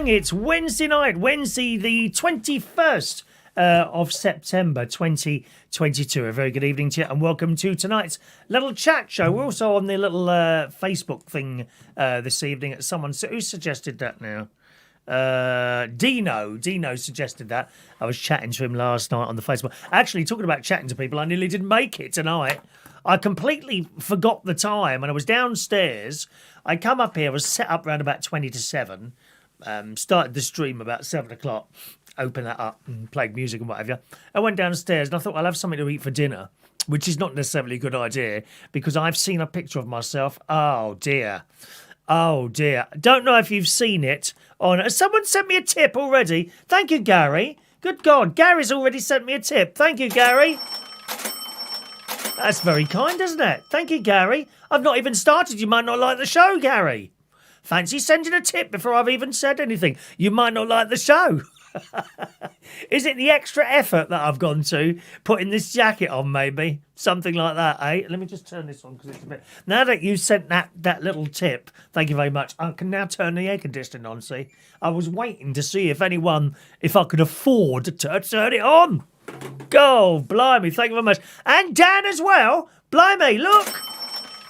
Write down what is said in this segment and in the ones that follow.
gang, it's Wednesday night, Wednesday the 21st of September 2022. A very good evening to you and welcome to tonight's little chat show. We're also on the little Facebook thing this evening. Someone who suggested that now? Dino suggested that. I was chatting to him last night on the Facebook. Actually, talking about chatting to people, I nearly didn't make it tonight. I completely forgot the time and I was downstairs. I come up here, I was set up around about 20 to 7. Started the stream about 7 o'clock. Opened that up and played music and whatever. I went downstairs and I thought I'll have something to eat for dinner, which is not necessarily a good idea because I've seen a picture of myself. Oh dear. Don't know if you've seen it on. Someone sent me a tip already. Thank you, Gary. Good God, Gary's already sent me a tip. Thank you, Gary. That's very kind, isn't it? Thank you, Gary. I've not even started. You might not like the show, Gary. Fancy sending a tip before I've even said anything. You might not like the show. Is it the extra effort that I've gone to putting this jacket on, maybe? Something like that, eh? Let me just turn this on because it's a bit... Now that you sent that little tip, thank you very much, I can now turn the air conditioning on, see? I was waiting to see if I could afford to turn it on. Go, blimey, thank you very much. And Dan as well. Blimey, look.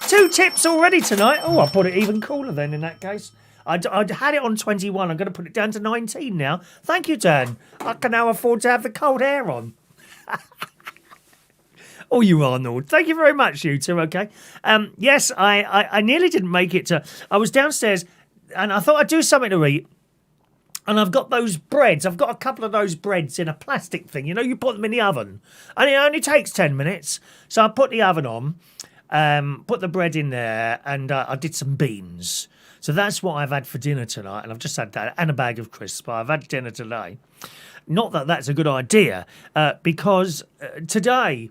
2 tips already tonight. Oh, I'll put it even cooler then in that case. I'd had it on 21. I'm going to put it down to 19 now. Thank you, Dan. I can now afford to have the cold air on. Oh, you Arnold. Thank you very much, you two, okay? Yes, I nearly didn't make it to... I was downstairs and I thought I'd do something to eat. And I've got those breads. I've got a couple of those breads in a plastic thing. You know, you put them in the oven. And it only takes 10 minutes. So I put the oven on, put the bread in there, and I did some beans. So that's what I've had for dinner tonight. And I've just had that and a bag of crisps. But I've had dinner today. Not that that's a good idea, because today...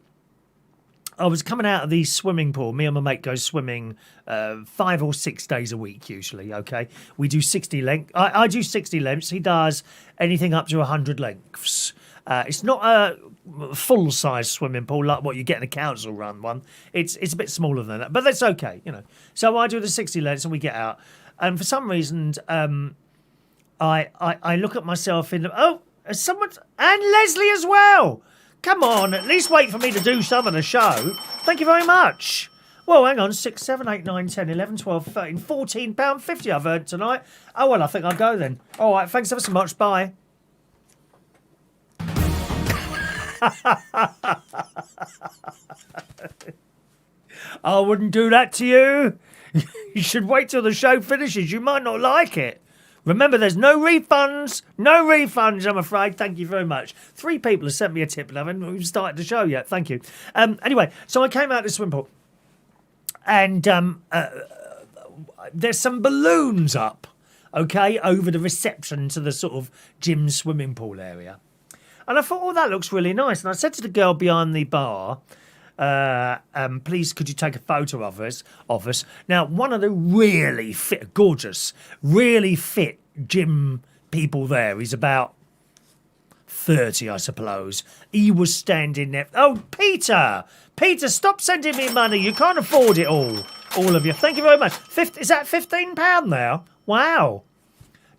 I was coming out of the swimming pool. Me and my mate go swimming 5 or 6 days a week, usually, okay? We do 60 lengths. I do 60 lengths. He does anything up to 100 lengths. It's not a full-size swimming pool like what you get in a council-run one. It's a bit smaller than that, but that's okay, you know. So I do the 60 lengths and we get out. And for some reason, I look at myself in the... Oh, someone... And Leslie as well! Come on, at least wait for me to do some of the show. Thank you very much. Well, hang on, 6, 7, 8, 9, 10, 11, 12, 13, £14.50 I've earned tonight. Oh, well, I think I'll go then. All right, thanks ever so much. Bye. I wouldn't do that to you. You should wait till the show finishes. You might not like it. Remember, there's no refunds. No refunds, I'm afraid. Thank you very much. 3 people have sent me a tip and I haven't even started the show yet. Thank you. Anyway, so I came out to the swim pool and there's some balloons up, okay, over the reception to the sort of gym swimming pool area. And I thought, oh, that looks really nice. And I said to the girl behind the bar... please could you take a photo of us? Now, one of the really fit, gorgeous, really fit gym people there is about 30, I suppose. He was standing there. Oh, Peter, stop sending me money. You can't afford it all of you. Thank you very much. Is that £15 now? Wow.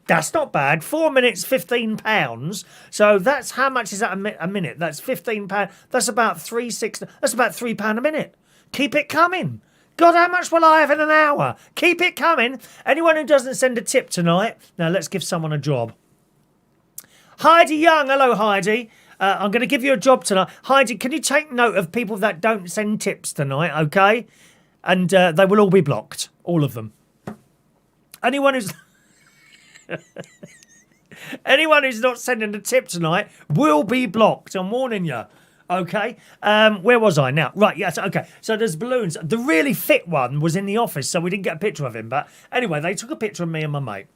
That's not bad. 4 minutes, £15. So that's how much is that a minute? That's £15. That's about That's about £3 a minute. Keep it coming. God, how much will I have in an hour? Keep it coming. Anyone who doesn't send a tip tonight, now let's give someone a job. Heidi Young. Hello, Heidi. I'm going to give you a job tonight. Heidi, can you take note of people that don't send tips tonight, okay? And they will all be blocked. All of them. Anyone who's not sending a tip tonight will be blocked. I'm warning you. Okay. Where was I now? Right. Yes. Okay. So there's balloons. The really fit one was in the office, so we didn't get a picture of him. But anyway, they took a picture of me and my mate.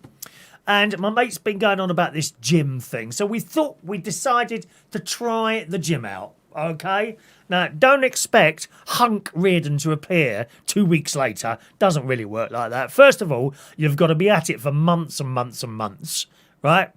And my mate's been going on about this gym thing. So we decided to try the gym out. Okay. Now, don't expect hunk Reardon to appear 2 weeks later. Doesn't really work like that. First of all, you've got to be at it for months and months and months, right?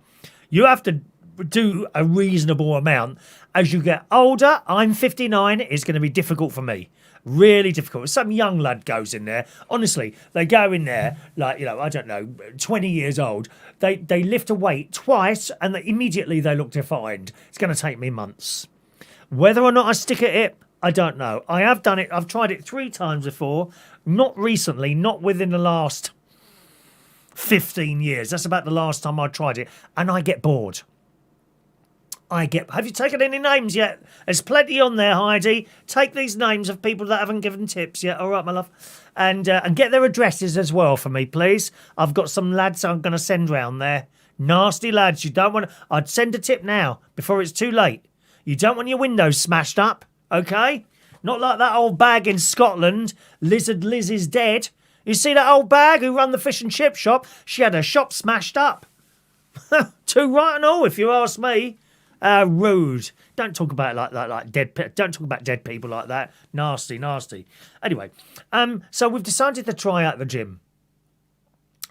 You have to do a reasonable amount. As you get older, I'm 59, it's going to be difficult for me. Really difficult. Some young lad goes in there. Honestly, they go in there like, I don't know, 20 years old. They lift a weight twice and immediately they look defined. It's going to take me months. Whether or not I stick at it, I don't know. I have done it. I've tried it 3 times before. Not recently, not within the last 15 years. That's about the last time I tried it. And I get bored. Have you taken any names yet? There's plenty on there, Heidi. Take these names of people that haven't given tips yet. All right, my love. And get their addresses as well for me, please. I've got some lads I'm going to send round there. Nasty lads. You don't want... I'd send a tip now before it's too late. You don't want your windows smashed up, okay? Not like that old bag in Scotland. Lizard Liz is dead. You see that old bag who run the fish and chip shop? She had her shop smashed up. Too right and all, if you ask me. Rude. Don't talk about it like that, like dead. Don't talk about dead people like that. Nasty, nasty. Anyway, so we've decided to try out the gym.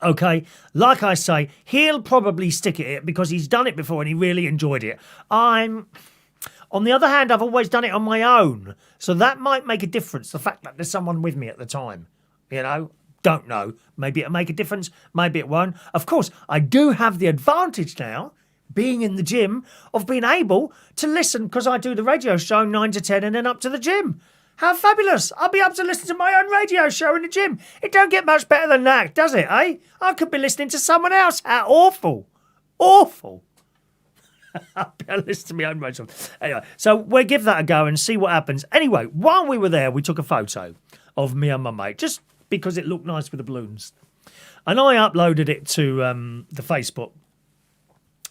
Okay, like I say, he'll probably stick at it because he's done it before and he really enjoyed it. On the other hand, I've always done it on my own, so that might make a difference. The fact that there's someone with me at the time, don't know. Maybe it'll make a difference. Maybe it won't. Of course, I do have the advantage now, being in the gym, of being able to listen because I do the radio show 9 to 10 and then up to the gym. How fabulous. I'll be able to listen to my own radio show in the gym. It don't get much better than that, does it, eh? I could be listening to someone else. How awful. Awful. I'll be able to listen to my own radio show. Anyway, so we'll give that a go and see what happens. Anyway, while we were there, we took a photo of me and my mate, just because it looked nice with the balloons. And I uploaded it to the Facebook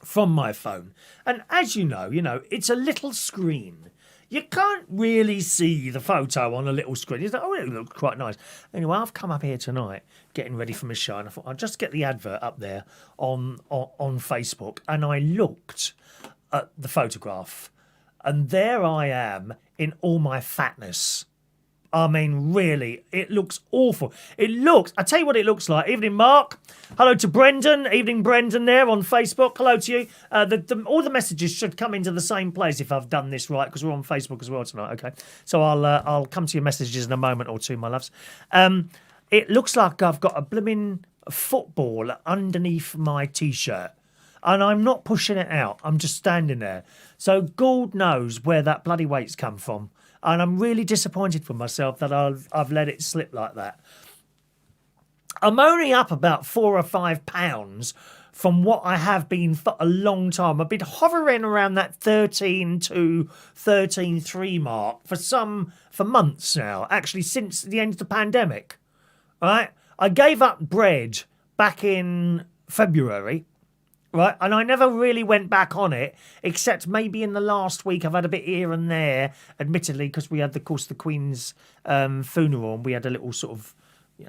from my phone. And as you know, it's a little screen. You can't really see the photo on a little screen. You think, oh, it looks quite nice. Anyway, I've come up here tonight getting ready for my show, and I thought I'll just get the advert up there on Facebook. And I looked at the photograph, and there I am in all my fatness. I mean, really, it looks awful. I tell you what it looks like. Evening, Mark. Hello to Brendan. Evening, Brendan there on Facebook. Hello to you. All the messages should come into the same place if I've done this right, because we're on Facebook as well tonight, okay? So I'll come to your messages in a moment or two, my loves. It looks like I've got a blooming football underneath my T-shirt, and I'm not pushing it out. I'm just standing there. So God knows where that bloody weight's come from. And I'm really disappointed with myself that I've let it slip like that. I'm only up about 4 or 5 pounds from what I have been for a long time. I've been hovering around that 13 to 13.3 mark for months now, actually since the end of the pandemic. Right? I gave up bread back in February. Right, and I never really went back on it, except maybe in the last week I've had a bit here and there, admittedly, because we had, of course, the Queen's funeral, and we had a little sort of,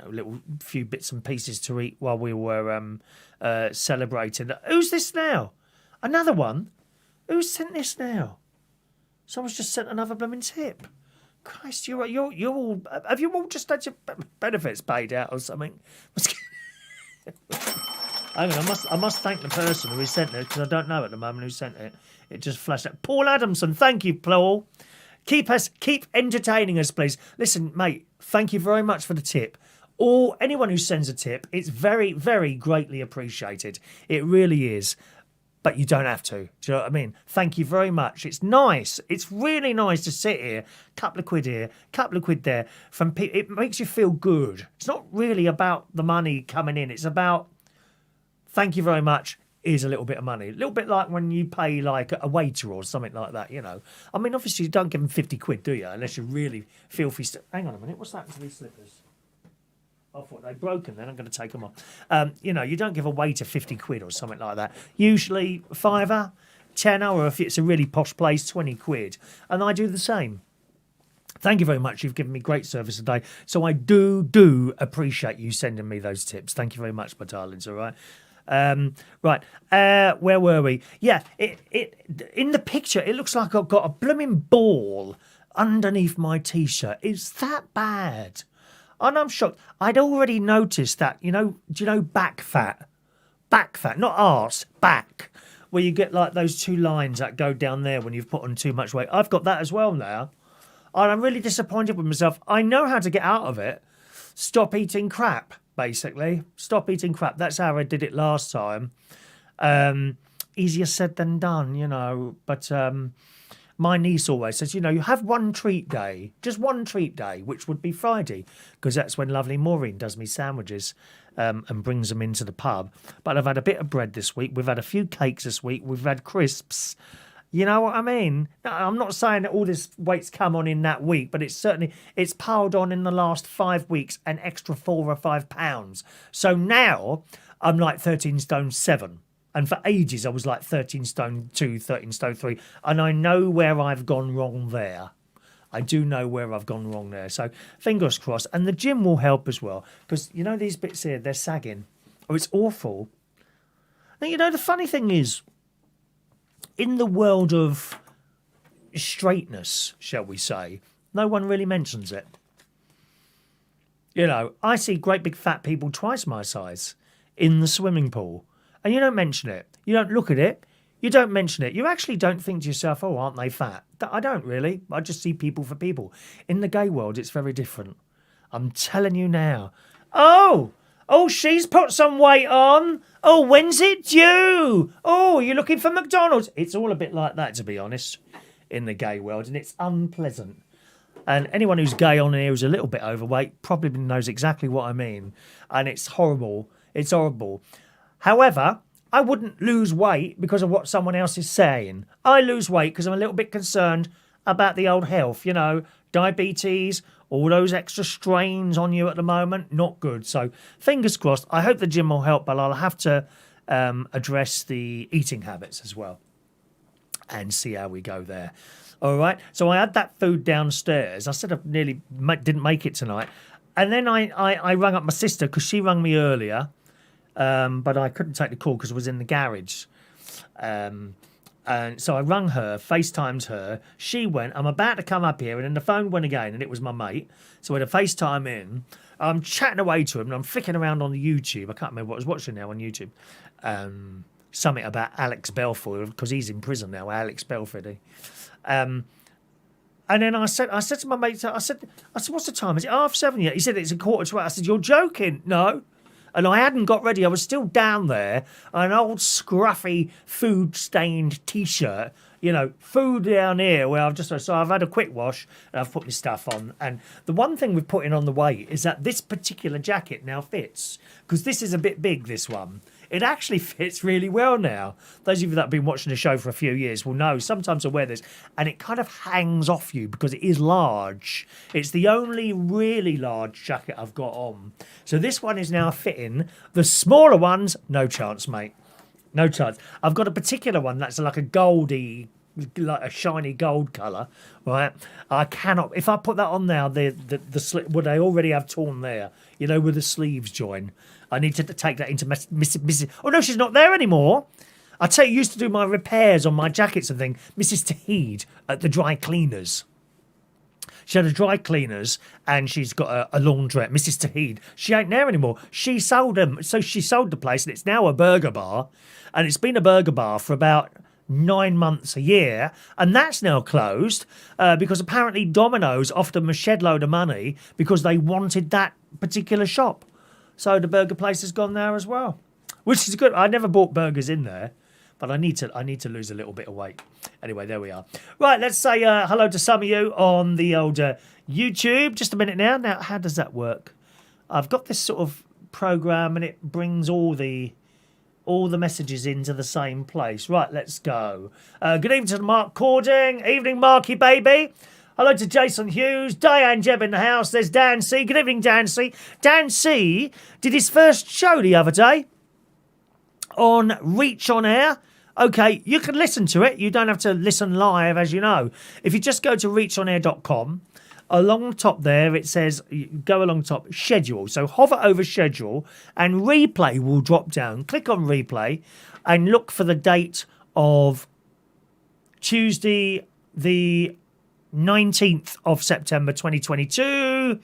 little few bits and pieces to eat while we were celebrating. Who's this now? Another one? Who's sent this now? Someone's just sent another blooming tip. Christ, you're all... Have you all just had your benefits paid out or something? Hang on, I must thank the person who sent it, because I don't know at the moment who sent it. It just flashed up. Paul Adamson, thank you, Paul. Keep entertaining us, please. Listen, mate, thank you very much for the tip. Or anyone who sends a tip, it's very, very greatly appreciated. It really is. But you don't have to. Do you know what I mean? Thank you very much. It's nice. It's really nice to sit here, couple of quid here, couple of quid there. It makes you feel good. It's not really about the money coming in. It's about... Thank you very much is a little bit of money. A little bit like when you pay like a waiter or something like that, I mean, obviously you don't give them 50 quid, do you? Unless you're really filthy. Hang on a minute. What's happened to these slippers? I thought they'd broken then. I'm going to take them off. You don't give a waiter 50 quid or something like that. Usually £5, £10, or if it's a really posh place, 20 quid. And I do the same. Thank you very much. You've given me great service today. So I do appreciate you sending me those tips. Thank you very much, my darlings, all right? Right. Where were we? Yeah, in the picture, it looks like I've got a blooming ball underneath my T-shirt. Is that bad? And I'm shocked. I'd already noticed that, do you know back fat? Back fat, not arse, back. Where you get like those 2 lines that go down there when you've put on too much weight. I've got that as well now. And I'm really disappointed with myself. I know how to get out of it. Stop eating crap, basically. Stop eating crap. That's how I did it last time. Easier said than done, you know. But my niece always says, you know, you have one treat day, just one treat day, which would be Friday, because that's when lovely Maureen does me sandwiches and brings them into the pub. But I've had a bit of bread this week. We've had a few cakes this week. We've had crisps. You know what I mean? I'm not saying that all this weight's come on in that week, but it's piled on in the last 5 weeks, an extra 4 or 5 pounds. So now I'm like 13 stone 7. And for ages I was like 13 stone 2, 13 stone 3. And I know where I've gone wrong there. I do know where I've gone wrong there. So fingers crossed. And the gym will help as well. Because, you know, these bits here, they're sagging. Oh, it's awful. And, you know, the funny thing is, in the world of straightness, shall we say, no one really mentions it. You know, I see great big fat people twice my size in the swimming pool, and you don't mention it. You don't look at it. You don't mention it. You actually don't think to yourself, oh, aren't they fat? I don't really. I just see people for people. In the gay world, it's very different. I'm telling you now. Oh, she's put some weight on. Oh, when's it due? Oh, you're looking for McDonald's. It's all a bit like that, to be honest, in the gay world, and it's unpleasant. And anyone who's gay on here who's a little bit overweight probably knows exactly what I mean. And it's horrible. It's horrible. However, I wouldn't lose weight because of what someone else is saying. I lose weight because I'm a little bit concerned about the old health, you know, diabetes, all those extra strains on you at the moment, not good. So fingers crossed. I hope the gym will help, but I'll have to address the eating habits as well and see how we go there. All right. So I had that food downstairs. I said I nearly didn't make it tonight. And then I rang up my sister because she rang me earlier, but I couldn't take the call because I was in the garage. And so I rang her, FaceTimed her. She went, I'm about to come up here, and then the phone went again, and it was my mate. So we had a FaceTime in. I'm chatting away to him, and I'm flicking around on the YouTube. I can't remember what I was watching now on YouTube. Something about Alex Belford, because he's in prison now, Alex Belford. And then I said to my mate, I said, what's the time? Is it 7:30 yet? He said, it's 7:45. I said, you're joking? No. And I hadn't got ready. I was still down there, an old scruffy food-stained T-shirt. You know, food down here where so I've had a quick wash and I've put my stuff on. And the one thing with putting on the weight is that this particular jacket now fits, because this is a bit big, this one. It actually fits really well now. Those of you that have been watching the show for a few years will know sometimes I wear this and it kind of hangs off you because it is large. It's the only really large jacket I've got on. So this one is now fitting. The smaller ones, no chance, mate. No chance. I've got a particular one that's like a goldy, like a shiny gold colour, right? I cannot. If I put that on now, the what I already have torn there, you know, where the sleeves join. I need to take that into Mrs. Oh no, she's not there anymore. I tell you, used to do my repairs on my jackets and thing. Mrs. Tahid at the dry cleaners. She had a dry cleaners and she's got a laundrette. Mrs. Tahid. She ain't there anymore. She sold them. So she sold the place and it's now a burger bar. And it's been a burger bar for about 9 months a year. And that's now closed because apparently Domino's offered them a shed load of money because they wanted that particular shop. So the burger place has gone there as well, which is good. I never bought burgers in there, but I need to lose a little bit of weight. Anyway, there we are. Right, let's say hello to some of you on the old YouTube. Just a minute now. Now, how does that work? I've got this sort of program, and it brings all the messages into the same place. Right, let's go. Good evening to Mark Cording. Evening, Marky baby. Hello to Jason Hughes, Diane Jebb in the house. There's Dan C. Good evening, Dan C. Dan C. did his first show the other day on Reach on Air. Okay, you can listen to it. You don't have to listen live, as you know. If you just go to reachonair.com, along the top there, it says, go along top, schedule. So hover over schedule and replay will drop down. Click on replay and look for the date of Tuesday, the 19th of September 2022.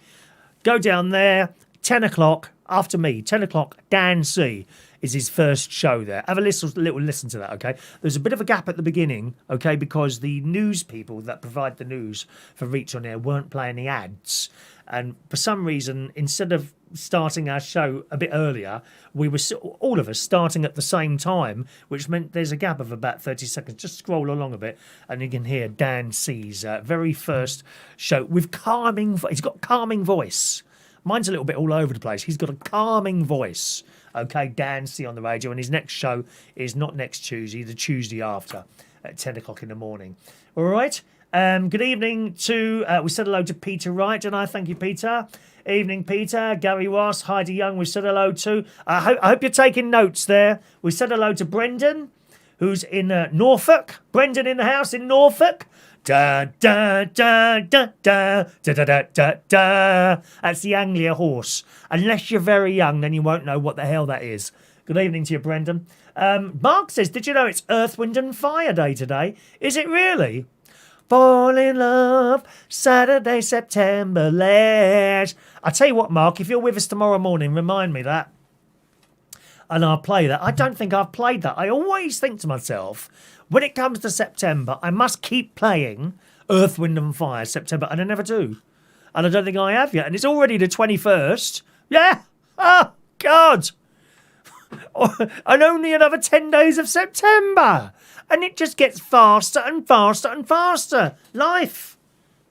Go down there, 10 o'clock, after me, 10 o'clock, Dan C. is his first show there. Have a little listen to that, okay? There's a bit of a gap at the beginning, okay, because the news people that provide the news for Reach on Air weren't playing the ads. And for some reason, instead of starting our show a bit earlier, we were all of us starting at the same time, which meant there's a gap of about 30 seconds. Just scroll along a bit and you can hear Dan C's very first show with calming. He's got calming voice. Mine's a little bit all over the place. He's got a calming voice. Okay, Dan C on the radio, and his next show is not next Tuesday, the Tuesday after at 10 o'clock in the morning. All right. Good evening to, we said hello to Peter Wright, and I thank you, Peter. Evening, Peter. Gary Ross, Heidi Young, we said hello to. I hope you're taking notes there. We said hello to Brendan, who's in Norfolk. Brendan in the house in Norfolk. Da da da da da da da da da da. That's the Anglia horse. Unless you're very young, then you won't know what the hell that is. Good evening to you, Brendan. Mark says, did you know it's Earth, Wind and Fire Day today? Is it really? Fall in love, Saturday, September last. I tell you what, Mark, if you're with us tomorrow morning, remind me that. And I'll play that. I don't think I've played that. I always think to myself, when it comes to September, I must keep playing Earth, Wind and Fire September, and I never do. And I don't think I have yet. And it's already the 21st. Yeah. Oh, God. And only another 10 days of September. And it just gets faster and faster and faster. Life.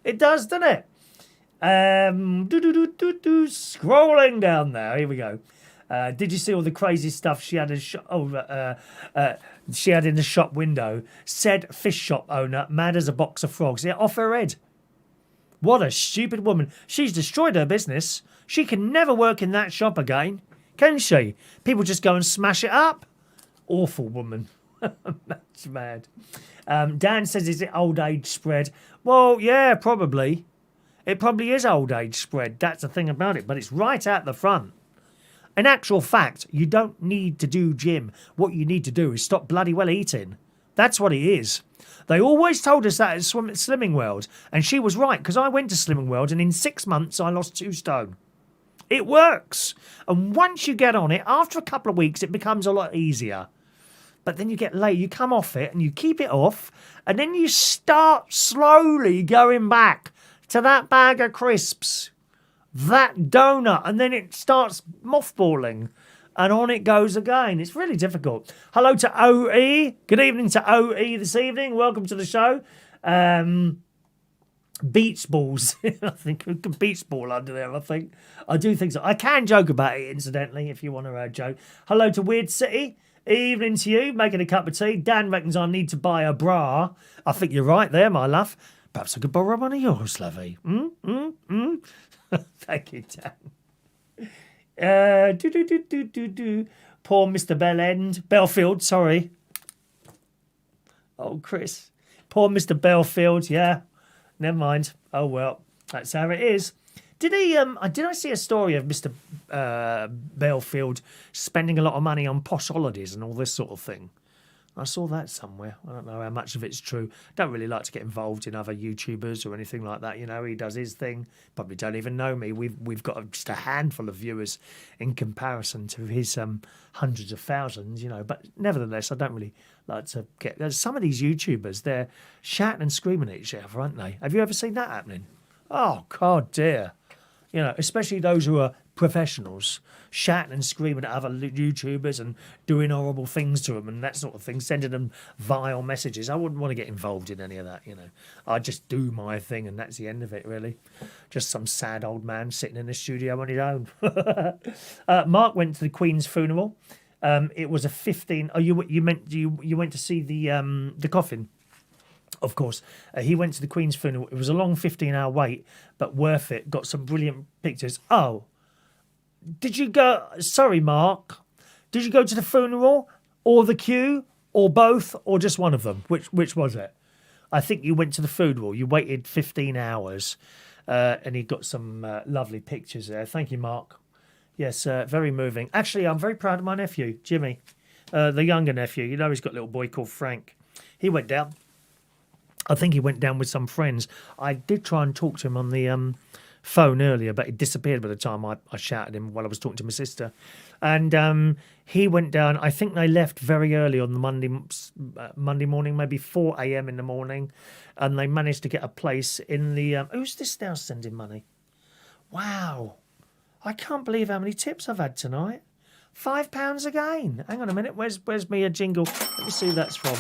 It does, doesn't it? Scrolling down there. Here we go. Did you see all the crazy stuff she had in she had in the shop window? Said fish shop owner, mad as a box of frogs. Yeah, off her head. What a stupid woman. She's destroyed her business. She can never work in that shop again, can she? People just go and smash it up. Awful woman. That's mad. Dan says, is it old age spread? Well, yeah, probably. It probably is old age spread. That's the thing about it. But it's right at the front. In actual fact, you don't need to do gym. What you need to do is stop bloody well eating. That's what it is. They always told us that at Slimming World. And she was right, because I went to Slimming World and in 6 months I lost 2 stone. It works. And once you get on it, after a couple of weeks, it becomes a lot easier. But then you get late, you come off it and you keep it off. And then you start slowly going back to that bag of crisps, that donut, and then it starts mothballing. And on it goes again. It's really difficult. Hello to OE. Good evening to OE this evening. Welcome to the show. Beach balls. I think we can beach ball under there, I think. I do think so. I can joke about it, incidentally, if you want to joke. Hello to Weird City. Evening to you. Making a cup of tea. Dan reckons I need to buy a bra. I think you're right there, my love. Perhaps I could borrow one of yours, lovey. Thank you, Dan. Poor Mr. Belfield, sorry. Oh, Chris. Poor Mr. Belfield, yeah. Never mind. Oh, well, that's how it is. Did I see a story of Mr. Belfield spending a lot of money on posh holidays and all this sort of thing? I saw that somewhere. I don't know how much of it's true. Don't really like to get involved in other YouTubers or anything like that. You know, he does his thing. Probably don't even know me. We've got just a handful of viewers in comparison to his hundreds of thousands. You know, but nevertheless, I don't really like to get. Some of these YouTubers, they're shouting and screaming at each other, aren't they? Have you ever seen that happening? Oh God, dear. You know, especially those who are professionals, shouting and screaming at other YouTubers and doing horrible things to them and that sort of thing, sending them vile messages. I wouldn't want to get involved in any of that, you know. I just do my thing and that's the end of it, really. Just some sad old man sitting in the studio on his own. Mark went to the Queen's funeral. It was a 15... Oh, you went to see the coffin? Of course, he went to the Queen's funeral. It was a long 15-hour wait, but worth it. Got some brilliant pictures. Oh, did you go... Sorry, Mark. Did you go to the funeral or the queue or both or just one of them? Which was it? I think you went to the funeral. You waited 15 hours and he got some lovely pictures there. Thank you, Mark. Yes, very moving. Actually, I'm very proud of my nephew, Jimmy, the younger nephew. You know, he's got a little boy called Frank. He went down. I think he went down with some friends. I did try and talk to him on the phone earlier, but it disappeared by the time I shouted him while I was talking to my sister. And he went down. I think they left very early on the Monday morning, maybe 4 a.m. in the morning, and they managed to get a place in the. Who's this now sending money? Wow, I can't believe how many tips I've had tonight. £5 again. Hang on a minute. Where's me a jingle? Let me see who that's from.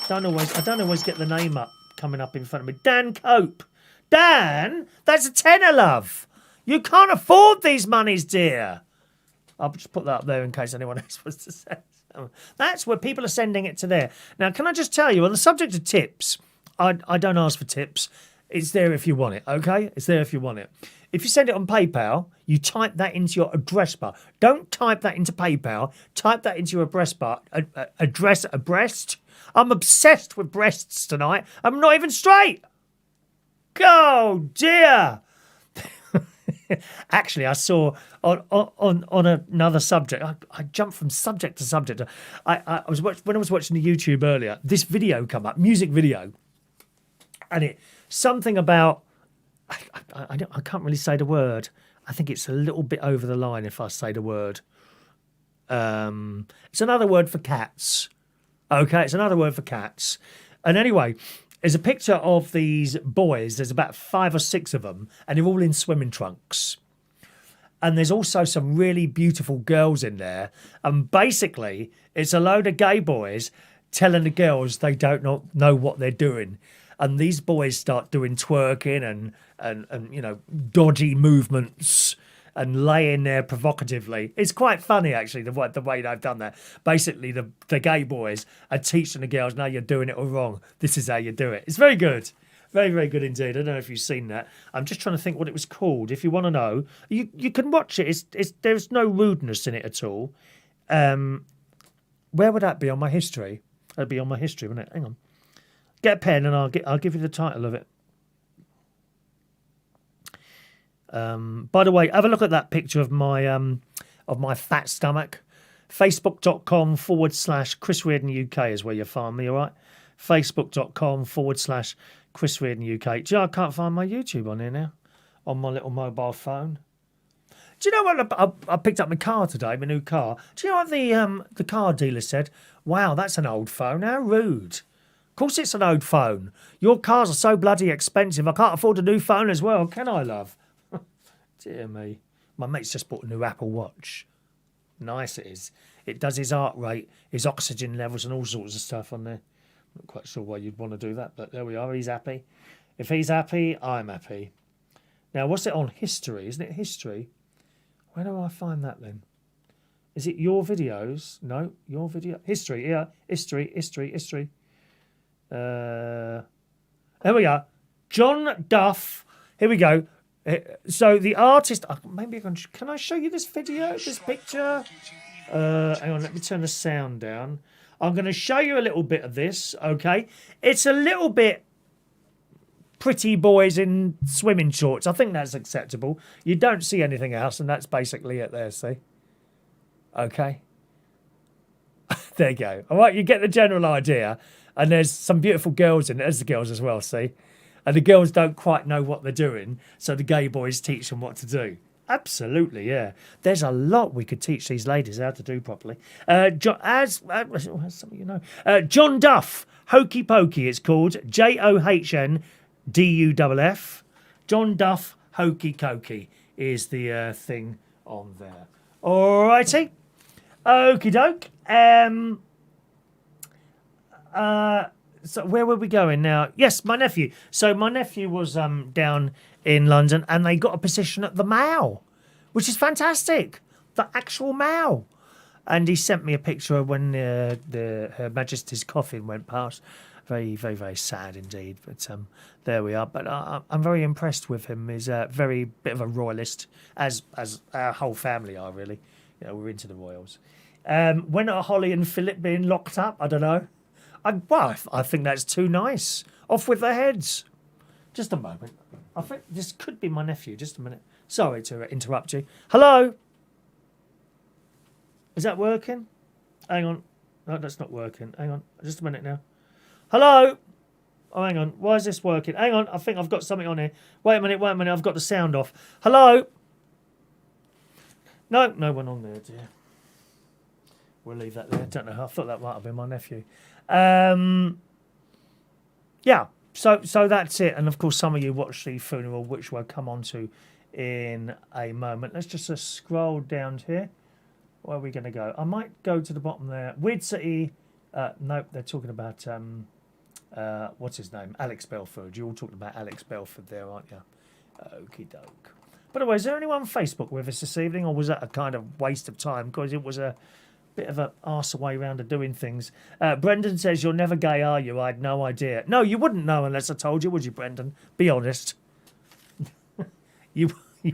I don't always get the name up coming up in front of me. Dan Cope. Dan, that's a tenner, love. You can't afford these monies, dear. I'll just put that up there in case anyone else wants to say something. That's where people are sending it to there. Now, can I just tell you, on the subject of tips, I don't ask for tips. It's there if you want it, okay? It's there if you want it. If you send it on PayPal, you type that into your address bar. Don't type that into PayPal. Type that into your address bar. Address a breast. I'm obsessed with breasts tonight. I'm not even straight. Oh, dear. Actually, I saw on another subject. I jumped from subject to subject. When I was watching the YouTube earlier, this video come up, music video, and it something about. I can't really say the word. I think it's a little bit over the line if I say the word. It's another word for cats. Okay, it's another word for cats. And anyway, there's a picture of these boys. There's about 5 or 6 of them, and they're all in swimming trunks. And there's also some really beautiful girls in there. And basically, it's a load of gay boys telling the girls they don't know what they're doing. And these boys start doing twerking and you know, dodgy movements and laying there provocatively. It's quite funny, actually, the way they've done that. Basically, the gay boys are teaching the girls, no, you're doing it all wrong. This is how you do it. It's very good. Very, very good indeed. I don't know if you've seen that. I'm just trying to think what it was called. If you want to know, you can watch it. There's no rudeness in it at all. Where would that be on my history? That'd be on my history, wouldn't it? Hang on. Get a pen and I'll give you the title of it. By the way, have a look at that picture of my fat stomach. Facebook.com/Chris Reardon UK is where you find me, all right? Facebook.com/Chris Reardon UK. Gee, I can't find my YouTube on here now, on my little mobile phone. Do you know what? I picked up my car today, my new car. Do you know what the car dealer said? Wow, that's an old phone. How rude. Of course it's an old phone. Your cars are so bloody expensive. I can't afford a new phone as well, can I, love? Dear me. My mate's just bought a new Apple Watch. Nice it is. It does his heart rate, his oxygen levels and all sorts of stuff on there. Not quite sure why you'd want to do that, but there we are. He's happy. If he's happy, I'm happy. Now, what's it on? History, isn't it? History. Where do I find that then? Is it your videos? No, your video. History, yeah. History. There we are. John Duff. Here we go. So the artist. Maybe can I show you this video? This picture. Hang on. Let me turn the sound down. I'm going to show you a little bit of this. Okay. It's a little bit pretty boys in swimming shorts. I think that's acceptable. You don't see anything else, and that's basically it. There. See. Okay. There you go. All right. You get the general idea. And there's some beautiful girls in it. There's the girls as well, see? And the girls don't quite know what they're doing, so the gay boys teach them what to do. Absolutely, yeah. There's a lot we could teach these ladies how to do properly. John Duff, Hokey Pokey, it's called. JOHNDUFF. John Duff, Hokey Cokey is the thing on there. All righty. Okie doke. So where were we going now? Yes, my nephew. So my nephew was down in London and they got a position at the Mall, which is fantastic. The actual Mall. And he sent me a picture of when Her Majesty's coffin went past. Very, very, very sad indeed. But there we are. But I'm very impressed with him. He's a very bit of a royalist, as our whole family are, really. You know, we're into the royals. When are Holly and Philip being locked up? I don't know. I think that's too nice. Off with their heads. Just a moment. I think this could be my nephew. Just a minute. Sorry to interrupt you. Hello? Is that working? Hang on. No, that's not working. Hang on. Just a minute now. Hello? Oh, hang on. Why is this working? Hang on. I think I've got something on here. Wait a minute. I've got the sound off. Hello? No one on there, dear. We'll leave that there. Don't know. I thought that might have been my nephew. Yeah. So that's it. And of course, some of you watched the funeral, which we'll come on to in a moment. Let's just scroll down here. Where are we going to go? I might go to the bottom there. Weird City. Nope, they're talking about what's his name? Alex Belford. You're all talking about Alex Belford there, aren't you? Okie doke. By the way, is there anyone on Facebook with us this evening, or was that a kind of waste of time? Because it was a bit of an arse way round of doing things. Brendan says, "You're never gay, are you?" I had no idea. No, you wouldn't know unless I told you, would you, Brendan? Be honest. You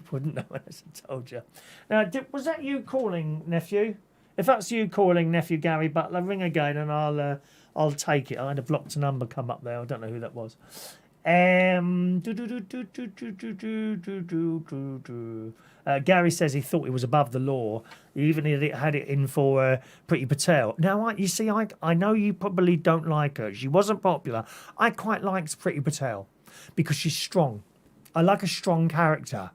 wouldn't know unless I told you. Now, was that you calling, nephew? If that's you calling, nephew Gary Butler, ring again and I'll take it. I had a blocked number come up there. I don't know who that was. Gary says he thought it was above the law. He even had it in for Priti Patel. Now, you see, I know you probably don't like her. She wasn't popular. I quite liked Priti Patel because she's strong. I like a strong character,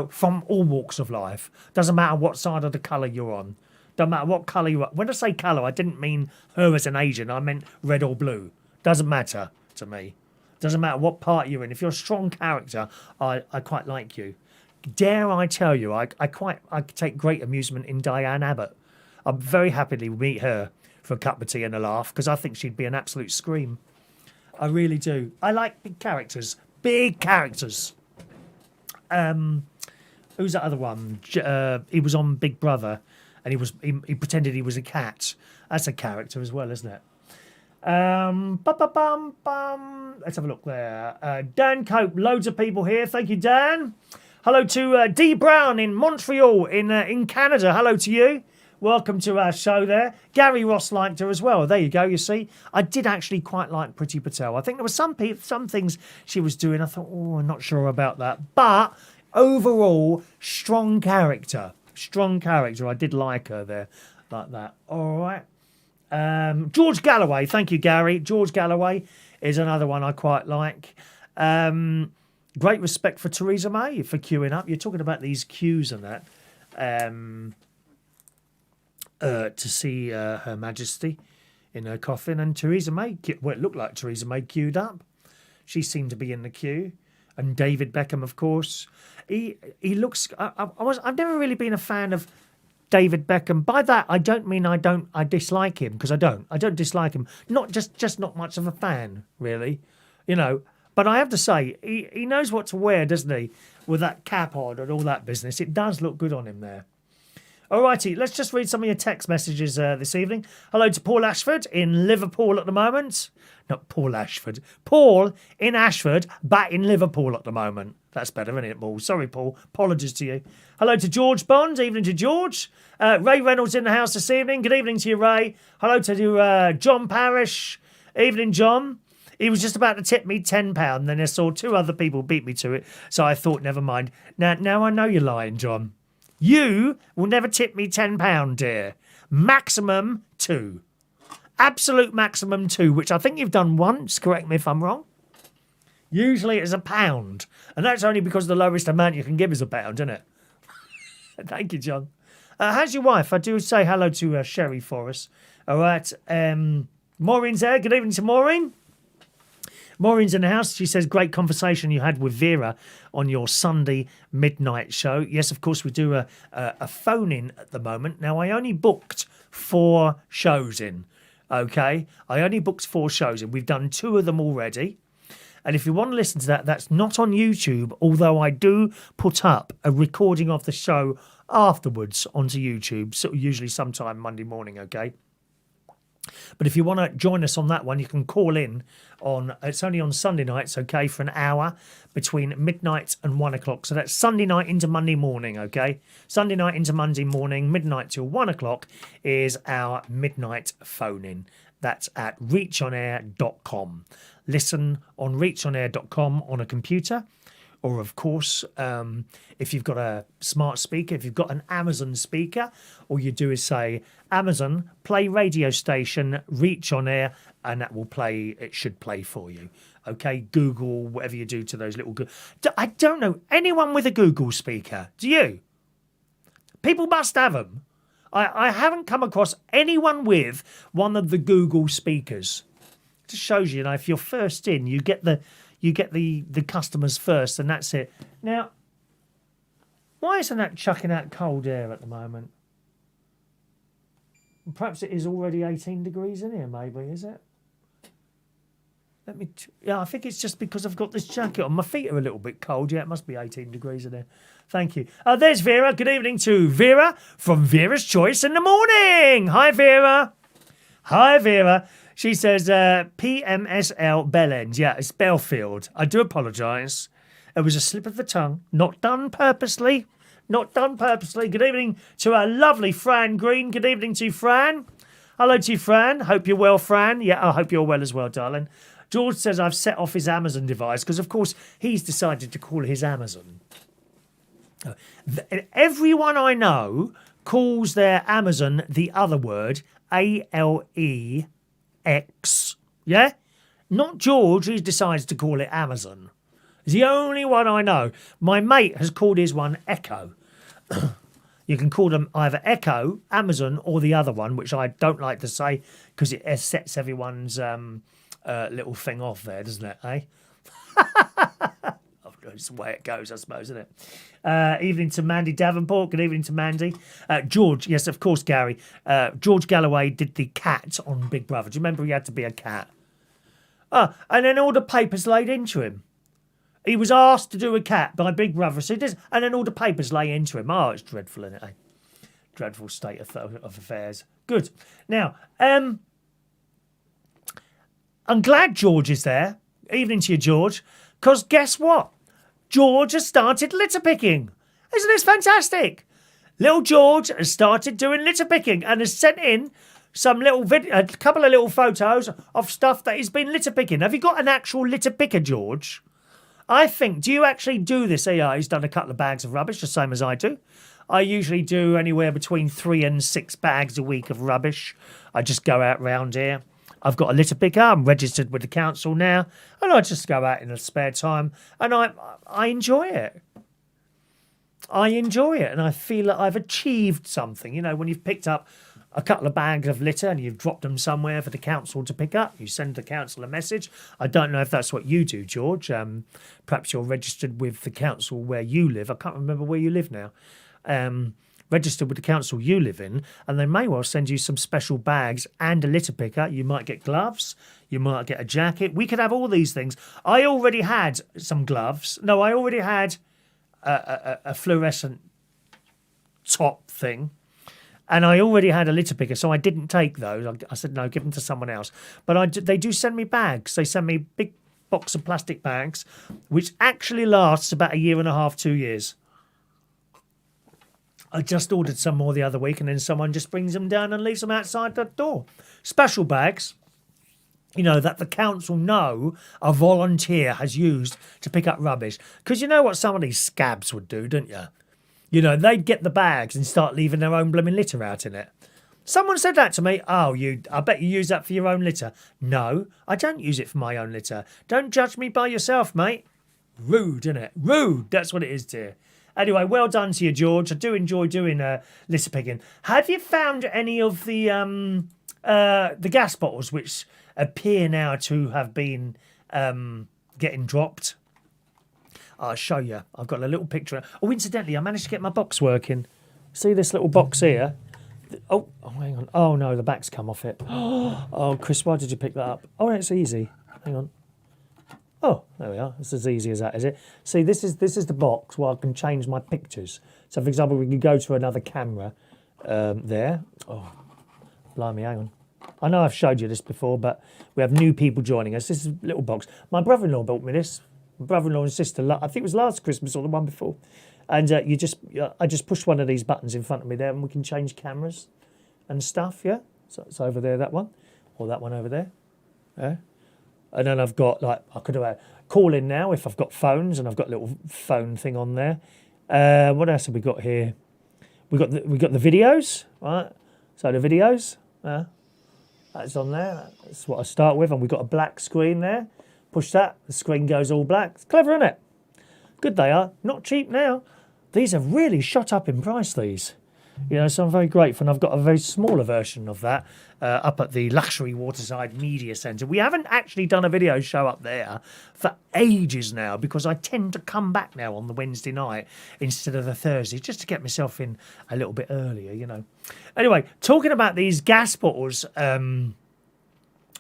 from all walks of life. Doesn't matter what side of the colour you're on. Doesn't matter what colour you are. When I say colour, I didn't mean her as an Asian. I meant red or blue. Doesn't matter to me. Doesn't matter what part you're in. If you're a strong character, I quite like you. Dare I tell you, I take great amusement in Diane Abbott. I'd very happily meet her for a cup of tea and a laugh because I think she'd be an absolute scream. I really do. I like big characters. Big characters. Who's that other one? He was on Big Brother, and he pretended he was a cat. That's a character as well, isn't it? Let's have a look there. Dan Cope, loads of people here. Thank you, Dan. Hello to Dee Brown in Montreal, in Canada. Hello to you. Welcome to our show there. Gary Ross liked her as well. There you go, you see. I did actually quite like Priti Patel. I think there were some things she was doing. I thought, I'm not sure about that. But overall, strong character. Strong character. I did like her there, like that. All right. George Galloway. Thank you, Gary. George Galloway is another one I quite like. Great respect for Theresa May for queuing up. You're talking about these queues and that. To see Her Majesty in her coffin. And Theresa May, it looked like Theresa May queued up. She seemed to be in the queue. And David Beckham, of course. He looks... I've never really been a fan of David Beckham. By that, I don't mean I dislike him, because I don't. I don't dislike him. Not just not much of a fan, really. But I have to say, he knows what to wear, doesn't he? With that cap on and all that business. It does look good on him there. Alrighty, let's just read some of your text messages this evening. Hello to Paul Ashford in Liverpool at the moment. Not Paul Ashford. Paul in Ashford, but in Liverpool at the moment. That's better, isn't it, Paul? Sorry, Paul. Apologies to you. Hello to George Bond. Evening to George. Ray Reynolds in the house this evening. Good evening to you, Ray. Hello to John Parrish. Evening, John. He was just about to tip me £10. Then I saw two other people beat me to it, so I thought, never mind. Now I know you're lying, John. You will never tip me £10, dear. Maximum 2. Absolute maximum 2, which I think you've done once. Correct me if I'm wrong. Usually it's £1. And that's only because the lowest amount you can give is £1, isn't it? Thank you, John. How's your wife? I do say hello to Sherry for us. All right. Maureen's there. Good evening to Maureen. Maureen's in the house. She says, great conversation you had with Vera on your Sunday midnight show. Yes, of course, we do a phone-in at the moment. Now, I only booked 4 shows in, okay? I only booked 4 shows in. We've done 2 of them already. And if you want to listen to that, that's not on YouTube, although I do put up a recording of the show afterwards onto YouTube, so usually sometime Monday morning, okay? But if you want to join us on that one, you can call in it's only on Sunday nights, okay, for an hour between midnight and 1 o'clock. So that's Sunday night into Monday morning, okay? Sunday night into Monday morning, midnight till 1 o'clock is our midnight phone-in. That's at reachonair.com. Listen on reachonair.com on a computer, or of course, if you've got a smart speaker, if you've got an Amazon speaker, all you do is say, Amazon, play radio station, reach on air, and that will play, it should play for you. Okay, Google, whatever you do to those little... I don't know anyone with a Google speaker. Do you? People must have them. I haven't come across anyone with one of the Google speakers. It just shows you, if you're first in, you get the customers first, and that's it. Now, why isn't that chucking out cold air at the moment? Perhaps it is already 18 degrees in here, maybe, is it? I think it's just because I've got this jacket on. My feet are a little bit cold. Yeah, it must be 18 degrees in there. Thank you. There's Vera. Good evening to Vera from Vera's Choice in the morning. Hi, Vera. Hi, Vera. She says, PMSL Bellend. Yeah, it's Belfield. I do apologise. It was a slip of the tongue. Not done purposely. Not done purposely. Good evening to our lovely Fran Green. Good evening to Fran. Hello to you, Fran. Hope you're well, Fran. Yeah, I hope you're well as well, darling. George says I've set off his Amazon device because, of course, he's decided to call his Amazon. Everyone I know calls their Amazon the other word, ALEX. Yeah? Not George, who decides to call it Amazon. He's the only one I know. My mate has called his one Echo. You can call them either Echo, Amazon, or the other one, which I don't like to say because it sets everyone's... little thing off there, doesn't it, eh? It's the way it goes, I suppose, isn't it? Evening to Mandy Davenport. Good evening to Mandy. George, yes, of course, Gary. George Galloway did the cat on Big Brother. Do you remember he had to be a cat? And then all the papers laid into him. He was asked to do a cat by Big Brother, so he did, and then all the papers lay into him. Oh, it's dreadful, isn't it, eh? Dreadful state of affairs. Good. Now, I'm glad George is there. Evening to you, George. Because guess what? George has started litter picking. Isn't this fantastic? Little George has started doing litter picking and has sent in some little a couple of little photos of stuff that he's been litter picking. Have you got an actual litter picker, George? I think, do you actually do this? Yeah, he's done a couple of bags of rubbish, the same as I do. I usually do anywhere between 3 and 6 bags a week of rubbish. I just go out round here. I've got a litter picker. I'm registered with the council now, and I just go out in the spare time, and I enjoy it. I enjoy it, and I feel that I've achieved something. You know, when you've picked up a couple of bags of litter and you've dropped them somewhere for the council to pick up, you send the council a message. I don't know if that's what you do, George. Perhaps you're registered with the council where you live. I can't remember where you live now. Registered with the council you live in, and they may well send you some special bags and a litter picker. You might get gloves, you might get a jacket. We could have all these things. I already had some gloves. No, I already had a fluorescent top thing, and I already had a litter picker, so I didn't take those. I said, no, give them to someone else. But they do send me bags. They send me big box of plastic bags, which actually lasts about 1.5 to 2 years. I just ordered some more the other week, and then someone just brings them down and leaves them outside the door. Special bags, you know, that the council know a volunteer has used to pick up rubbish. Because you know what some of these scabs would do, don't you? You know, they'd get the bags and start leaving their own blooming litter out in it. Someone said that to me. Oh, I bet you use that for your own litter. No, I don't use it for my own litter. Don't judge me by yourself, mate. Rude, innit? Rude, that's what it is, dear. Anyway, well done to you, George. I do enjoy doing litter picking. Have you found any of the gas bottles which appear now to have been getting dropped? I'll show you. I've got a little picture. Oh, incidentally, I managed to get my box working. See this little box here? Oh, hang on. Oh, no, the back's come off it. Oh, Chris, why did you pick that up? Oh, it's easy. Hang on. Oh, there we are. It's as easy as that, is it? See, this is the box where I can change my pictures. So, for example, we can go to another camera there. Oh, blimey, hang on. I know I've showed you this before, but we have new people joining us. This is a little box. My brother-in-law built me this. My brother-in-law and sister, I think it was last Christmas or the one before. And I just push one of these buttons in front of me there, and we can change cameras and stuff, yeah? So it's over there, that one. Or that one over there. Yeah. And then I've got like I could have call in now if I've got phones, and I've got a little phone thing on there. What else have we got here? We got the videos, right? So the videos, that's on there. That's what I start with, and we've got a black screen there. Push that, the screen goes all black. It's clever, isn't it? Good they are. Not cheap now. These have really shot up in price, these. You know, so I'm very grateful. And I've got a very smaller version of that up at the Luxury Waterside Media Centre. We haven't actually done a video show up there for ages now, because I tend to come back now on the Wednesday night instead of the Thursday, just to get myself in a little bit earlier, you know. Anyway, talking about these gas bottles,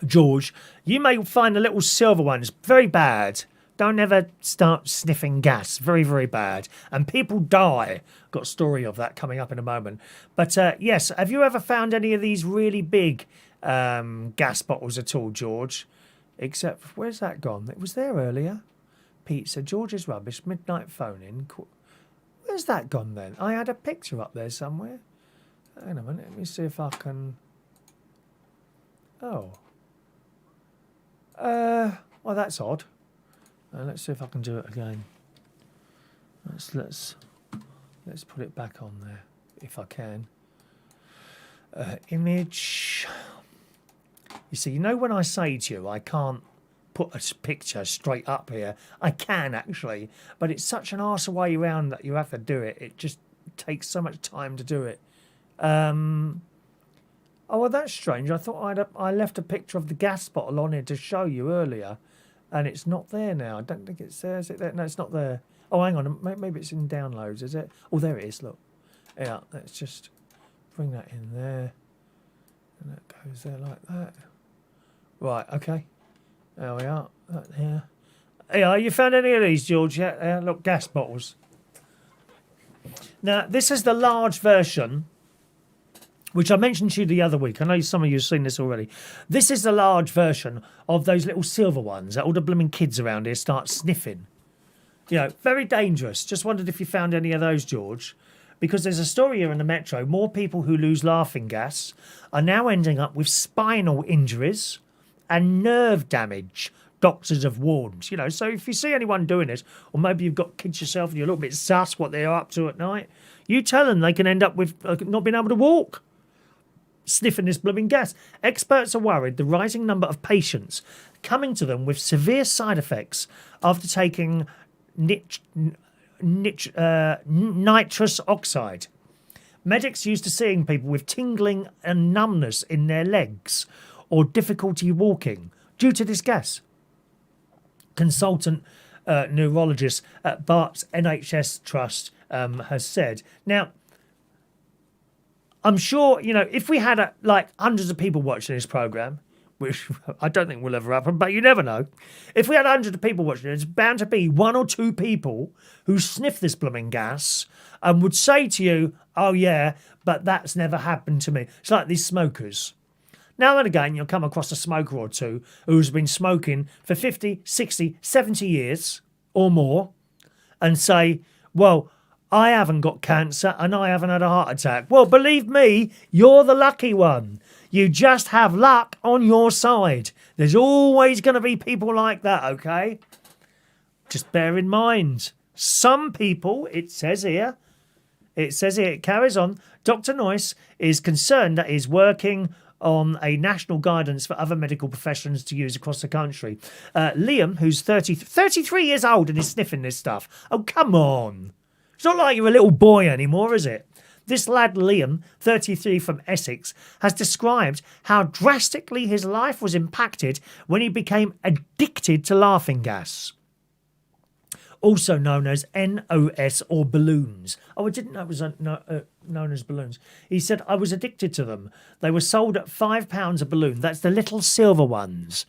George, you may find the little silver ones very bad. Don't ever start sniffing gas. Very, very bad. And people die. Got a story of that coming up in a moment. But yes, have you ever found any of these really big gas bottles at all, George? Except, where's that gone? It was there earlier. Pizza, George's rubbish, midnight phone-in. Where's that gone then? I had a picture up there somewhere. Hang on a minute. Let me see if I can... Oh. Well, that's odd. Let's see if I can do it again. Let's put it back on there if I can. Image. You see, you know when I say to you I can't put a picture straight up here, I can actually, but it's such an arse way around that you have to do it. It just takes so much time to do it. Oh, well, that's strange. I thought I left a picture of the gas bottle on here to show you earlier. And it's not there now. I don't think it's there. Is it there? No, it's not there. Oh, hang on. Maybe it's in downloads, is it? Oh, there it is. Look. Yeah, let's just bring that in there. And that goes there like that. Right, okay. There we are. That here. Yeah, you found any of these, George? Yeah, look, gas bottles. Now, this is the large version, which I mentioned to you the other week. I know some of you have seen this already. This is the large version of those little silver ones that all the blooming kids around here start sniffing. You know, very dangerous. Just wondered if you found any of those, George. Because there's a story here in the Metro. More people who lose laughing gas are now ending up with spinal injuries and nerve damage, doctors have warned. You know, so if you see anyone doing this, or maybe you've got kids yourself and you're a little bit sus what they're up to at night, you tell them they can end up with not being able to walk. Sniffing this blooming gas. Experts are worried the rising number of patients coming to them with severe side effects after taking nitrous oxide. Medics used to seeing people with tingling and numbness in their legs or difficulty walking due to this gas. Consultant neurologist at Bart's NHS Trust has said. Now, I'm sure, you know, if we had like hundreds of people watching this programme, which I don't think will ever happen, but you never know. If we had hundreds of people watching it, it's bound to be one or two people who sniff this blooming gas and would say to you, oh yeah, but that's never happened to me. It's like these smokers. Now and again, you'll come across a smoker or two who's been smoking for 50, 60, 70 years or more and say, well, I haven't got cancer and I haven't had a heart attack. Well, believe me, you're the lucky one. You just have luck on your side. There's always going to be people like that, okay? Just bear in mind. Some people, it says here, it carries on, Dr. Noyce is concerned that he's working on a national guidance for other medical professions to use across the country. Liam, who's 33 years old and is sniffing this stuff. Oh, come on. It's not like you're a little boy anymore, is it? This lad Liam, 33 from Essex, has described how drastically his life was impacted when he became addicted to laughing gas, also known as NOS or balloons. Oh, I didn't know it was known as balloons. He said, I was addicted to them. They were sold at £5 a balloon. That's the little silver ones.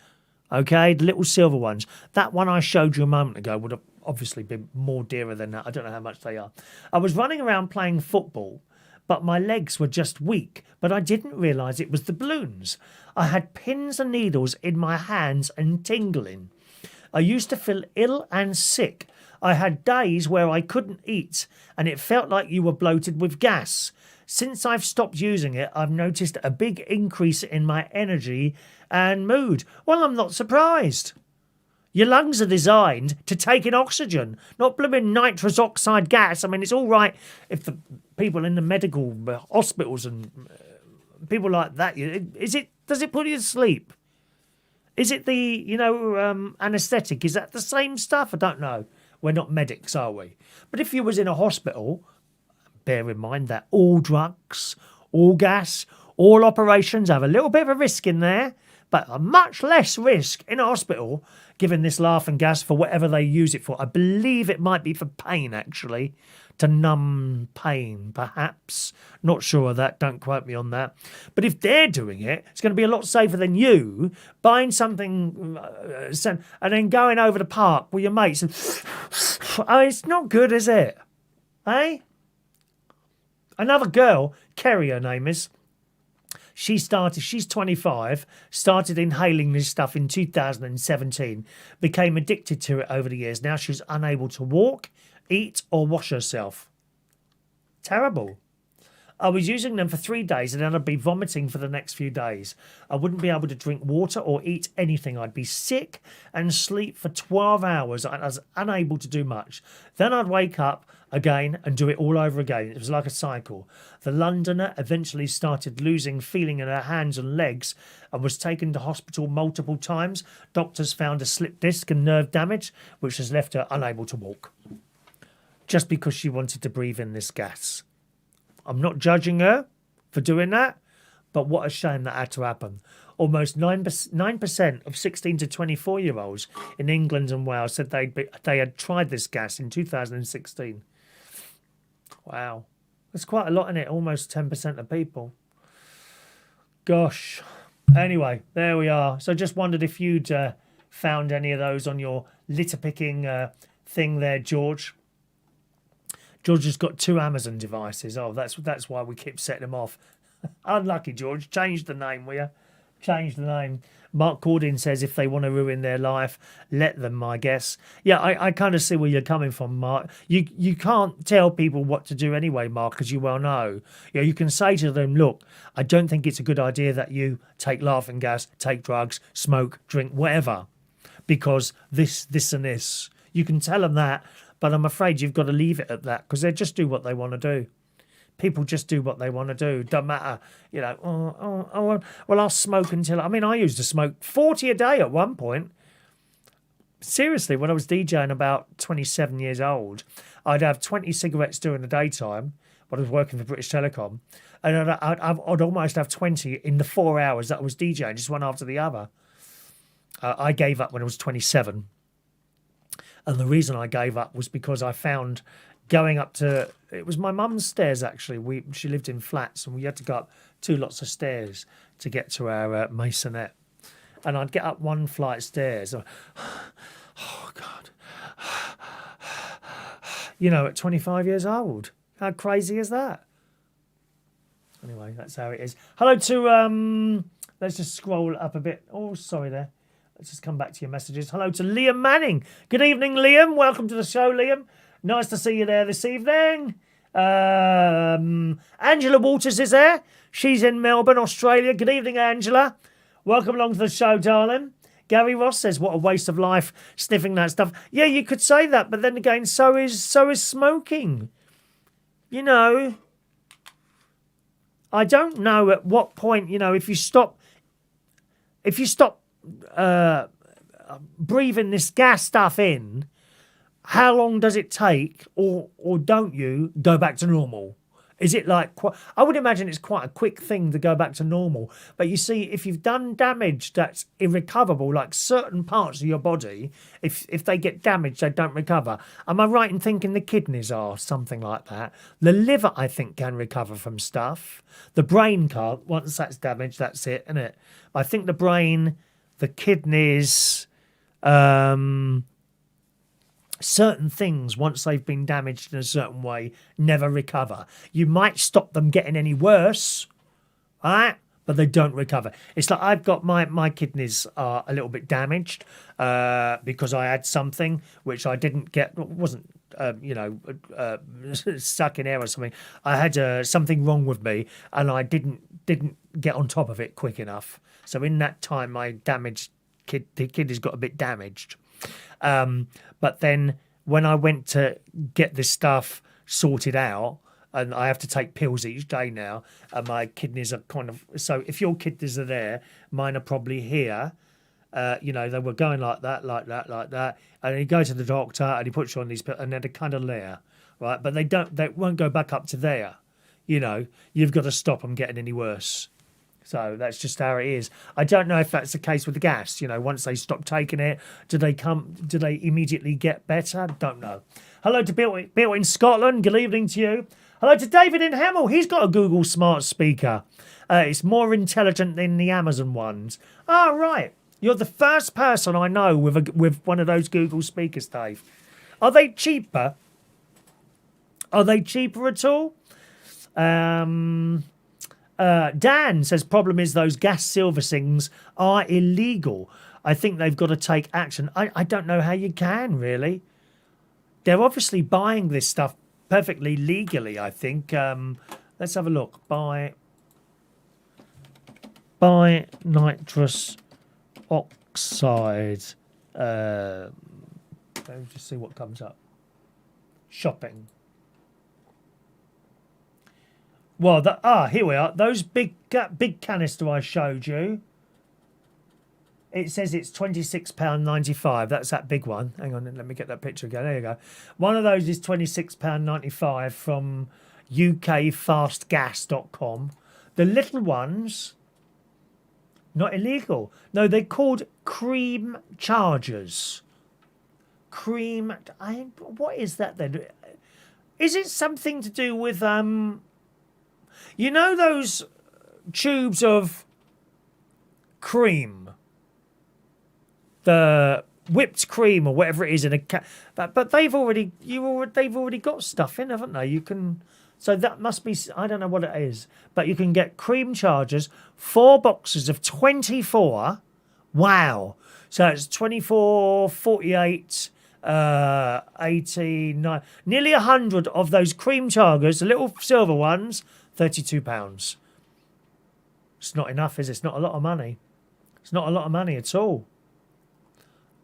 Okay, the little silver ones. That one I showed you a moment ago would have obviously been more dearer than that. I don't know how much they are. I was running around playing football, but my legs were just weak, but I didn't realise it was the balloons. I had pins and needles in my hands and tingling. I used to feel ill and sick. I had days where I couldn't eat, and it felt like you were bloated with gas. Since I've stopped using it, I've noticed a big increase in my energy and mood. Well, I'm not surprised. Your lungs are designed to take in oxygen, not blooming nitrous oxide gas. I mean, it's all right if the people in the medical hospitals and people like that, does it put you to sleep? Is it the, anaesthetic? Is that the same stuff? I don't know. We're not medics, are we? But if you was in a hospital, bear in mind that all drugs, all gas, all operations have a little bit of a risk in there, but a much less risk in a hospital, given this laughing gas for whatever they use it for. I believe it might be for pain, actually, to numb pain, perhaps. Not sure of that, don't quote me on that. But if they're doing it, it's going to be a lot safer than you buying something and then going over the park with your mates. And, it's not good, is it? Eh? Another girl, Kerry her name is, she's 25, started inhaling this stuff in 2017, became addicted to it over the years. Now she's unable to walk, eat or wash herself. Terrible. I was using them for 3 days and then I'd be vomiting for the next few days. I wouldn't be able to drink water or eat anything. I'd be sick and sleep for 12 hours. I was unable to do much. Then I'd wake up again and do it all over again. It was like a cycle. The Londoner eventually started losing feeling in her hands and legs and was taken to hospital multiple times. Doctors found a slipped disc and nerve damage, which has left her unable to walk. Just because she wanted to breathe in this gas. I'm not judging her for doing that, but what a shame that had to happen. Almost 9% of 16 to 24-year-olds in England and Wales said they had tried this gas in 2016. Wow. That's quite a lot in it, almost 10% of people. Gosh. Anyway, there we are. So just wondered if you'd found any of those on your litter-picking thing there, George. George has got 2 Amazon devices. Oh, that's why we keep setting them off. Unlucky, George. Change the name, will you? Change the name. Mark Cordin says if they want to ruin their life, let them, I guess. Yeah, I kind of see where you're coming from, Mark. You can't tell people what to do anyway, Mark, as you well know. You can say to them, look, I don't think it's a good idea that you take laughing gas, take drugs, smoke, drink, whatever, because this and this. You can tell them that. But I'm afraid you've got to leave it at that because they just do what they want to do. People just do what they want to do. Don't matter, well, I'll smoke until... I mean, I used to smoke 40 a day at one point. Seriously, when I was DJing about 27 years old, I'd have 20 cigarettes during the daytime when I was working for British Telecom. And I'd almost have 20 in the 4 hours that I was DJing, just one after the other. I gave up when I was 27. And the reason I gave up was because I found going up to... It was my mum's stairs, actually. She lived in flats, and we had to go up 2 lots of stairs to get to our masonette. And I'd get up 1 flight of stairs. Oh, God. At 25 years old. How crazy is that? Anyway, that's how it is. Hello to... let's just scroll up a bit. Oh, sorry there. Let's just come back to your messages. Hello to Liam Manning. Good evening, Liam. Welcome to the show, Liam. Nice to see you there this evening. Angela Waters is there. She's in Melbourne, Australia. Good evening, Angela. Welcome along to the show, darling. Gary Ross says, what a waste of life sniffing that stuff. Yeah, you could say that, but then again, so is smoking. I don't know at what point, if you stop breathing this gas stuff in, how long does it take, or don't you go back to normal? Is it like... I would imagine it's quite a quick thing to go back to normal. But you see, if you've done damage that's irrecoverable, like certain parts of your body, if they get damaged, they don't recover. Am I right in thinking the kidneys are something like that? The liver, I think, can recover from stuff. The brain can't. Once that's damaged, that's it, isn't it? I think the brain, the kidneys... certain things, once they've been damaged in a certain way, never recover. You might stop them getting any worse, right? but they don't recover. It's like I've got my kidneys are a little bit damaged because I had something which I didn't get, wasn't stuck in air or something. I had something wrong with me, and I didn't get on top of it quick enough. So in that time, my the kidneys got a bit damaged. But then when I went to get this stuff sorted out, and I have to take pills each day now, and my kidneys are kind of... So if your kidneys are there, mine are probably here. They were going like that. And you go to the doctor and he puts you on these pills, and they're kind of there, right? But they won't go back up to there. You've got to stop them getting any worse. So that's just how it is. I don't know if that's the case with the gas. Once they stop taking it, do they immediately get better? Don't know. Hello to Bill in Scotland. Good evening to you. Hello to David in Hemel. He's got a Google smart speaker. It's more intelligent than the Amazon ones. Oh, right. You're the first person I know with one of those Google speakers, Dave. Are they cheaper? Are they cheaper at all? Dan says, problem is those gas silversins are illegal. I think they've got to take action. I don't know how you can, really. They're obviously buying this stuff perfectly legally, I think. Let's have a look. Buy nitrous oxide. Let's just see what comes up. Shopping. Well, here we are. Those big canister I showed you. It says it's £26.95. That's that big one. Hang on, let me get that picture again. There you go. One of those is £26.95 from ukfastgas.com. The little ones, not illegal. No, they're called cream chargers. What is that then? Is it something to do with those tubes of cream, the whipped cream or whatever it is in a but they've already got stuff in, haven't they? You can, so that must be, I don't know what it is, but you can get cream chargers, 4 boxes of 24. Wow. So it's 24, 48, 89, nearly 100 of those cream chargers, the little silver ones, £32. It's not enough, is it? It's not a lot of money. It's not a lot of money at all.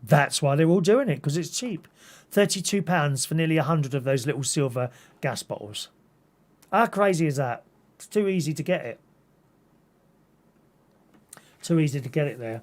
That's why they're all doing it, because it's cheap. £32 for nearly 100 of those little silver gas bottles. How crazy is that? It's too easy to get it. Too easy to get it there.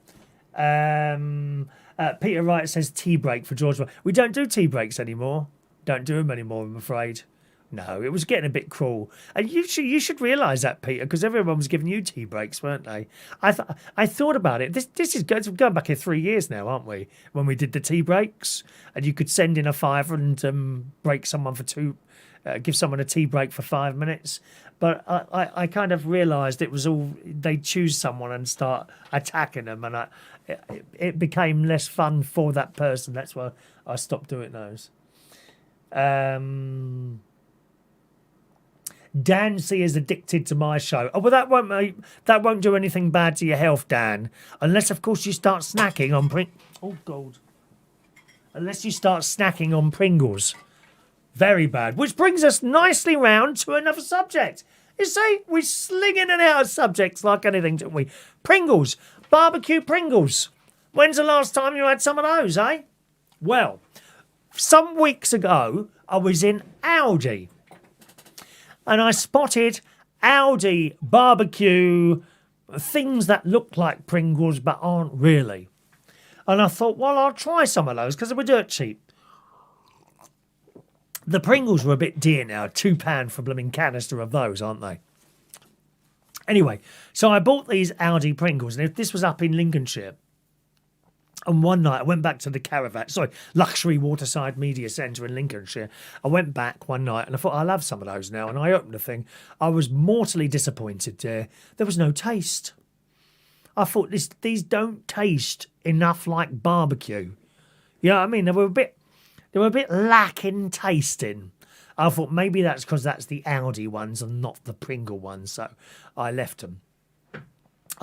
Peter Wright says tea break for George. We don't do tea breaks anymore. Don't do them anymore, I'm afraid. No, it was getting a bit cruel. And you should realise that, Peter, because everyone was giving you tea breaks, weren't they? I thought about it. This is going back here 3 years now, aren't we? When we did the tea breaks, and you could send in a £5 and break someone for give someone a tea break for 5 minutes. But I kind of realised it was all, they'd choose someone and start attacking them, and it became less fun for that person. That's why I stopped doing those. Dan C is addicted to my show. Oh, well, that won't do anything bad to your health, Dan, unless, of course, you start snacking on unless you start snacking on Pringles. Very bad. Which brings us nicely round to another subject. You see, we sling in and out of subjects like anything, don't we? Pringles. Barbecue Pringles. When's the last time you had some of those, eh? Well, some weeks ago, I was in Aldi. And I spotted Aldi barbecue things that look like Pringles but aren't really. And I thought, well, I'll try some of those because they were dirt cheap. The Pringles were a bit dear now, £2 for a blooming canister of those, aren't they? Anyway, so I bought these Aldi Pringles, and this was up in Lincolnshire. And one night I went back to the Luxury Waterside Media Centre in Lincolnshire. I went back one night and I thought, I'll have some of those now. And I opened the thing. I was mortally disappointed there. There was no taste. I thought, these don't taste enough like barbecue. You know what I mean? They were a bit lacking tasting. I thought maybe that's because that's the Aldi ones and not the Pringle ones. So I left them.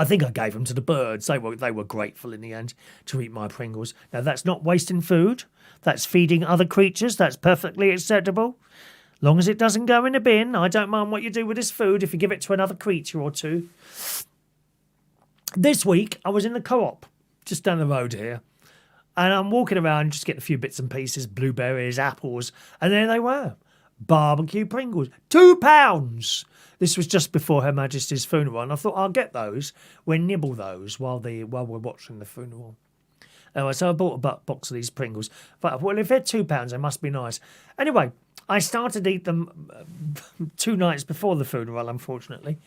I think I gave them to the birds. They were grateful in the end to eat my Pringles. Now, that's not wasting food. That's feeding other creatures. That's perfectly acceptable. Long as it doesn't go in a bin, I don't mind what you do with this food if you give it to another creature or two. This week, I was in the co-op just down the road here. And I'm walking around just getting a few bits and pieces, blueberries, apples. And there they were. Barbecue Pringles. £2. This was just before Her Majesty's funeral. And I thought, I'll get those. We'll nibble those while we're watching the funeral. Anyway, so I bought a box of these Pringles. But, well, if they're £2, they must be nice. Anyway, I started to eat them 2 nights before the funeral, unfortunately.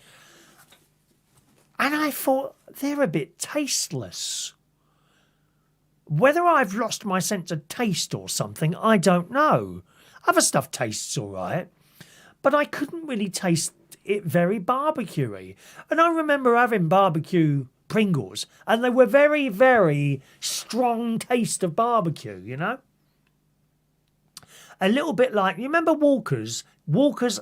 And I thought, they're a bit tasteless. Whether I've lost my sense of taste or something, I don't know. Other stuff tastes all right. But I couldn't really taste it very barbecue-y. And I remember having barbecue Pringles, and they were very, very strong taste of barbecue, you know? A little bit like, you remember Walker's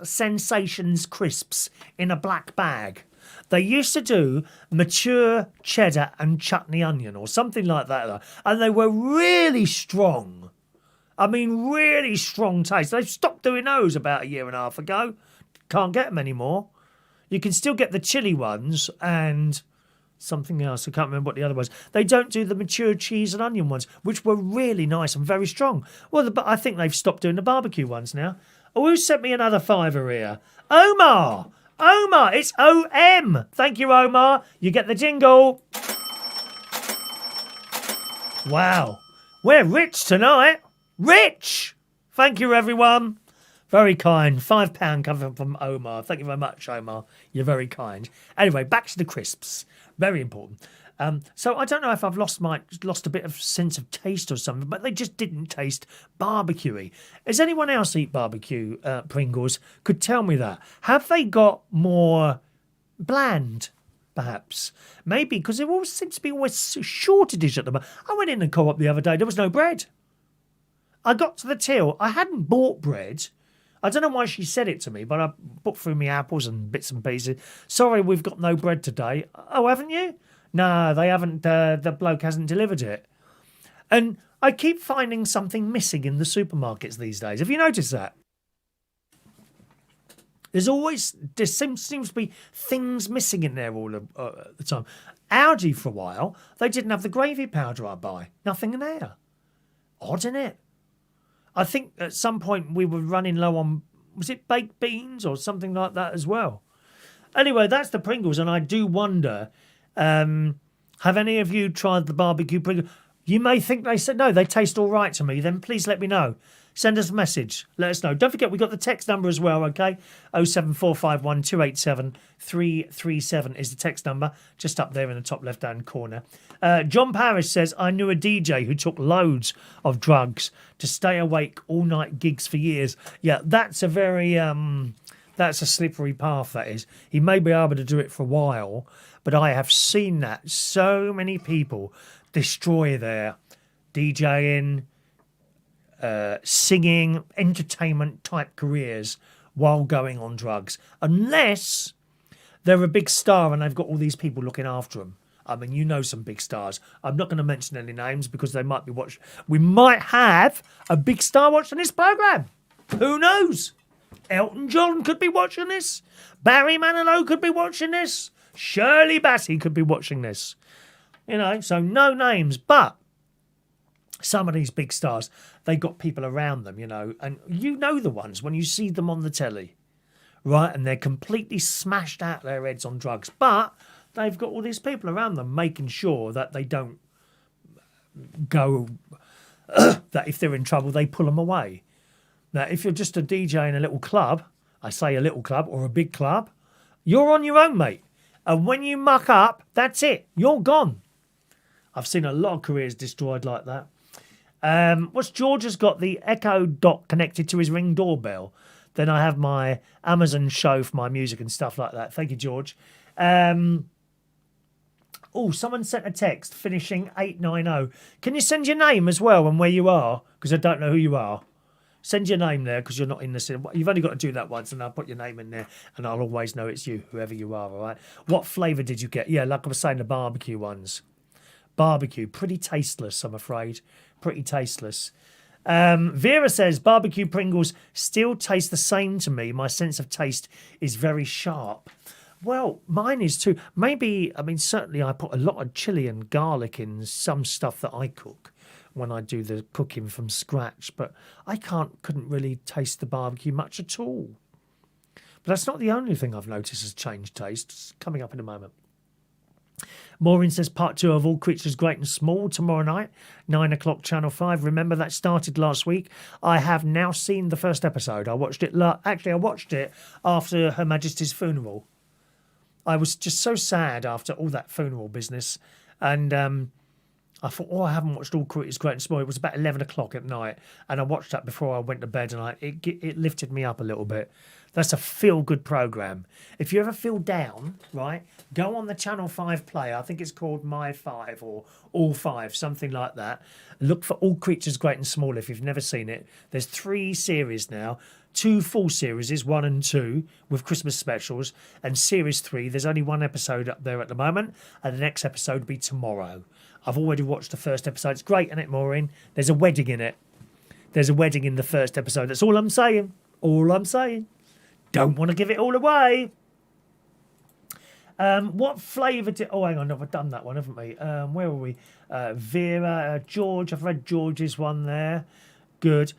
Sensations crisps in a black bag? They used to do mature cheddar and chutney onion or something like that. And they were really strong. I mean, really strong taste. They've stopped doing those about 1.5 years ago. Can't get them anymore. You can still get the chili ones and something else. I can't remember what the other was. They don't do the mature cheese and onion ones, which were really nice and very strong. Well, but I think they've stopped doing the barbecue ones now. Oh, who sent me another fiver here? Omar! Omar, it's O-M. Thank you, Omar. You get the jingle. Wow. We're rich tonight. Rich. Thank you, everyone. Very kind. £5 coming from Omar. Thank you very much, Omar. You're very kind. Anyway, back to the crisps. Very important. So I don't know if I've lost a bit of sense of taste or something, but they just didn't taste barbecue-y. Has anyone else eat barbecue Pringles? Could tell me that. Have they got more bland, perhaps? Maybe, because there always seems to be always a shortage at the moment. I went in the co-op the other day. There was no bread. I got to the till. I hadn't bought bread. I don't know why she said it to me, but I put through my apples and bits and pieces. Sorry, we've got no bread today. Oh, haven't you? No, they haven't. The bloke hasn't delivered it. And I keep finding something missing in the supermarkets these days. Have you noticed that? There seems to be things missing in there all the time. Aldi, for a while, they didn't have the gravy powder I buy. Nothing in there. Odd, isn't it? I think at some point we were running low on, was it baked beans or something like that as well? Anyway, that's the Pringles, and I do wonder, have any of you tried the barbecue Pringles? You may think they said, no, they taste all right to me. Then please let me know. Send us a message. Let us know. Don't forget, we've got the text number as well, okay? 07451 287 337 is the text number, just up there in the top left-hand corner. John Parrish says, I knew a DJ who took loads of drugs to stay awake all-night gigs for years. Yeah, that's a very... that's a slippery path, that is. He may be able to do it for a while, but I have seen that. So many people destroy their DJing, singing, entertainment-type careers while going on drugs. Unless they're a big star and they've got all these people looking after them. I mean, you know some big stars. I'm not going to mention any names because they might be watching. We might have a big star watching this programme. Who knows? Elton John could be watching this. Barry Manilow could be watching this. Shirley Bassey could be watching this. You know, so no names. But some of these big stars, they got people around them, you know. And you know the ones when you see them on the telly, right? And they're completely smashed out their heads on drugs. But they've got all these people around them making sure that they don't go, that if they're in trouble, they pull them away. Now, if you're just a DJ in a little club, I say a little club or a big club, you're on your own, mate. And when you muck up, that's it. You're gone. I've seen a lot of careers destroyed like that. What's George has got the Echo Dot connected to his Ring doorbell. Then I have my Amazon show for my music and stuff like that. Thank you, George. Someone sent a text finishing 890. Can you send your name as well and where you are? Because I don't know who you are. Send your name there because you're not in the cinema. You've only got to do that once, and I'll put your name in there, and I'll always know it's you, whoever you are, all right? What flavour did you get? Yeah, like I was saying, the barbecue ones. Barbecue, pretty tasteless, I'm afraid. Pretty tasteless. Vera says, barbecue Pringles still taste the same to me. My sense of taste is very sharp. Well, mine is too. Maybe, I mean, certainly I put a lot of chilli and garlic in some stuff that I cook when I do the cooking from scratch, but I couldn't really taste the barbecue much at all. But that's not the only thing I've noticed has changed taste. It's coming up in a moment. Maureen says part 2 of All Creatures Great and Small tomorrow night, 9 o'clock, Channel 5. Remember, that started last week. I have now seen the first episode. I watched it. Actually, I watched it after Her Majesty's funeral. I was just so sad after all that funeral business, and I thought, I haven't watched All Creatures Great and Small. It was about 11 o'clock at night, and I watched that before I went to bed, and it lifted me up a little bit. That's a feel-good programme. If you ever feel down, right, go on the Channel 5 player. I think it's called My 5 or All 5, something like that. Look for All Creatures Great and Small if you've never seen it. There's 3 series now. 2 full series, 1 and 2, with Christmas specials. And series 3, there's only 1 episode up there at the moment. And the next episode will be tomorrow. I've already watched the first episode. It's great, isn't it, Maureen? There's a wedding in it. There's a wedding in the first episode. That's all I'm saying. All I'm saying. Don't want to give it all away. What flavour did... Oh, hang on. No, we've done that one, haven't we? Where were we? Vera, George. I've read George's one there. Good.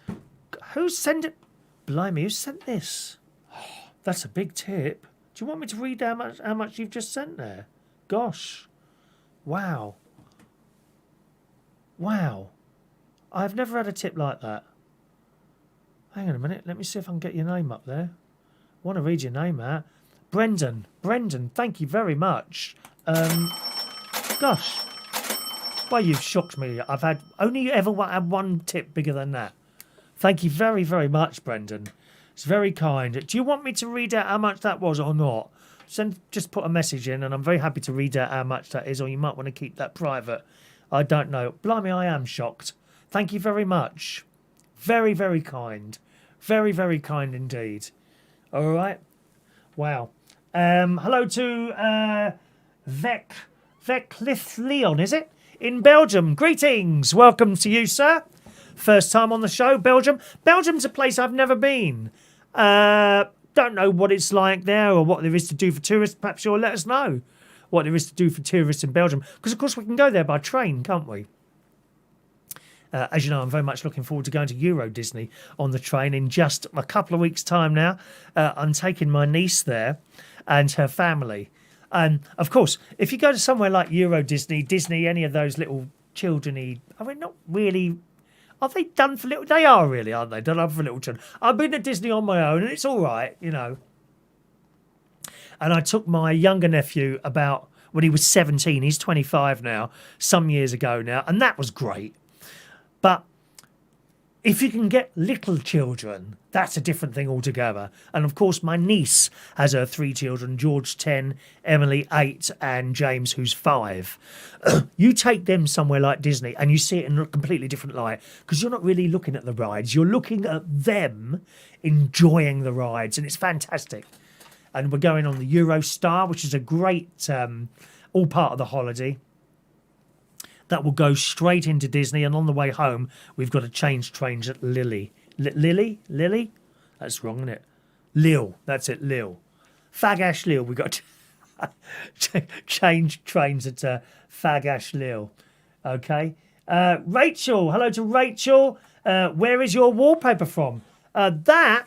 Who sent it? Blimey, who sent this? Oh, that's a big tip. Do you want me to read how much you've just sent there? Gosh. Wow. Wow. I've never had a tip like that. Hang on a minute. Let me see if I can get your name up there. I want to read your name out. Brendan, thank you very much. Gosh. Well, you've shocked me. I've only ever had one tip bigger than that. Thank you very, very much, Brendan. It's very kind. Do you want me to read out how much that was or not? Just put a message in, and I'm very happy to read out how much that is, or you might want to keep that private. I don't know. Blimey, I am shocked. Thank you very much. Very, very kind. Very, very kind indeed. All right. Wow. Hello to Veclith Leon, is it? In Belgium. Greetings. Welcome to you, sir. First time on the show, Belgium. Belgium's a place I've never been. Don't know what it's like there or what there is to do for tourists. Perhaps you'll let us know what there is to do for tourists in Belgium. Because, of course, we can go there by train, can't we? As you know, I'm very much looking forward to going to Euro Disney on the train in just a couple of weeks' time now. I'm taking my niece there and her family. And, of course, if you go to somewhere like Euro Disney, any of those little children-y... I mean, not really... Are they done for little... They are really, aren't they? Done for little children. I've been to Disney on my own, and it's all right, you know. And I took my younger nephew about... When he was 17, he's 25 now, some years ago now, and that was great. But if you can get little children, that's a different thing altogether. And, of course, my niece has her 3 children, George 10, Emily 8, and James, who's 5. You take them somewhere like Disney and you see it in a completely different light because you're not really looking at the rides. You're looking at them enjoying the rides, and it's fantastic. And we're going on the Eurostar, which is a great, all part of the holiday. That will go straight into Disney, and on the way home, we've got to change trains at Lily. Lily? That's wrong, isn't it? Lille. That's it, Lille. Fagash Lille. We've got to change trains at Fagash Lille. Okay. Rachel. Hello to Rachel. Where is your wallpaper from? That...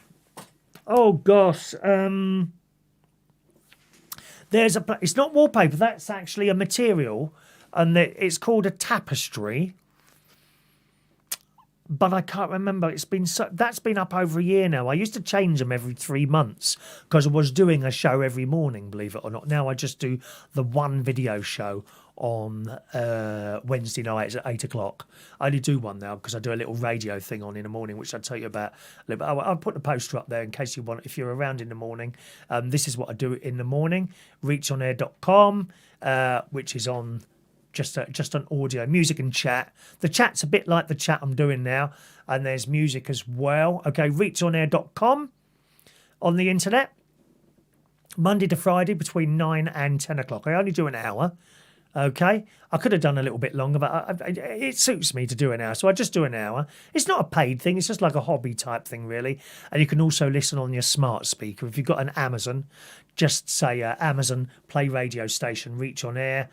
Oh, gosh. There's a... It's not wallpaper. That's actually a material... And it's called a tapestry, but I can't remember. That's been up over a year now. I used to change them every 3 months because I was doing a show every morning, believe it or not. Now I just do the one video show on Wednesday nights at 8 o'clock. I only do one now because I do a little radio thing on in the morning, which I'll tell you about. I'll put the poster up there in case you want. If you're around in the morning, this is what I do in the morning. Reachonair.com, which is on. Just on audio, music and chat. The chat's a bit like the chat I'm doing now. and there's music as well. Okay, reachsonair.com on the internet. Monday to Friday between 9 and 10 o'clock. I only do an hour. Okay, I could have done a little bit longer, but it suits me to do an hour, so I just do an hour. It's not a paid thing; it's just like a hobby type thing, really. And you can also listen on your smart speaker if you've got an Amazon. Just say Amazon Play Radio Station, Reach on Air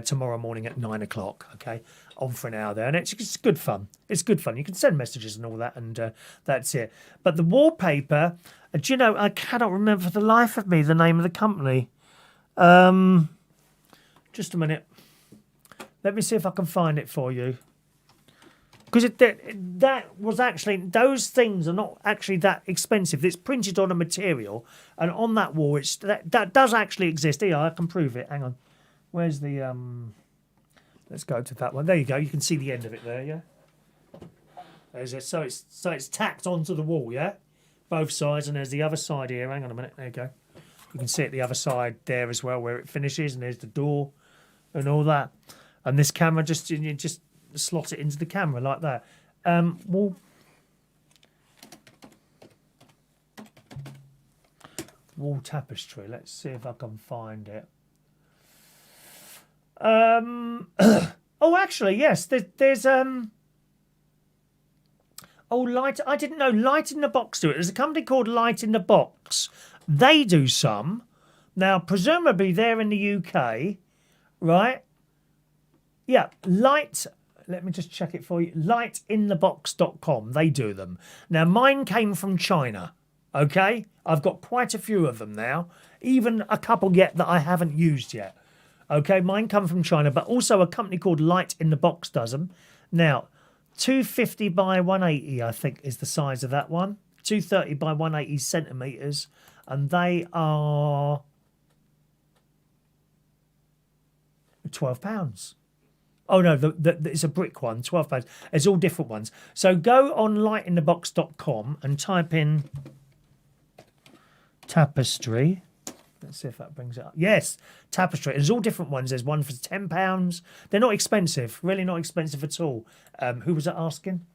tomorrow morning at 9 o'clock. Okay, on for an hour there, and it's good fun. It's good fun. You can send messages and all that, and that's it. But the wallpaper, do you know? I cannot remember for the life of me the name of the company. Just a minute. Let me see if I can find it for you. Because that was actually, those things are not actually that expensive. It's printed on a material, and on that wall, that does actually exist. Here, I can prove it. Hang on. Where's the let's go to that one. There you go. You can see the end of it there. Yeah. There's it. So it's tacked onto the wall. Yeah. Both sides, and there's the other side here. Hang on a minute. There you go. You can see it the other side there as well, where it finishes, and there's the door and all that. And this camera, you just slot it into the camera like that. Wall tapestry. Let's see if I can find it. Oh, actually, yes. There's Light. I didn't know Light in the Box do it. There's a company called Light in the Box. They do some. Now, presumably they're in the UK, right? Yeah, Light. Let me just check it for you. Lightinthebox.com. They do them. Now, mine came from China. Okay, I've got quite a few of them now. Even a couple yet that I haven't used yet. Okay, mine come from China, but also a company called Light in the Box does them. Now, 250 by 180, I think, is the size of that one. 230 by 180 centimetres. And they are £12. Oh, no, it's a brick one, £12. It's all different ones. So go on lightinthebox.com and type in tapestry. Let's see if that brings it up. Yes, tapestry. There's all different ones. There's one for £10. They're not expensive, really not expensive at all. Who was that asking?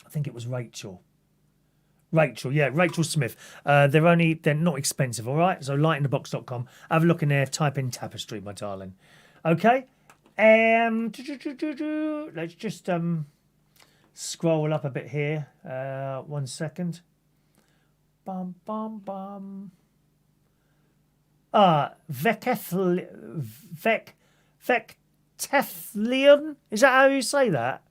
I think it was Rachel. Rachel Smith. They're not expensive, all right? So lightinthebox.com. Have a look in there, type in tapestry, my darling. Okay. Let's just scroll up a bit here. 1 second. Bum bum bum. Vectethlion? Is that how you say that?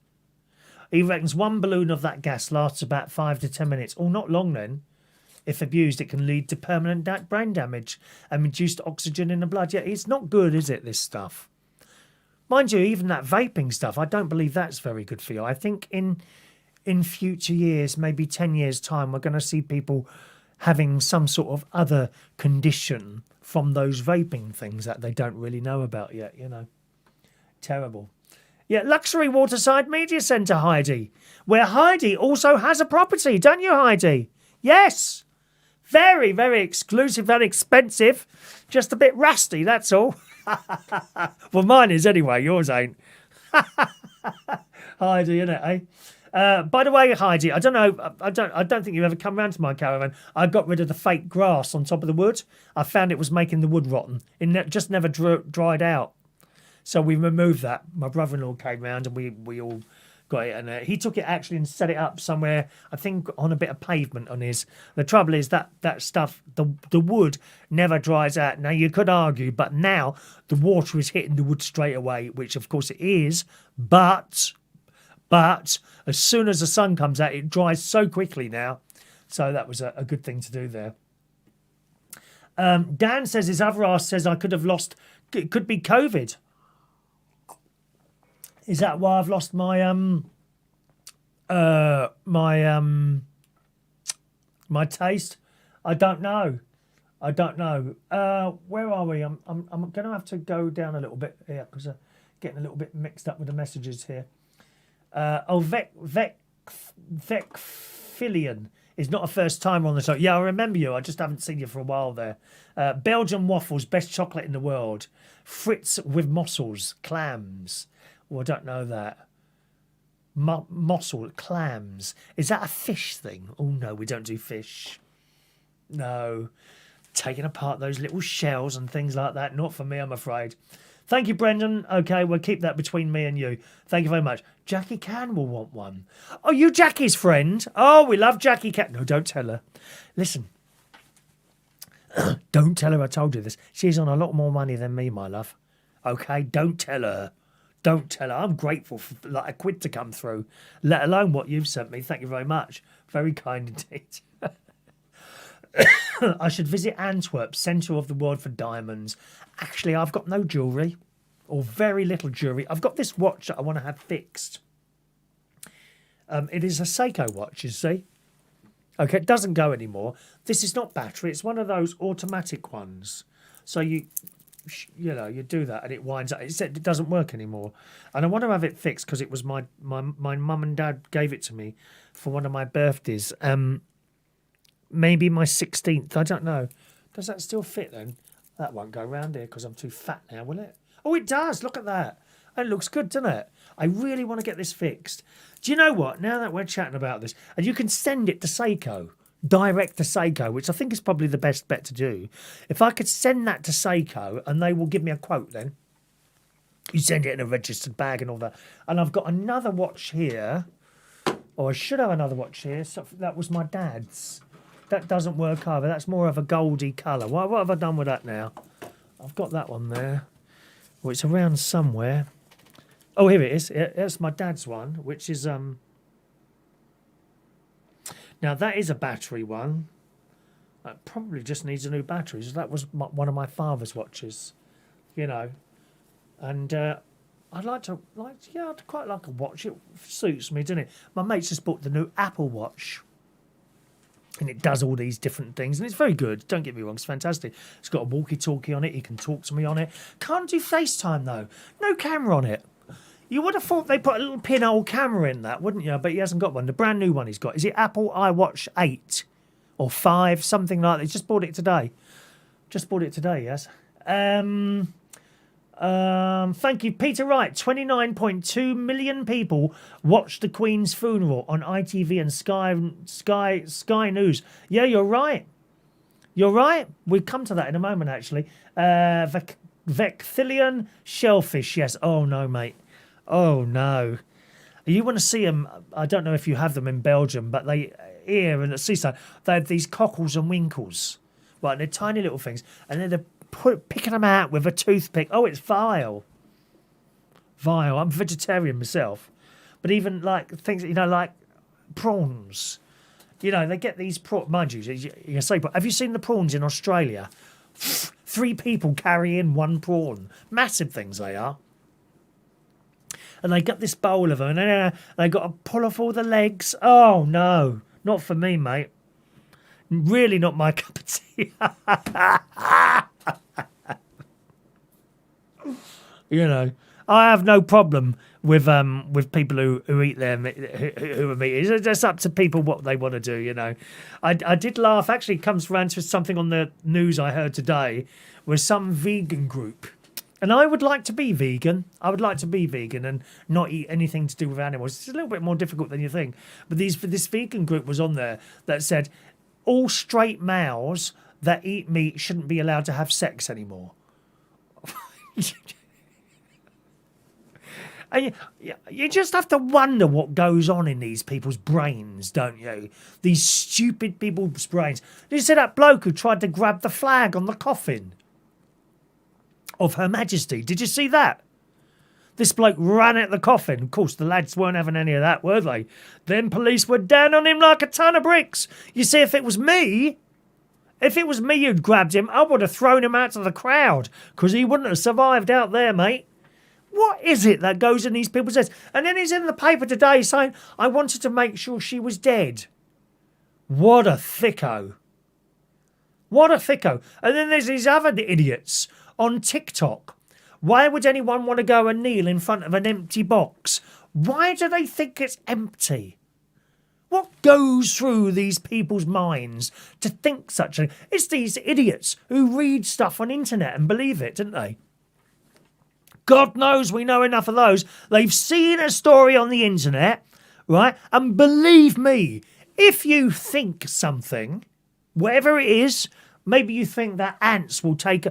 He reckons one balloon of that gas lasts about 5 to 10 minutes. Oh, not long then. If abused, it can lead to permanent brain damage and reduced oxygen in the blood. Yeah, it's not good, is it, this stuff? Mind you, even that vaping stuff, I don't believe that's very good for you. I think in future years, maybe 10 years' time, we're going to see people having some sort of other condition from those vaping things that they don't really know about yet, you know. Terrible. Yeah, Luxury Waterside Media Centre, Heidi, where Heidi also has a property, don't you, Heidi? Yes. Very, very exclusive, very expensive. Just a bit rusty, that's all. Well, mine is anyway, yours ain't. Heidi, innit, eh? By the way, Heidi, I don't know. I don't think you've ever come round to my caravan. I got rid of the fake grass on top of the wood. I found it was making the wood rotten. It just never dried out. So we removed that. My brother-in-law came round and we all got it. And he took it actually and set it up somewhere, I think, on a bit of pavement on his. The trouble is that stuff, the wood never dries out. Now, you could argue, but now the water is hitting the wood straight away, which of course it is. But as soon as the sun comes out, it dries so quickly now. So that was a good thing to do there. Dan says his other ass says I could have lost, it could be COVID. Is that why I've lost my my taste? I don't know. Where are we? I'm going to have to go down a little bit here because I'm getting a little bit mixed up with the messages here. Vecfilian is not a first timer on the show. Yeah, I remember you. I just haven't seen you for a while there. Belgian waffles, best chocolate in the world. Fritz with mussels, clams. Oh, I don't know that. Mussel, clams. Is that a fish thing? Oh, no, we don't do fish. No. Taking apart those little shells and things like that. Not for me, I'm afraid. Thank you, Brendan. Okay, we'll keep that between me and you. Thank you very much. Jackie Can will want one. Oh, you Jackie's friend? Oh, we love Jackie Can. No, don't tell her. Listen. Don't tell her I told you this. She's on a lot more money than me, my love. Okay, don't tell her. Don't tell her. I'm grateful for like a quid to come through, let alone what you've sent me. Thank you very much. Very kind indeed. I should visit Antwerp, centre of the world for diamonds. Actually, I've got no jewellery, or very little jewellery. I've got this watch that I want to have fixed. It is a Seiko watch, you see. Okay, it doesn't go anymore. This is not battery. It's one of those automatic ones. So you do that and it winds up. It doesn't work anymore. And I want to have it fixed because it was my mum and dad gave it to me for one of my birthdays. Maybe my 16th. I don't know. Does that still fit then? That won't go round here because I'm too fat now, will it? Oh, it does. Look at that. It looks good, doesn't it? I really want to get this fixed. Do you know what? Now that we're chatting about this, and you can send it to Seiko, direct to Seiko, which I think is probably the best bet to do. If I could send that to Seiko and they will give me a quote then. You send it in a registered bag and all that. And I've got another watch here. Or I should have another watch here. So that was my dad's. That doesn't work either. That's more of a goldy colour. What have I done with that now? I've got that one there. Well, it's around somewhere. Oh, here it is. That's my dad's one, which is... Now, that is a battery one. That probably just needs a new battery. So that was one of my father's watches, you know. And I'd quite like a watch. It suits me, doesn't it? My mate's just bought the new Apple Watch. And it does all these different things. And it's very good. Don't get me wrong. It's fantastic. It's got a walkie-talkie on it. You can talk to me on it. Can't do FaceTime, though. No camera on it. You would have thought they put a little pinhole camera in that, wouldn't you? But he hasn't got one. The brand new one he's got. Is it Apple iWatch 8 or 5? Something like that. He just bought it today. Yes. Thank you, Peter Wright. 29.2 million people watched the Queen's funeral on ITV and Sky News. Yeah, you're right. We'll come to that in a moment, actually. Vecthilian shellfish. Yes. Oh, no, mate. Oh, no. You want to see them, I don't know if you have them in Belgium, but they here in the seaside, they have these cockles and winkles. Right, they're tiny little things. And then they're picking them out with a toothpick. Oh, it's vile. I'm vegetarian myself. But even like things, like prawns. They get these prawns. Mind you say, have you seen the prawns in Australia? 3 people carry in 1 prawn. Massive things they are. And they got this bowl of them, and they got to pull off all the legs. Oh, no. Not for me, mate. Really not my cup of tea. I have no problem with people who eat them, who are meat. It's just up to people what they want to do, I did laugh. Actually, it comes around to something on the news I heard today, was some vegan group. And I would like to be vegan. And not eat anything to do with animals. It's a little bit more difficult than you think. But this vegan group was on there that said all straight males that eat meat shouldn't be allowed to have sex anymore. And you just have to wonder what goes on in these people's brains, don't you? These stupid people's brains. Did you see that bloke who tried to grab the flag on the coffin of Her Majesty? Did you see that? This bloke ran at the coffin. Of course, the lads weren't having any of that, were they? Then police were down on him like a ton of bricks. You see, if it was me who'd grabbed him, I would have thrown him out to the crowd because he wouldn't have survived out there, mate. What is it that goes in these people's heads? And then he's in the paper today saying, I wanted to make sure she was dead. What a thicko. And then there's these other idiots on TikTok. Why would anyone want to go and kneel in front of an empty box? Why do they think it's empty? What goes through these people's minds to think such a... It's these idiots who read stuff on internet and believe it, don't they? God knows we know enough of those. They've seen a story on the internet, right? And believe me, if you think something, whatever it is, maybe you think that ants will take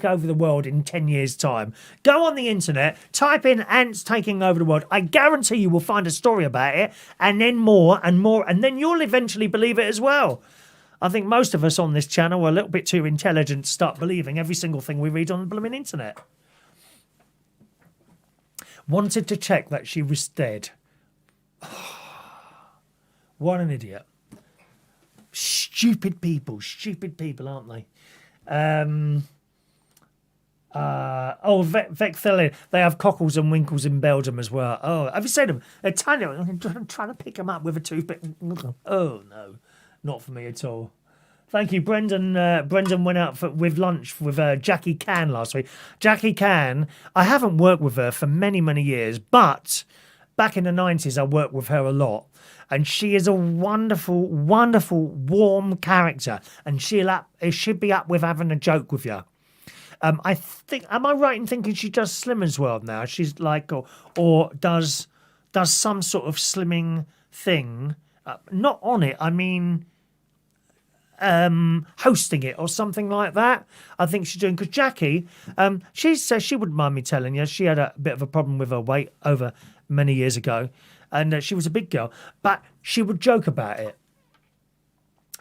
over the world in 10 years' time. Go on the internet, type in ants taking over the world. I guarantee you will find a story about it, and then more and more, and then you'll eventually believe it as well. I think most of us on this channel are a little bit too intelligent to start believing every single thing we read on the blooming internet. Wanted to check that she was dead. What an idiot. Stupid people, aren't they? Vecthelin. They have cockles and winkles in Belgium as well. Oh, have you seen them? They're tiny. I'm trying to pick them up with a toothpick. Oh, no. Not for me at all. Thank you, Brendan. Brendan went out with lunch with Jackie Can last week. Jackie Can, I haven't worked with her for many, many years, but back in the 90s, I worked with her a lot. And she is a wonderful, wonderful, warm character. And she'd be up with having a joke with you. I think, am I right in thinking she does Slimmers World now? She's like, or does some sort of slimming thing. Not on it, I mean, hosting it or something like that. I think she's doing, because Jackie, she says she wouldn't mind me telling you, she had a bit of a problem with her weight over many years ago. And she was a big girl, but she would joke about it.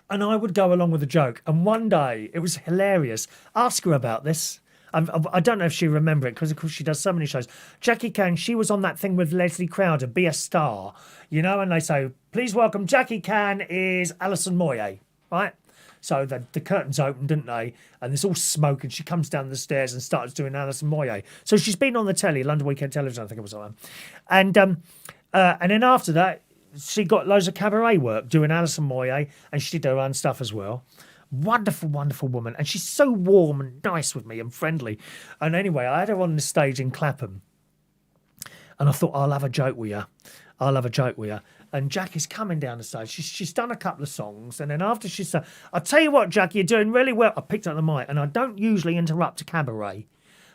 And I would go along with the joke. And one day, it was hilarious. Ask her about this. I don't know if she remember it, because of course she does so many shows. Jackie Can, she was on that thing with Leslie Crowder, Be a Star. You know, and they say, please welcome Jackie Can is Alison Moyet, right? So the curtains opened, didn't they? And there's all smoke, and she comes down the stairs and starts doing Alison Moyet. So she's been on the telly, London Weekend Television, I think it was like that. And then after that, she got loads of cabaret work doing Alison Moyet, and she did her own stuff as well. Wonderful, wonderful woman. And she's so warm and nice with me and friendly. And anyway, I had her on the stage in Clapham. And I thought, I'll have a joke with you. And Jackie's coming down the stage. She's done a couple of songs. And then after she said, I'll tell you what, Jackie, you're doing really well. I picked up the mic. And I don't usually interrupt a cabaret.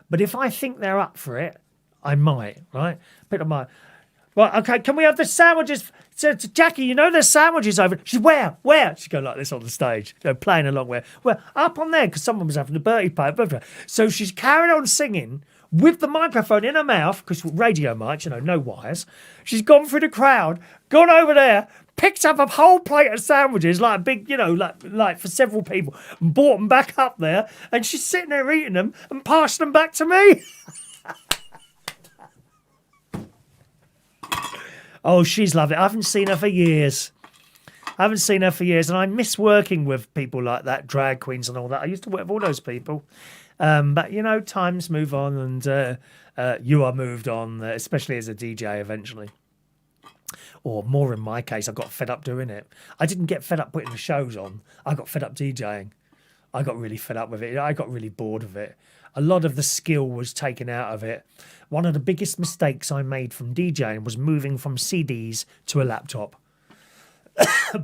But if I think they're up for it, I might, right? Pick up the mic. Right, okay, can we have the sandwiches? So, Jackie, you know there's sandwiches over. She's where? She's going like this on the stage, playing along where? Well, up on there, because someone was having a birthday party. So she's carried on singing with the microphone in her mouth, because radio mics, no wires. She's gone through the crowd, gone over there, picked up a whole plate of sandwiches, like a big, like for several people, and brought them back up there, and she's sitting there eating them and passing them back to me. Oh, she's lovely. I haven't seen her for years. And I miss working with people like that, drag queens and all that. I used to work with all those people. But, times move on, and you are moved on, especially as a DJ eventually. Or more in my case, I got fed up doing it. I didn't get fed up putting the shows on. I got fed up DJing. I got really fed up with it. I got really bored of it. A lot of the skill was taken out of it. One of the biggest mistakes I made from DJing was moving from CDs to a laptop.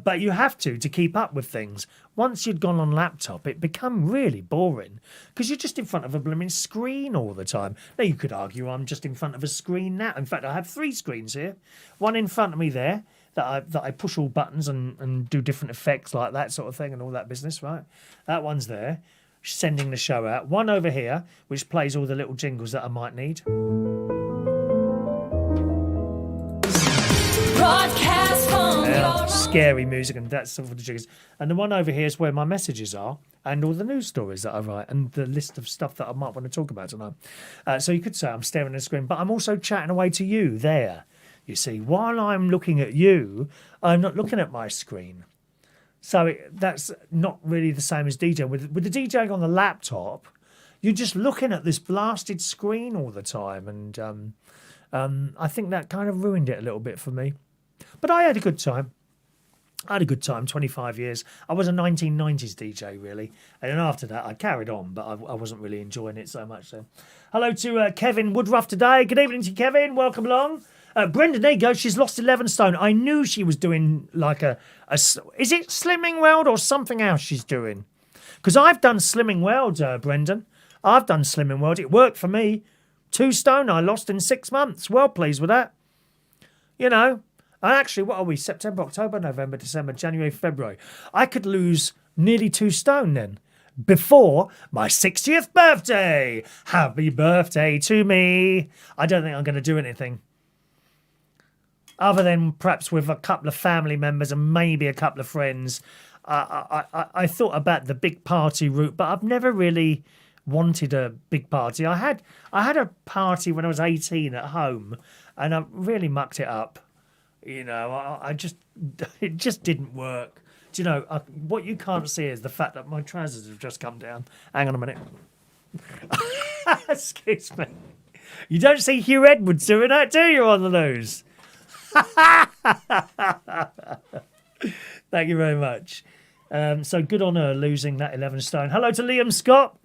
But you have to keep up with things. Once you'd gone on laptop, it become really boring, because you're just in front of a blooming screen all the time. Now, you could argue I'm just in front of a screen now. In fact, I have 3 screens here. One in front of me there, that I push all buttons and do different effects like that sort of thing and all that business, right? That one's there, sending the show out. One over here, which plays all the little jingles that I might need. Broadcast from scary music and that sort of jingles. And the one over here is where my messages are, and all the news stories that I write, and the list of stuff that I might want to talk about tonight. So you could say I'm staring at the screen, but I'm also chatting away to you there. You see, while I'm looking at you, I'm not looking at my screen. So that's not really the same as DJing. With the DJing on the laptop, you're just looking at this blasted screen all the time. And I think that kind of ruined it a little bit for me. But I had a good time. 25 years. I was a 1990s DJ, really. And then after that, I carried on, but I wasn't really enjoying it so much. So, hello to Kevin Woodruff today. Good evening to you, Kevin. Welcome along. Brendan, there you go. She's lost 11 stone. I knew she was doing like is it Slimming World or something else she's doing? Because I've done Slimming World, Brendan. I've done Slimming World. It worked for me. 2 stone I lost in 6 months. Well pleased with that. You know, and actually, what are we? September, October, November, December, January, February. I could lose nearly 2 stone then. Before my 60th birthday. Happy birthday to me. I don't think I'm going to do anything. Other than perhaps with a couple of family members and maybe a couple of friends. I thought about the big party route, but I've never really wanted a big party. I had a party when I was 18 at home, and I really mucked it up. You know, it just didn't work. Do you know, what you can't see is the fact that my trousers have just come down. Hang on a minute. Excuse me. You don't see Hugh Edwards doing that, do you, on the news? Thank you very much. So good on her losing that 11 stone. Hello to Liam Scott.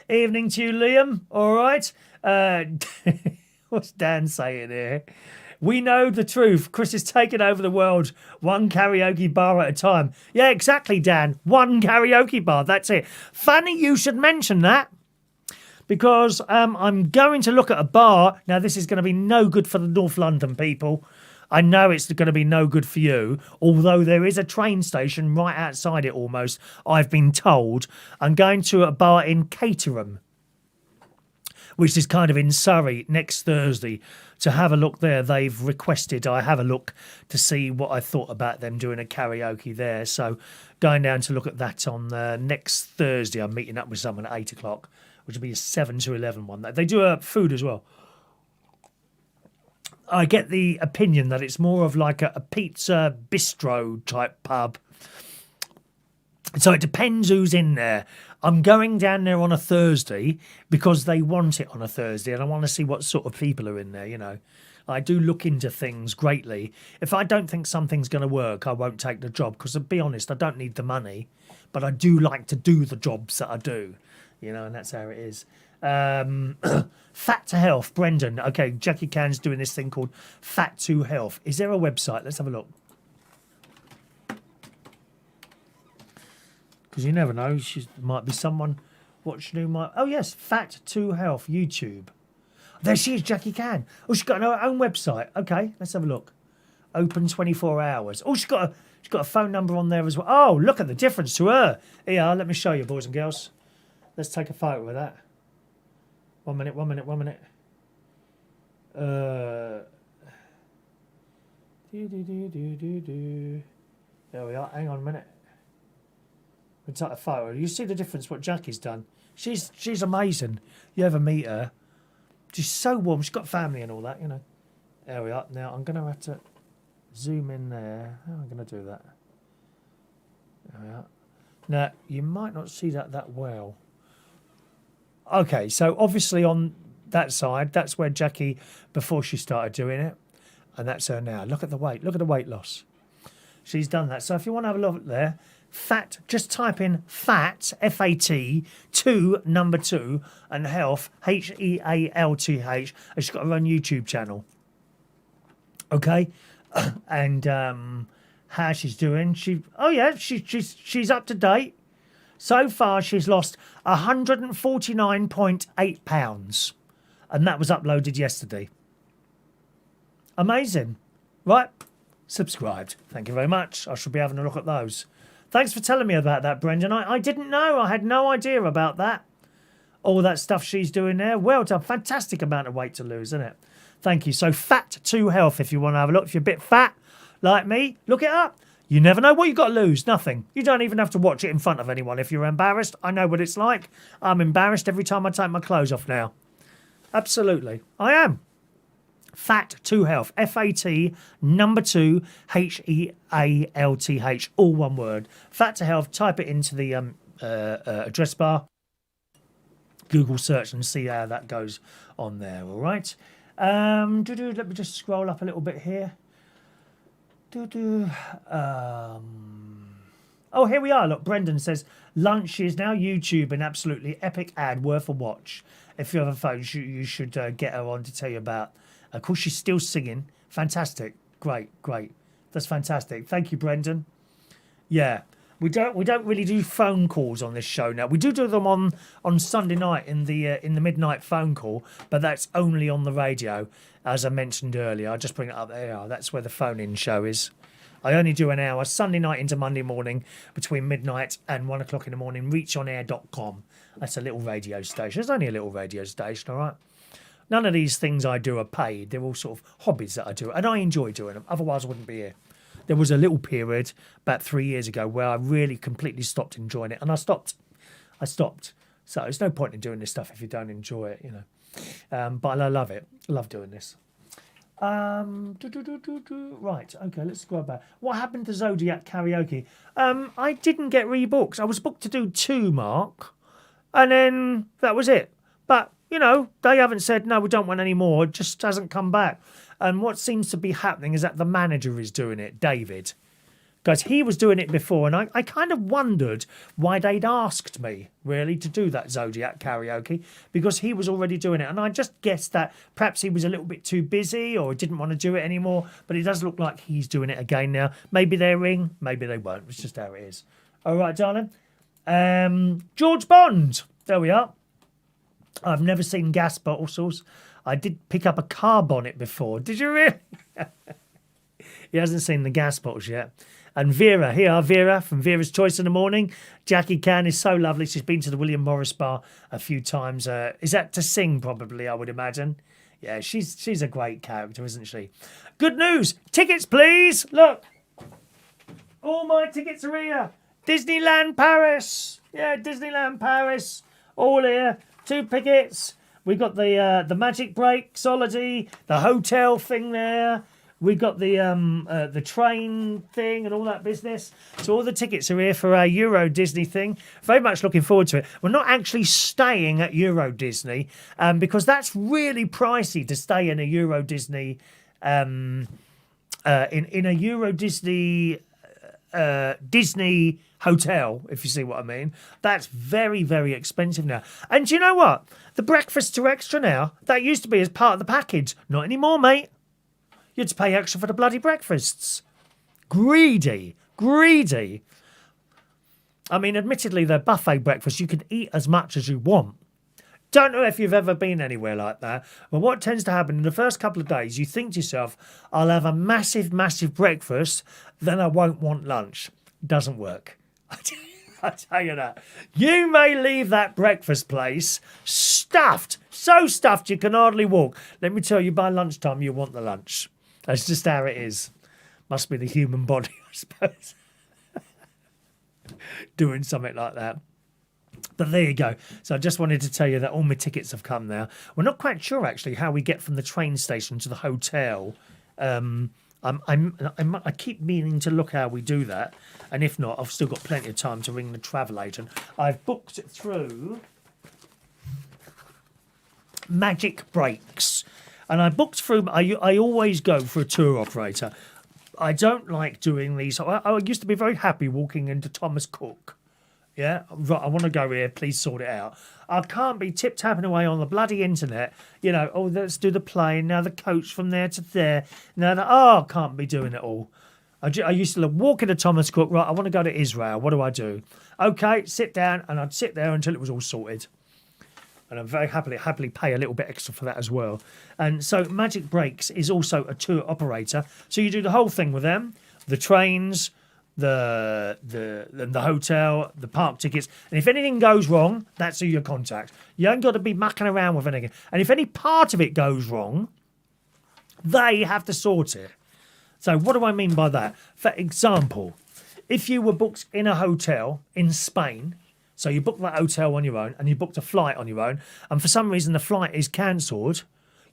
Evening to you, Liam. All right. What's Dan saying here? We know the truth. Chris is taking over the world one karaoke bar at a time. Yeah, exactly, Dan. One karaoke bar. That's it. Funny you should mention that, because I'm going to look at a bar. Now, this is going to be no good for the North London people. I know it's going to be no good for you, although there is a train station right outside it almost, I've been told. I'm going to a bar in Caterham, which is kind of in Surrey, next Thursday. To have a look there, they've requested I have a look to see what I thought about them doing a karaoke there. So going down to look at that on next Thursday. I'm meeting up with someone at 8 o'clock, which will be a 7 to 11 one. They do food as well. I get the opinion that it's more of like a pizza bistro type pub. So it depends who's in there. I'm going down there on a Thursday because they want it on a Thursday, and I want to see what sort of people are in there, you know. I do look into things greatly. If I don't think something's going to work, I won't take the job, because to be honest, I don't need the money, but I do like to do the jobs that I do, you know, and that's how it is. Fat to Health, Brendan. Okay, Jackie Can's doing this thing called Fat to Health. Is there a website? Let's have a look. Because you never know, she might be someone watching who might... Oh, yes, Fat to Health, YouTube. There she is, Jackie Can. Oh, she's got her own website. Okay, let's have a look. Open 24 hours. Oh, she's got a phone number on there as well. Oh, look at the difference to her. Here, let me show you, boys and girls. Let's take a photo of that. 1 minute. There we are. Hang on a minute. We'll take a photo. You see the difference what Jackie's done? She's amazing. You ever meet her? She's so warm. She's got family and all that, you know. There we are. Now I'm going to have to zoom in there. How am I going to do that? There we are. Now, you might not see that well. Okay, so obviously on that side, that's where Jackie, before she started doing it, and that's her now. Look at the weight. Look at the weight loss. She's done that. So if you want to have a look there, Fat, just type in Fat, F-A-T, 2, number 2, and Health, H-E-A-L-T-H, and she's got her own YouTube channel. Okay? And how she's doing, she's up to date. So far, she's lost 149.8 pounds, and that was uploaded yesterday. Amazing. Right? Subscribed. Thank you very much. I shall be having a look at those. Thanks for telling me about that, Brendan. I didn't know. I had no idea about that. All that stuff she's doing there. Well done. Fantastic amount of weight to lose, isn't it? Thank you. So Fat to Health, if you want to have a look. If you're a bit fat, like me, look it up. You never know what you've got to lose. Nothing. You don't even have to watch it in front of anyone if you're embarrassed. I know what it's like. I'm embarrassed every time I take my clothes off now. Absolutely. I am. Fat to Health. F-A-T, number 2, H-E-A-L-T-H. All one word. Fat to Health. Type it into the address bar. Google search and see how that goes on there. All right. Let me just scroll up a little bit here. Oh, here we are. Look, Brendan says, lunch is now YouTube, an absolutely epic ad worth a watch. If you have a phone, you should get her on to tell you about. Of course, she's still singing. Fantastic. Great. That's fantastic. Thank you, Brendan. Yeah. We don't really do phone calls on this show now. We do them on Sunday night in the midnight phone call, but that's only on the radio, as I mentioned earlier. I'll just bring it up there. That's where the phone-in show is. I only do an hour Sunday night into Monday morning between midnight and 1 o'clock in the morning. Reachonair.com. That's a little radio station. It's only a little radio station, all right. None of these things I do are paid. They're all sort of hobbies that I do, and I enjoy doing them. Otherwise, I wouldn't be here. There was a little period about 3 years ago where I really completely stopped enjoying it, and I stopped. So there's no point in doing this stuff if you don't enjoy it, you know. But I love it. I love doing this. Right, okay, let's go back. What happened to Zodiac Karaoke? I didn't get rebooked. I was booked to do 2, Mark, and then that was it. But, you know, they haven't said, no, we don't want any more. It just hasn't come back. And what seems to be happening is that the manager is doing it, David. Guys, he was doing it before, and I kind of wondered why they'd asked me, really, to do that Zodiac Karaoke, because he was already doing it. And I just guessed that perhaps he was a little bit too busy or didn't want to do it anymore, but it does look like he's doing it again now. Maybe they'll ring, maybe they won't. It's just how it is. All right, darling. George Bond. There we are. I've never seen gas bottles. I did pick up a car bonnet before. Did you really? He hasn't seen the gas bottles yet. And Vera, here are Vera from Vera's Choice in the Morning. Jackie Can is so lovely. She's been to the William Morris Bar a few times. Is that to sing, probably, I would imagine? Yeah, she's a great character, isn't she? Good news. Tickets, please. Look. All my tickets are here. Disneyland Paris. Yeah, Disneyland Paris. All here. 2 tickets. We got the Magic Break, Solidity, the hotel thing there. We got the train thing and all that business. So all the tickets are here for our Euro Disney thing. Very much looking forward to it. We're not actually staying at Euro Disney because that's really pricey to stay in a Euro Disney in a Euro Disney Disney hotel, if you see what I mean. That's very, very expensive now. And do you know what? The breakfasts are extra now. That used to be as part of the package. Not anymore, mate. You had to pay extra for the bloody breakfasts. Greedy. I mean, admittedly, they're buffet breakfasts. You can eat as much as you want. Don't know if you've ever been anywhere like that. But what tends to happen in the first couple of days, you think to yourself, I'll have a massive, massive breakfast, then I won't want lunch. Doesn't work. I tell you that. You may leave that breakfast place stuffed, so stuffed you can hardly walk. Let me tell you, by lunchtime, you want the lunch. That's just how it is. Must be the human body, I suppose. Doing something like that. But there you go. So I just wanted to tell you that all my tickets have come now. We're not quite sure, actually, how we get from the train station to the hotel. I keep meaning to look how we do that. And if not, I've still got plenty of time to ring the travel agent. I've booked it through Magic Breaks. And I booked through, I always go for a tour operator. I don't like doing these. I used to be very happy walking into Thomas Cook. Yeah, right, I want to go here, please sort it out. I can't be tip-tapping away on the bloody internet. You know, oh, let's do the plane, now the coach from there to there. I can't be doing it all. I used to walk into Thomas Cook, right, I want to go to Israel. What do? Okay, sit down, and I'd sit there until it was all sorted. And I'm very happily pay a little bit extra for that as well. And so Magic Breaks is also a tour operator. So you do the whole thing with them, the trains, the hotel, the park tickets. And if anything goes wrong, that's who you contact. You ain't got to be mucking around with anything. And if any part of it goes wrong, they have to sort it. So what do I mean by that? For example, if you were booked in a hotel in Spain, so you booked that hotel on your own and you booked a flight on your own, and for some reason the flight is cancelled,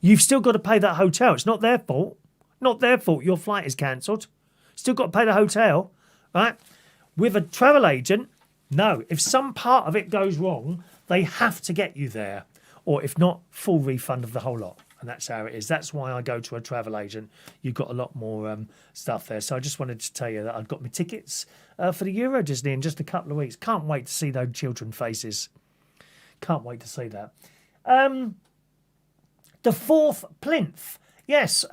you've still got to pay that hotel. It's not their fault. Not their fault. Your flight is cancelled. Still got to pay the hotel, right? With a travel agent, no. If some part of it goes wrong, they have to get you there. Or if not, full refund of the whole lot. And that's how it is. That's why I go to a travel agent. You've got a lot more stuff there. So I just wanted to tell you that I've got my tickets for the Euro Disney in just a couple of weeks. Can't wait to see those children faces. Can't wait to see that. The 4th plinth. Yes,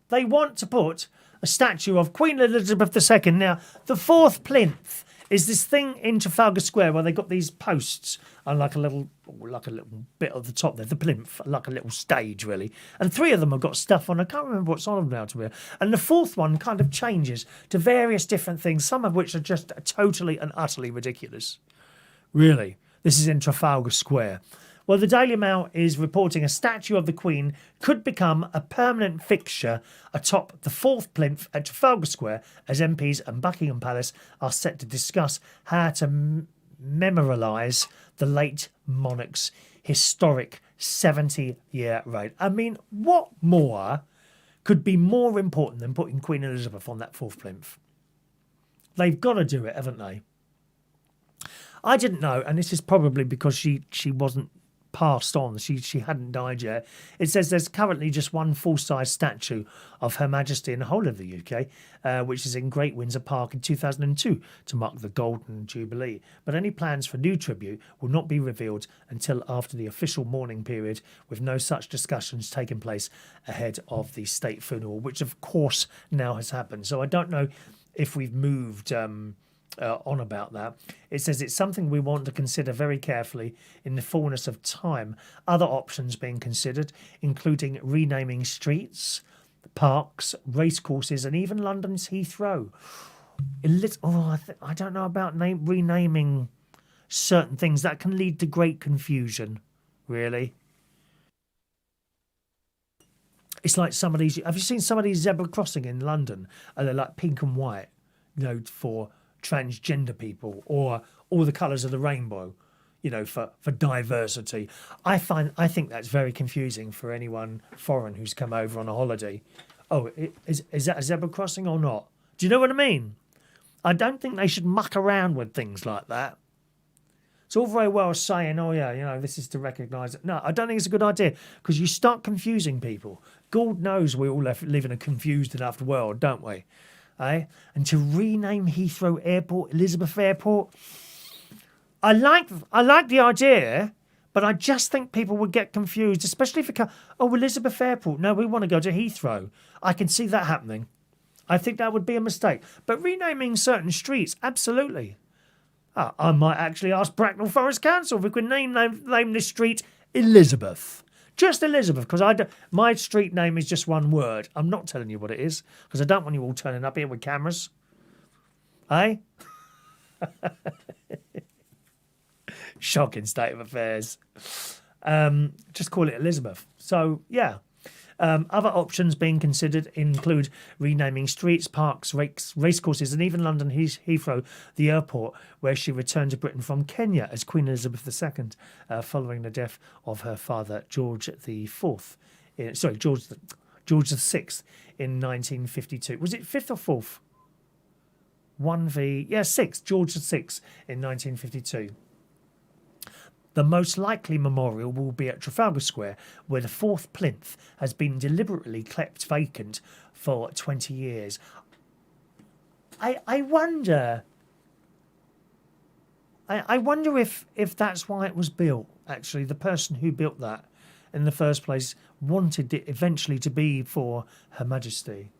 they want to put a statue of Queen Elizabeth II. Now, the 4th plinth is this thing in Trafalgar Square where they got these posts and like a little bit at the top there, the plinth, like a little stage really. And 3 of them have got stuff on. I can't remember what's on them now to be. And the 4th one kind of changes to various different things, some of which are just totally and utterly ridiculous. Really. This is in Trafalgar Square. Well, the Daily Mail is reporting a statue of the Queen could become a permanent fixture atop the 4th plinth at Trafalgar Square as MPs and Buckingham Palace are set to discuss how to memorialise the late monarch's historic 70-year reign. I mean, what more could be more important than putting Queen Elizabeth on that 4th plinth? They've got to do it, haven't they? I didn't know, and this is probably because she wasn't passed on. She hadn't died yet. It says there's currently just one full-size statue of Her Majesty in the whole of the UK, which is in Great Windsor Park in 2002 to mark the Golden Jubilee. But any plans for new tribute will not be revealed until after the official mourning period, with no such discussions taking place ahead of the state funeral, which of course now has happened. So I don't know if we've moved on about that. It says it's something we want to consider very carefully in the fullness of time. Other options being considered, including renaming streets, parks, racecourses, and even London's Heathrow. I don't know about renaming certain things. That can lead to great confusion, really. It's like some of these. Have you seen some of these zebra crossing in London? And they're like pink and white, for transgender people, or all the colours of the rainbow, for diversity. I think that's very confusing for anyone foreign who's come over on a holiday. Oh, is that a zebra crossing or not? Do you know what I mean? I don't think they should muck around with things like that. It's all very well saying, oh yeah, this is to recognise it. No, I don't think it's a good idea, because you start confusing people. God knows we all live in a confused enough world, don't we? And to rename Heathrow Airport Elizabeth Airport, I like the idea, but I just think people would get confused, especially if it comes, Elizabeth Airport. No, we want to go to Heathrow. I can see that happening. I think that would be a mistake. But renaming certain streets, absolutely. I might actually ask Bracknell Forest Council if we could name this street Elizabeth. Just Elizabeth, because my street name is just one word. I'm not telling you what it is, because I don't want you all turning up here with cameras. Shocking state of affairs. Just call it Elizabeth. So, yeah. Other options being considered include renaming streets, parks, racecourses, and even London Heathrow, the airport where she returned to Britain from Kenya as Queen Elizabeth II, following the death of her father George George VI in 1952. Was it 5th or 4th? 6th. George VI in 1952. The most likely memorial will be at Trafalgar Square, where the 4th plinth has been deliberately kept vacant for 20 years. I wonder if that's why it was built. Actually, the person who built that in the first place wanted it eventually to be for Her Majesty.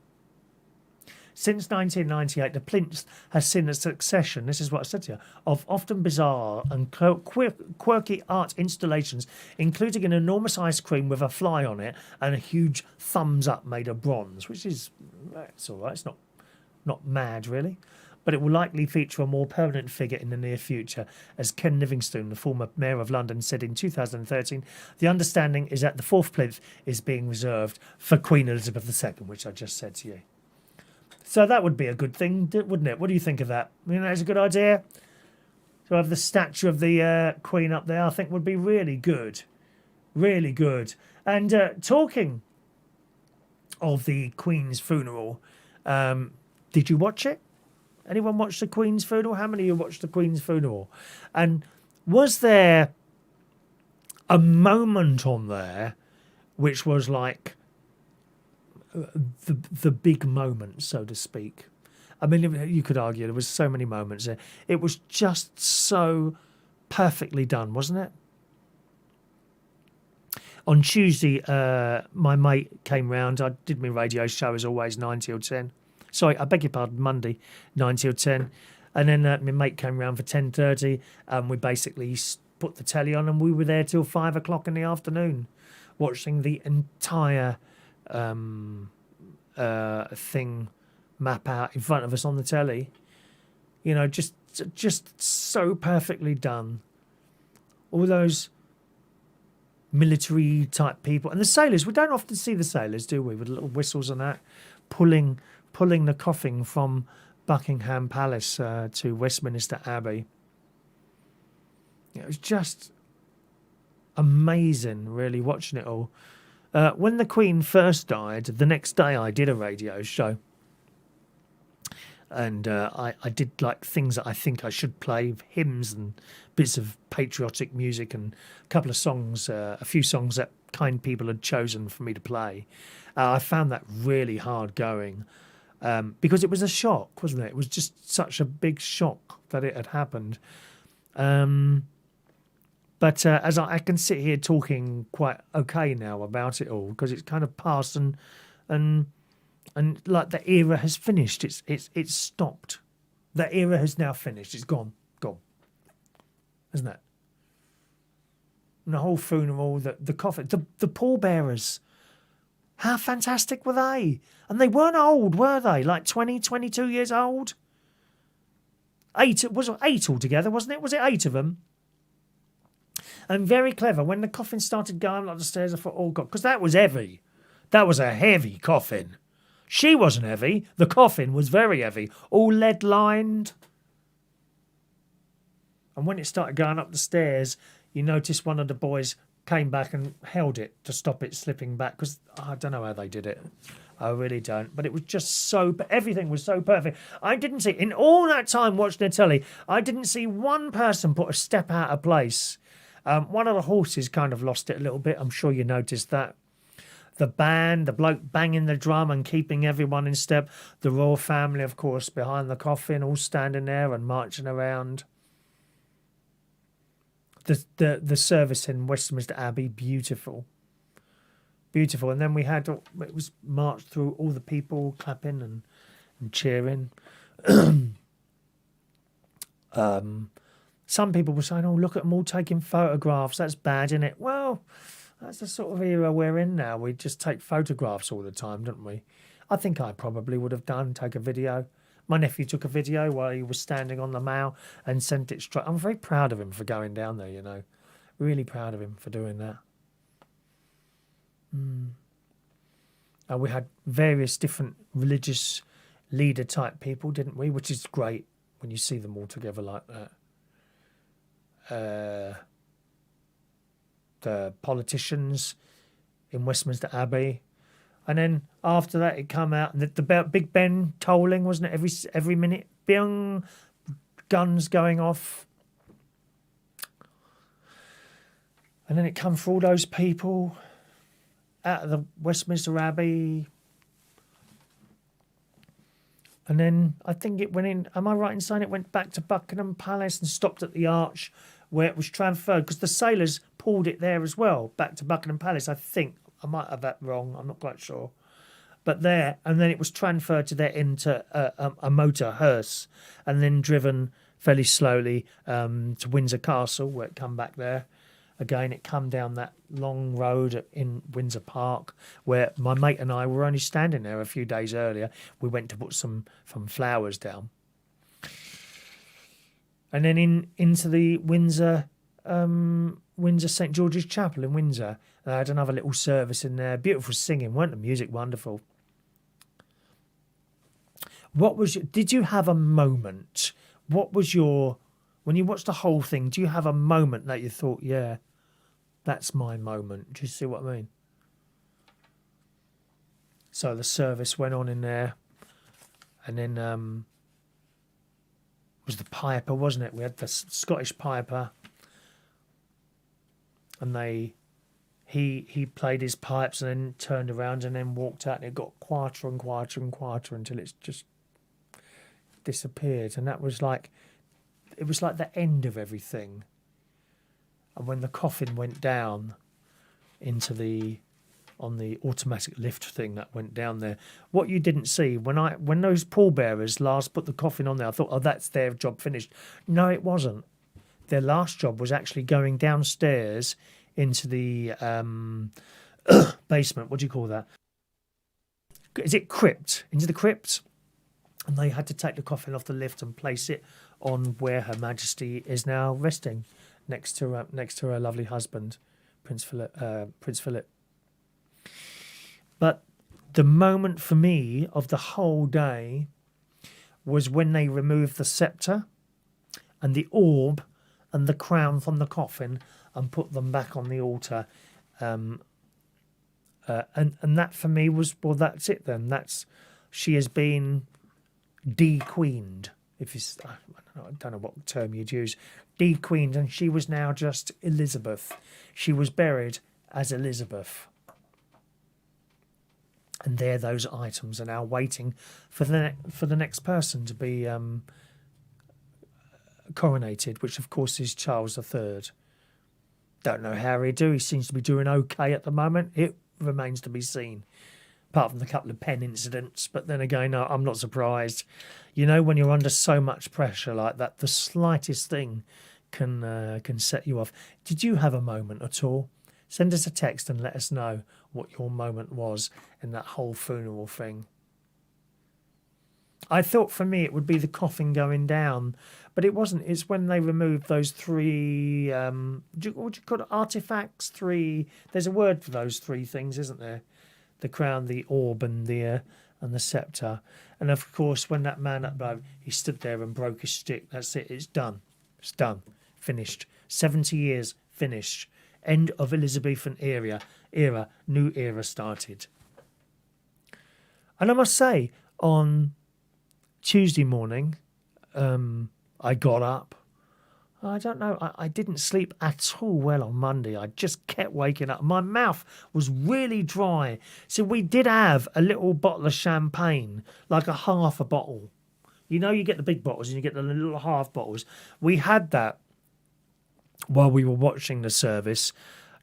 Since 1998, the plinth has seen a succession, this is what I said to you, of often bizarre and quirky art installations, including an enormous ice cream with a fly on it and a huge thumbs up made of bronze, which is, it's all right, it's not mad, really. But it will likely feature a more permanent figure in the near future. As Ken Livingstone, the former mayor of London, said in 2013, the understanding is that the 4th plinth is being reserved for Queen Elizabeth II, which I just said to you. So that would be a good thing, wouldn't it? What do you think of that? I mean, that's a good idea. To have the statue of the Queen up there, I think would be really good. Really good. And talking of the Queen's funeral, did you watch it? Anyone watch the Queen's funeral? How many of you watched the Queen's funeral? And was there a moment on there which was like the big moment, so to speak? I mean, you could argue there was so many moments there. It was just so perfectly done, wasn't it? On Tuesday, my mate came round. I did my radio show as always, 9 till 10. Sorry, I beg your pardon, Monday, 9 till 10. And then my mate came round for 10:30, and we basically put the telly on, and we were there till 5 o'clock in the afternoon, watching the entire thing map out in front of us on the telly. You know, just so perfectly done. All those military type people, and the sailors. We don't often see the sailors, do we? With little whistles and that, pulling the coffin from Buckingham Palace to Westminster Abbey. It was just amazing, really, watching it all. When the Queen first died, the next day I did a radio show. And I did like things that I think I should play, hymns and bits of patriotic music and a couple of songs, a few songs that kind people had chosen for me to play. I found that really hard going because it was a shock, wasn't it? It was just such a big shock that it had happened. But as I can sit here talking quite okay now about it all because it's kind of passed and like the era has finished. It's stopped. That era has now finished. It's gone, isn't it? And the whole funeral, the coffin, the pallbearers. How fantastic were they? And they weren't old, were they? Like 20, 22 years old. 8 altogether, wasn't it? Was it 8 of them? And very clever. When the coffin started going up the stairs, I thought, oh God, because that was heavy. That was a heavy coffin. She wasn't heavy. The coffin was very heavy. All lead lined. And when it started going up the stairs, you noticed one of the boys came back and held it to stop it slipping back. Because I don't know how they did it. I really don't. But it was just so... Everything was so perfect. I didn't see... In all that time watching the telly, I didn't see one person put a step out of place. One of the horses kind of lost it a little bit. I'm sure you noticed that. The band, the bloke banging the drum and keeping everyone in step. The royal family, of course, behind the coffin, all standing there and marching around. The service in Westminster Abbey, beautiful. Beautiful. And then we had, it was marched through all the people clapping and cheering. Some people were saying, oh, look at them all taking photographs. That's bad, isn't it? Well... That's the sort of era we're in now. We just take photographs all the time, don't we? I think I probably would have take a video. My nephew took a video while he was standing on the Mall and sent it straight. I'm very proud of him for going down there, you know. Really proud of him for doing that. We had various different religious leader type people, didn't we? Which is great when you see them all together like that. The politicians in Westminster Abbey, and then after that it come out and the Big Ben tolling, wasn't it? Every minute, bing, guns going off, and then it come for all those people out of the Westminster Abbey, and then I think it went in. Am I right in saying it went back to Buckingham Palace and stopped at the arch? Where it was transferred, because the sailors pulled it there as well, back to Buckingham Palace, I think. I might have that wrong, I'm not quite sure. But there, and then it was transferred to there into a motor hearse, and then driven fairly slowly to Windsor Castle, where it come back there. Again, it come down that long road in Windsor Park, where my mate and I were only standing there a few days earlier. We went to put some flowers down. And then into the Windsor St George's Chapel in Windsor. And I had another little service in there. Beautiful singing, weren't the music wonderful? Did you have a moment? When you watched the whole thing, do you have a moment that you thought, yeah, that's my moment? Do you see what I mean? So the service went on in there. And then... was the piper, wasn't it? We had the Scottish piper, and he played his pipes and then turned around and then walked out, and it got quieter and quieter and quieter until it's just disappeared. And it was like the end of everything. And when the coffin went down into the on the automatic lift thing that went down there. What you didn't see when those pallbearers last put the coffin on there, I thought, oh, that's their job finished. No, it wasn't. Their last job was actually going downstairs into the basement. What do you call that? Is it crypt? Into the crypt, and they had to take the coffin off the lift and place it on where Her Majesty is now resting, next to her lovely husband, Prince Philip. But the moment for me of the whole day was when they removed the sceptre and the orb and the crown from the coffin and put them back on the altar. And that for me was, well, that's it then. She has been de-queened. I don't know what term you'd use. De-queened, and she was now just Elizabeth. She was buried as Elizabeth. And there those items are now waiting for the next person to be coronated, which of course is Charles III. Don't know how he'll do. He seems to be doing okay at the moment. It remains to be seen, apart from the couple of pen incidents. But then again, no, I'm not surprised. You know, when you're under so much pressure like that, the slightest thing can set you off. Did you have a moment at all? Send us a text and let us know what your moment was in that whole funeral thing. I thought for me it would be the coffin going down, but it wasn't. It's when they removed those three, what do you call it, artifacts? There's a word for those three things, isn't there? The crown, the orb, and the sceptre. And of course, when that man up above, he stood there and broke his stick. That's it. It's done. It's done. Finished. 70 years. Finished. End of Elizabethan era. New era started. And I must say, on Tuesday morning, I got up. I don't know. I didn't sleep at all well on Monday. I just kept waking up. My mouth was really dry. So we did have a little bottle of champagne, like a half a bottle. You know, you get the big bottles and you get the little half bottles. We had that while we were watching the service,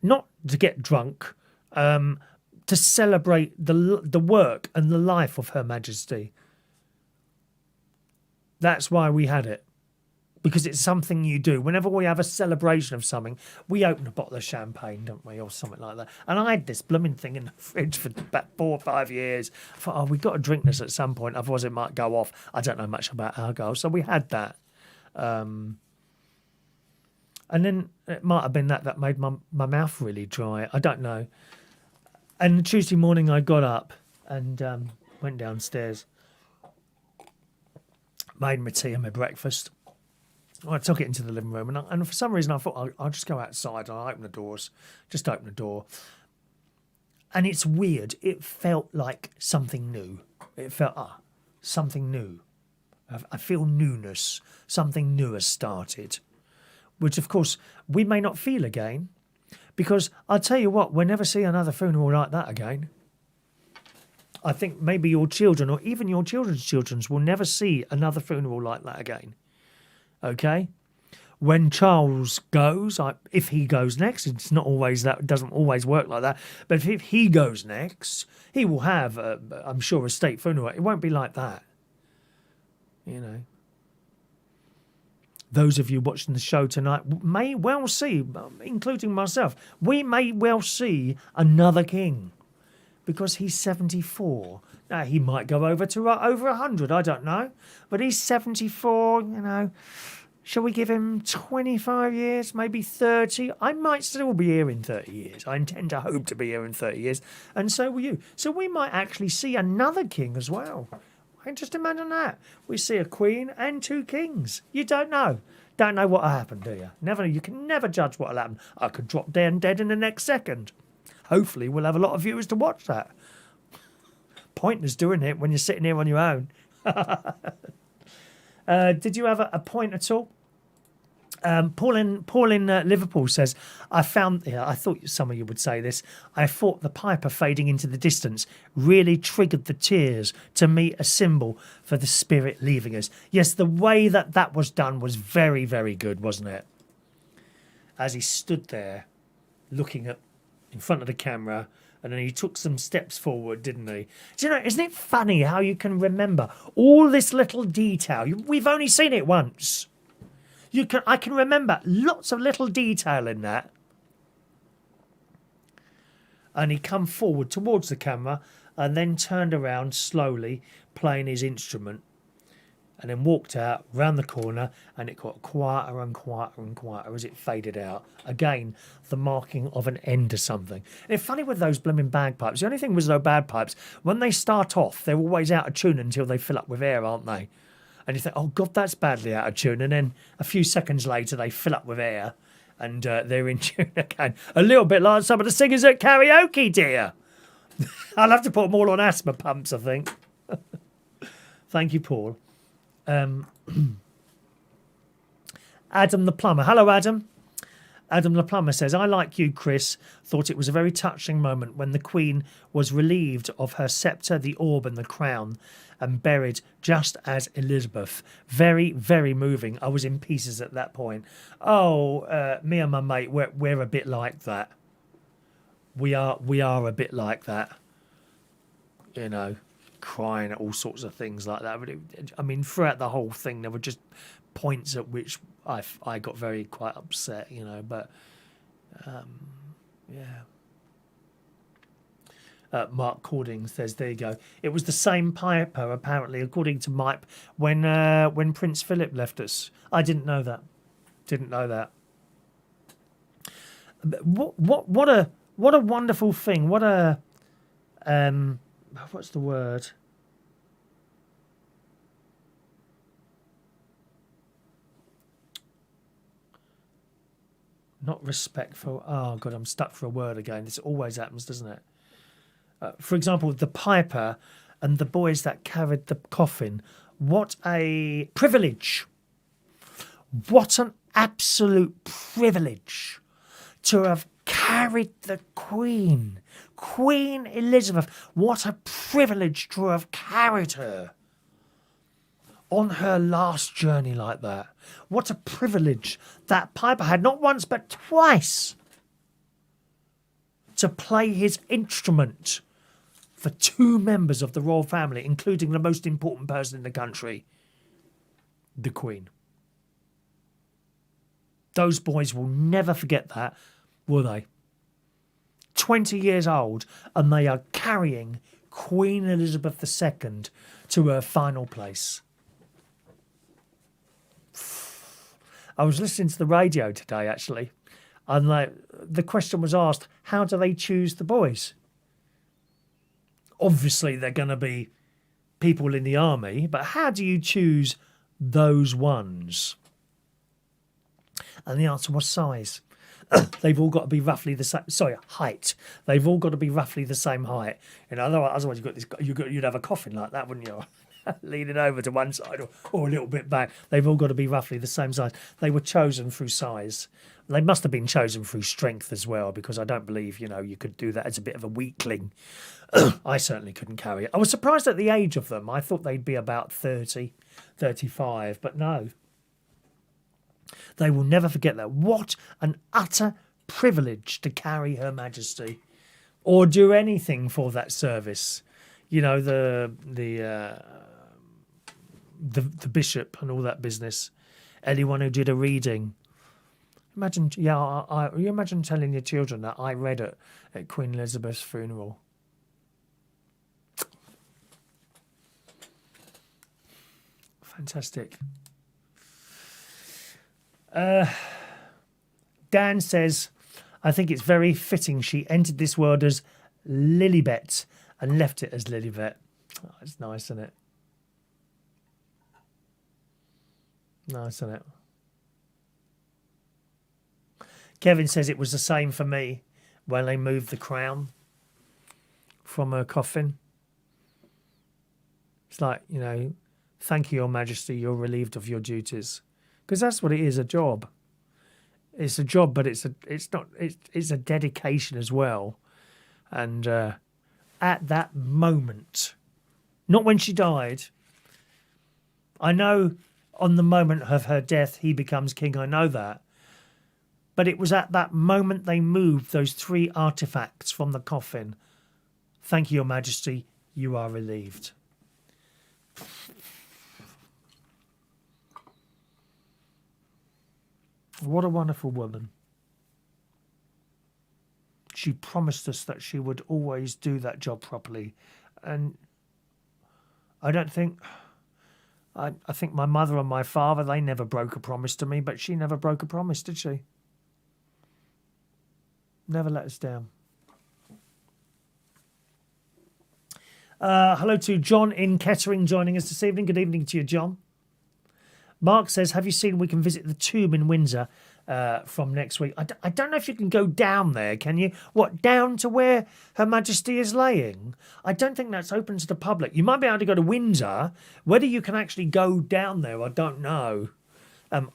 not to get drunk, to celebrate the work and the life of Her Majesty. That's why we had it. Because it's something you do. Whenever we have a celebration of something, we open a bottle of champagne, don't we, or something like that. And I had this blooming thing in the fridge for about 4 or 5 years. I thought, oh, we've got to drink this at some point, otherwise it might go off. I don't know much about alcohol, so we had that. And then it might have been that made my mouth really dry. I don't know. And Tuesday morning I got up and went downstairs, made my tea and my breakfast. I took it into the living room, and for some reason I thought I'll just go outside and I'll open the doors. Just open the door. And it's weird. It felt like something new. It felt, something new. I feel newness. Something new has started. Which, of course, we may not feel again. Because I'll tell you what, we'll never see another funeral like that again. I think maybe your children, or even your children's children, will never see another funeral like that again. Okay, when Charles goes, if he goes next, it's not always that. It doesn't always work like that. But if he goes next, he will have, I'm sure, a state funeral. It won't be like that. You know, those of you watching the show tonight may well see, including myself, we may well see another king, because he's 74. Now, he might go over 100, I don't know. But he's 74, you know. Shall we give him 25 years, maybe 30? I might still be here in 30 years. I intend to hope to be here in 30 years. And so will you. So we might actually see another king as well. I can just imagine that. We see a queen and 2 kings. You don't know. Don't know what'll happen, do you? You can never judge what'll happen. I could drop dead in the next second. Hopefully we'll have a lot of viewers to watch that. Pointless doing it when you're sitting here on your own. Did you have a point at all? Paul in Liverpool says, I thought some of you would say this. I thought the Piper fading into the distance really triggered the tears, to me a symbol for the spirit leaving us. Yes, the way that was done was very, very good, wasn't it? As he stood there looking in front of the camera And then he took some steps forward, didn't he? Do you know, isn't it funny how you can remember all this little detail? We've only seen it once. I can remember lots of little detail in that. And he come forward towards the camera and then turned around slowly, playing his instrument. And then walked out round the corner, and it got quieter and quieter and quieter as it faded out. Again, the marking of an end to something. And it's funny with those blooming bagpipes. The only thing with those bagpipes, when they start off, they're always out of tune until they fill up with air, aren't they? And you think, oh God, that's badly out of tune. And then a few seconds later, they fill up with air, and they're in tune again. A little bit like some of the singers at karaoke, dear. I'll have to put them all on asthma pumps, I think. Thank you, Paul. Adam the plumber. Hello, Adam. Adam the plumber says, I, like you, Chris, thought it was a very touching moment when the Queen was relieved of her sceptre, the orb and the crown, and buried just as Elizabeth. Very, very moving. I was in pieces at that point. Oh, me and my mate, we're a bit like that. We are a bit like that. You know, crying at all sorts of things like that. But I mean, throughout the whole thing, there were just points at which I got quite upset, you know. But yeah. Mark Cording says, there you go. It was the same piper, apparently, according to Mike, when Prince Philip left us. I didn't know that. Didn't know that. What a wonderful thing. What a what's the word? Not respectful. Oh God, I'm stuck for a word again. This always happens, doesn't it? For example, the piper and the boys that carried the coffin. What a privilege. What an absolute privilege to have carried the Queen. Queen Elizabeth. What a privilege to have carried her on her last journey like that. What a privilege that piper had, not once but twice, to play his instrument for two members of the royal family, including the most important person in the country, the Queen. Those boys will never forget that, will they? 20 years old, and they are carrying Queen Elizabeth II to her final place. I was listening to the radio today, actually, and the question was asked, how do they choose the boys? Obviously, they're going to be people in the army, but how do you choose those ones? And the answer was size. They've all got to be roughly the same. Sorry, height. They've all got to be roughly the same height. You know, otherwise you'd have a coffin like that, wouldn't you? Leaning over to one side or a little bit back. They've all got to be roughly the same size. They were chosen through size. They must have been chosen through strength as well, because I don't believe, you know, you could do that as a bit of a weakling. I certainly couldn't carry it. I was surprised at the age of them. I thought they'd be about 30, 35, but no. They will never forget that. What an utter privilege to carry Her Majesty or do anything for that service. You know, the bishop and all that business. Anyone who did a reading. Imagine, you imagine telling your children that I read at Queen Elizabeth's funeral. Fantastic. Dan says, I think it's very fitting she entered this world as Lilibet and left it as Lilibet. Oh, it's nice, isn't it? Nice, isn't it? Kevin says it was the same for me when they moved the crown from her coffin. It's like, you know, thank you, Your Majesty, you're relieved of your duties. Because that's what it is, a job. It's a job, but it's a dedication as well. And at that moment, not when she died, I know on the moment of her death he becomes king, I know that. But it was at that moment they moved those 3 artefacts from the coffin Thank you, Your Majesty. You are relieved. What a wonderful woman. She promised us that she would always do that job properly. And I don't think... I think my mother and my father, they never broke a promise to me, but she never broke a promise, did she? Never let us down. Hello to John in Kettering joining us this evening. Good evening to you, John. Mark says, have you seen we can visit the tomb in Windsor from next week? I don't know if you can go down there, can you? What, down to where Her Majesty is laying? I don't think that's open to the public. You might be able to go to Windsor. Whether you can actually go down there, I don't know.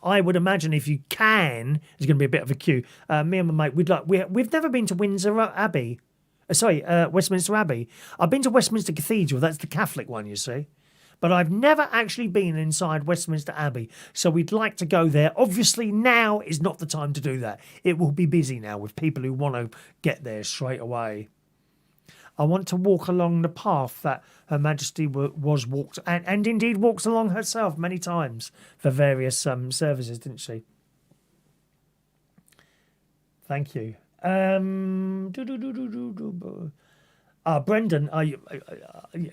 I would imagine if you can, there's going to be a bit of a queue. Me and my mate, we've never been to Windsor Abbey. Westminster Abbey. I've been to Westminster Cathedral. That's the Catholic one, you see. But I've never actually been inside Westminster Abbey. So we'd like to go there. Obviously, now is not the time to do that. It will be busy now with people who want to get there straight away. I want to walk along the path that Her Majesty was walked, and indeed walks along herself many times for various services, didn't she? Thank you. Brendan,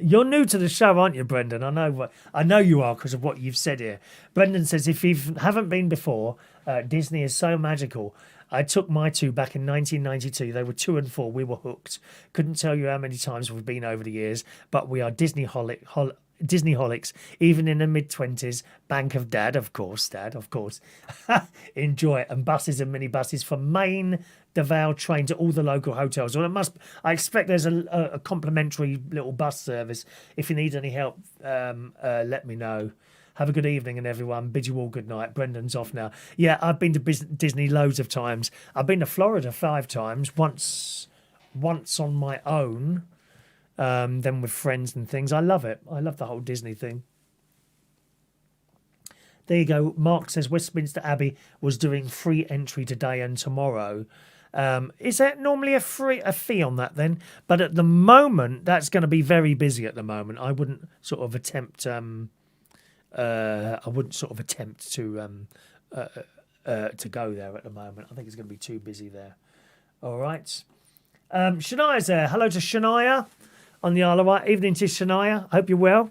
you're new to the show, aren't you, Brendan? I know you are because of what you've said here. Brendan says, if you haven't been before, Disney is so magical. I took my two back in 1992. They were 2 and 4. We were hooked. Couldn't tell you how many times we've been over the years, but we are Disney-holics, even in the mid-20s. Bank of Dad, of course. Enjoy it. And buses and minibuses from Maine, Davao train to all the local hotels. Well, I expect there's a complimentary little bus service. If you need any help, let me know. Have a good evening, and everyone. Bid you all good night. Brendan's off now. Yeah, I've been to Disney loads of times. I've been to Florida 5 times. Once on my own, then with friends and things. I love it. I love the whole Disney thing. There you go. Mark says Westminster Abbey was doing free entry today and tomorrow. Is there normally a fee on that then? But at the moment, that's going to be very busy at the moment. I wouldn't sort of attempt. I wouldn't sort of attempt to go there at the moment. I think it's going to be too busy there. All right. Shania's there. Hello to Shania on the Isle of Wight. Evening to Shania. Hope you're well.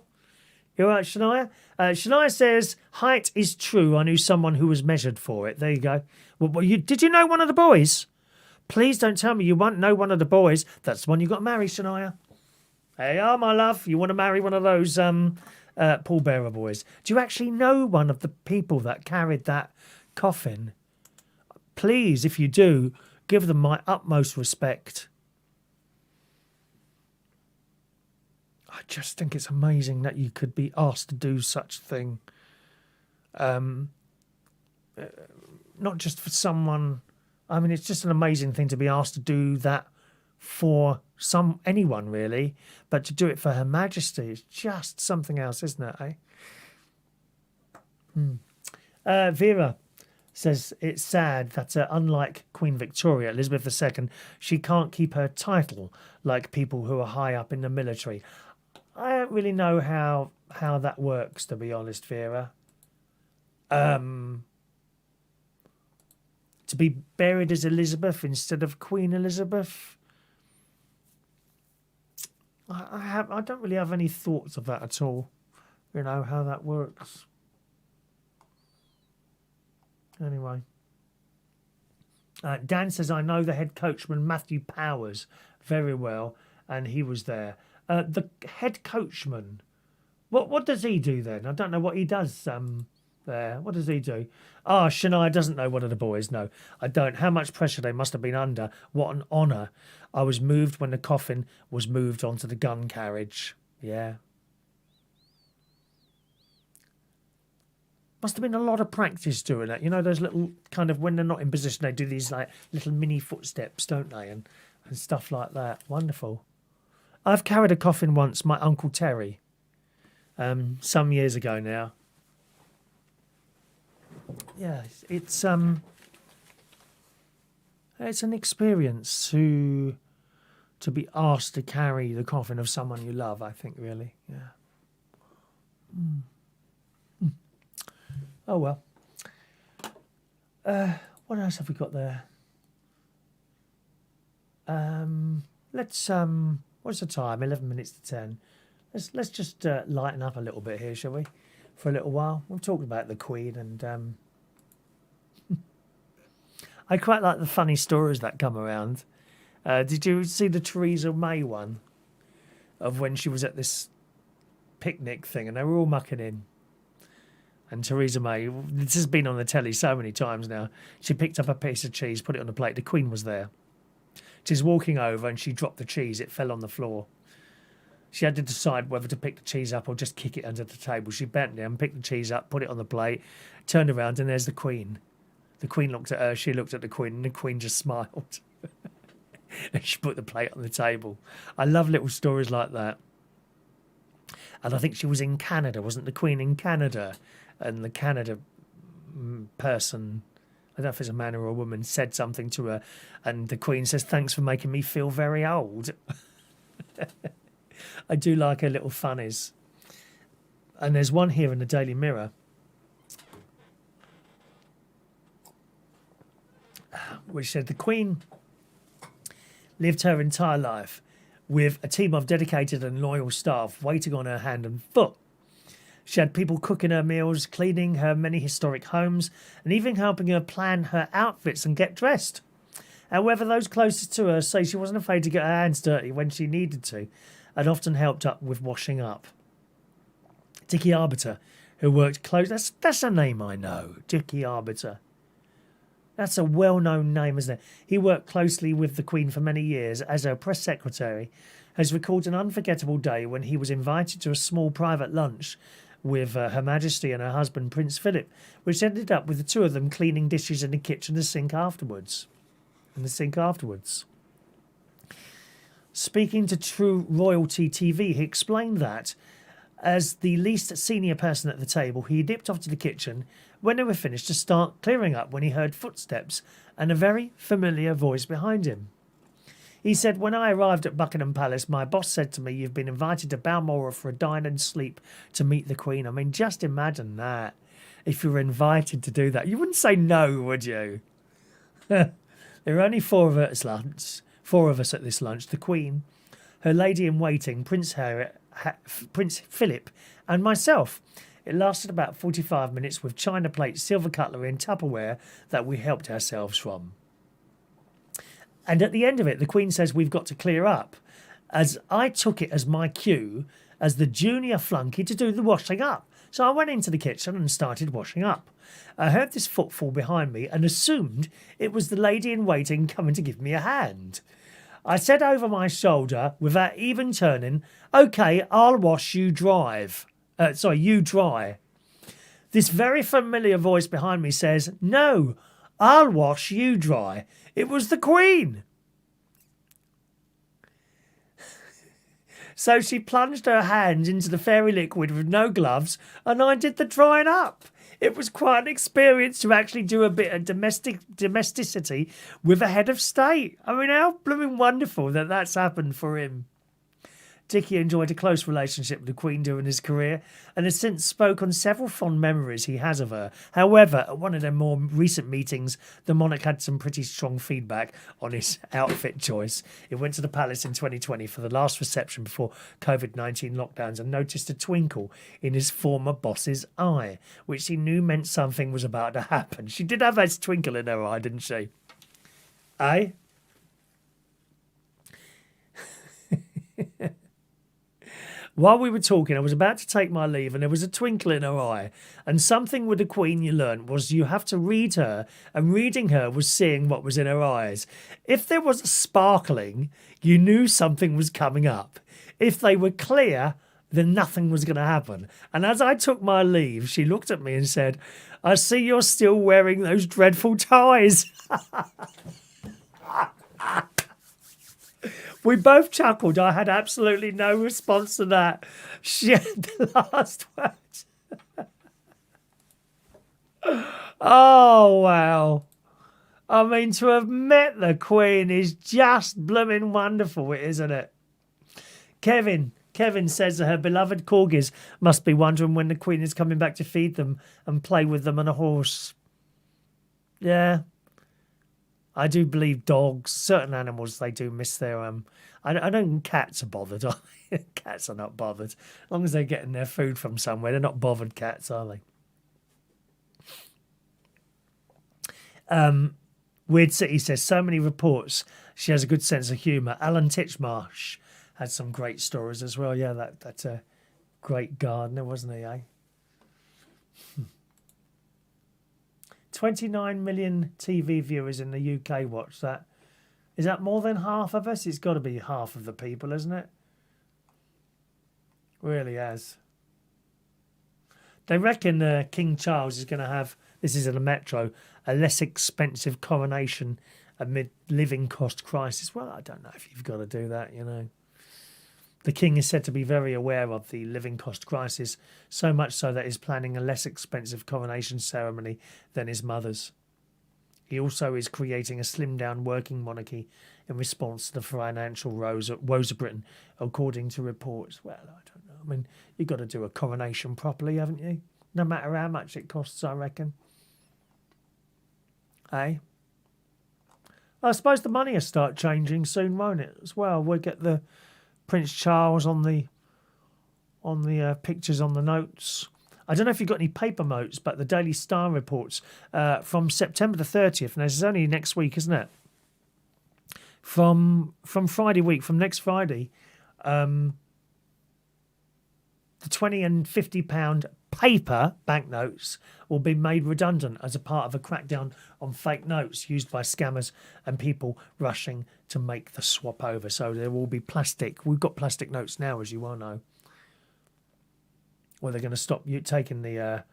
You all right, Shania? Shania says, height is true. I knew someone who was measured for it. There you go. Well, did you know one of the boys? Please don't tell me you won't know one of the boys. That's the one you got to marry, Shania. There you are, my love. You want to marry one of those pallbearer boys. Do you actually know one of the people that carried that coffin? Please, if you do, give them my utmost respect. I just think it's amazing that you could be asked to do such a thing. Not just for someone. I mean, it's just an amazing thing to be asked to do that for anyone, really. But to do it for Her Majesty is just something else, isn't it, eh? Vera says it's sad that unlike Queen Victoria, Elizabeth II, she can't keep her title like people who are high up in the military. I don't really know how that works, to be honest, Vera. To be buried as Elizabeth instead of Queen Elizabeth, I don't really have any thoughts of that at all. You know how that works. Anyway, Dan says I know the head coachman Matthew Powers very well, and he was there. The head coachman, what does he do then? I don't know what he does there. What does he do? Shania doesn't know one of the boys. No, I don't. How much pressure they must have been under. What an honour. I was moved when the coffin was moved onto the gun carriage. Yeah. Must have been a lot of practice doing that. You know, those little kind of, when they're not in position, they do these like little mini footsteps, don't they? And stuff like that. Wonderful. I've carried a coffin once, my Uncle Terry, some years ago now. Yeah, it's an experience to to be asked to carry the coffin of someone you love, I think, really. Yeah. Oh, well. What else have we got there? Let's what's the time? 11 minutes to 10. Let's just lighten up a little bit here, shall we? For a little while. We've talked about the Queen, and I quite like the funny stories that come around. Did you see the Theresa May one of when she was at this picnic thing and they were all mucking in? And Theresa May, this has been on the telly so many times now, she picked up a piece of cheese, put it on the plate. The Queen was there. She's walking over and she dropped the cheese. It fell on the floor. She had to decide whether to pick the cheese up or just kick it under the table. She bent down, picked the cheese up, put it on the plate, turned around, and there's the Queen. The Queen looked at her, she looked at the Queen, and the Queen just smiled. And she put the plate on the table. I love little stories like that. And I think she was in Canada, wasn't the Queen in Canada? And the Canada person, I don't know if it's a man or a woman, said something to her, and the Queen says, "Thanks for making me feel very old." I do like her little funnies. And there's one here in the Daily Mirror, which said the Queen lived her entire life with a team of dedicated and loyal staff waiting on her hand and foot. She had people cooking her meals, cleaning her many historic homes, and even helping her plan her outfits and get dressed. However, those closest to her say she wasn't afraid to get her hands dirty when she needed to, and often helped up with washing up. Dickie Arbiter, who worked close... That's a name I know, Dickie Arbiter. That's a well-known name, isn't it? He worked closely with the Queen for many years as her press secretary, has recalled an unforgettable day when he was invited to a small private lunch with Her Majesty and her husband, Prince Philip, which ended up with the two of them cleaning dishes in the kitchen and the sink afterwards. Speaking to True Royalty TV, he explained that, as the least senior person at the table, he dipped off to the kitchen when they were finished to start clearing up when he heard footsteps and a very familiar voice behind him. He said, "When I arrived at Buckingham Palace, my boss said to me, 'You've been invited to Balmoral for a dine and sleep to meet the Queen.'" I mean, just imagine that. If you were invited to do that, you wouldn't say no, would you? There were only four of us at this lunch. The Queen, her lady-in-waiting, Prince Philip, and myself. It lasted about 45 minutes with china plates, silver cutlery and Tupperware that we helped ourselves from. And at the end of it, the Queen says we've got to clear up, as I took it as my cue as the junior flunky to do the washing up. So I went into the kitchen and started washing up. I heard this footfall behind me and assumed it was the lady-in-waiting coming to give me a hand. I said over my shoulder, without even turning, "Okay, I'll wash, you drive." You dry. This very familiar voice behind me says, "No, I'll wash, you dry." It was the Queen. So she plunged her hands into the fairy liquid with no gloves, and I did the drying up. It was quite an experience to actually do a bit of domesticity with a head of state. I mean, how blooming wonderful that that's happened for him. Dickie enjoyed a close relationship with the Queen during his career and has since spoke on several fond memories he has of her. However, at one of their more recent meetings, the monarch had some pretty strong feedback on his outfit choice. He went to the palace in 2020 for the last reception before COVID-19 lockdowns and noticed a twinkle in his former boss's eye, which he knew meant something was about to happen. She did have a twinkle in her eye, didn't she? Eh? While we were talking, I was about to take my leave and there was a twinkle in her eye. And something with the Queen you learnt was you have to read her, and reading her was seeing what was in her eyes. If there was a sparkling, you knew something was coming up. If they were clear, then nothing was going to happen. And as I took my leave, she looked at me and said, "I see you're still wearing those dreadful ties." We both chuckled. I had absolutely no response to that. She had the last words. Oh, wow. I mean, to have met the Queen is just blooming wonderful, isn't it? Kevin says that her beloved corgis must be wondering when the Queen is coming back to feed them and play with them on a horse. Yeah. I do believe dogs, certain animals, they do miss their... I don't think cats are bothered. Cats are not bothered. As long as they're getting their food from somewhere, they're not bothered cats, are they? Weird City says, so many reports. She has a good sense of humour. Alan Titchmarsh had some great stories as well. Yeah, that's a great gardener, wasn't he, eh? 29 million TV viewers in the UK watch that. Is that more than half of us? It's got to be half of the people, isn't it? Really has. They reckon King Charles is going to have, this is in the Metro, a less expensive coronation amid living cost crisis. Well, I don't know if you've got to do that, you know. The King is said to be very aware of the living cost crisis, so much so that he's planning a less expensive coronation ceremony than his mother's. He also is creating a slimmed-down working monarchy in response to the financial woes of Britain, according to reports. Well, I don't know. I mean, you've got to do a coronation properly, haven't you? No matter how much it costs, I reckon. Eh? I suppose the money will start changing soon, won't it, as well? We'll get the Prince Charles on the pictures on the notes. I don't know if you've got any paper notes, but the Daily Star reports from September the 30th, and this is only next week, isn't it? From Friday week, from next Friday, the £20 and £50 paper banknotes will be made redundant as a part of a crackdown on fake notes used by scammers and people rushing to make the swap over. So there will be plastic. We've got plastic notes now, as you well know. Well, they're going to stop you taking the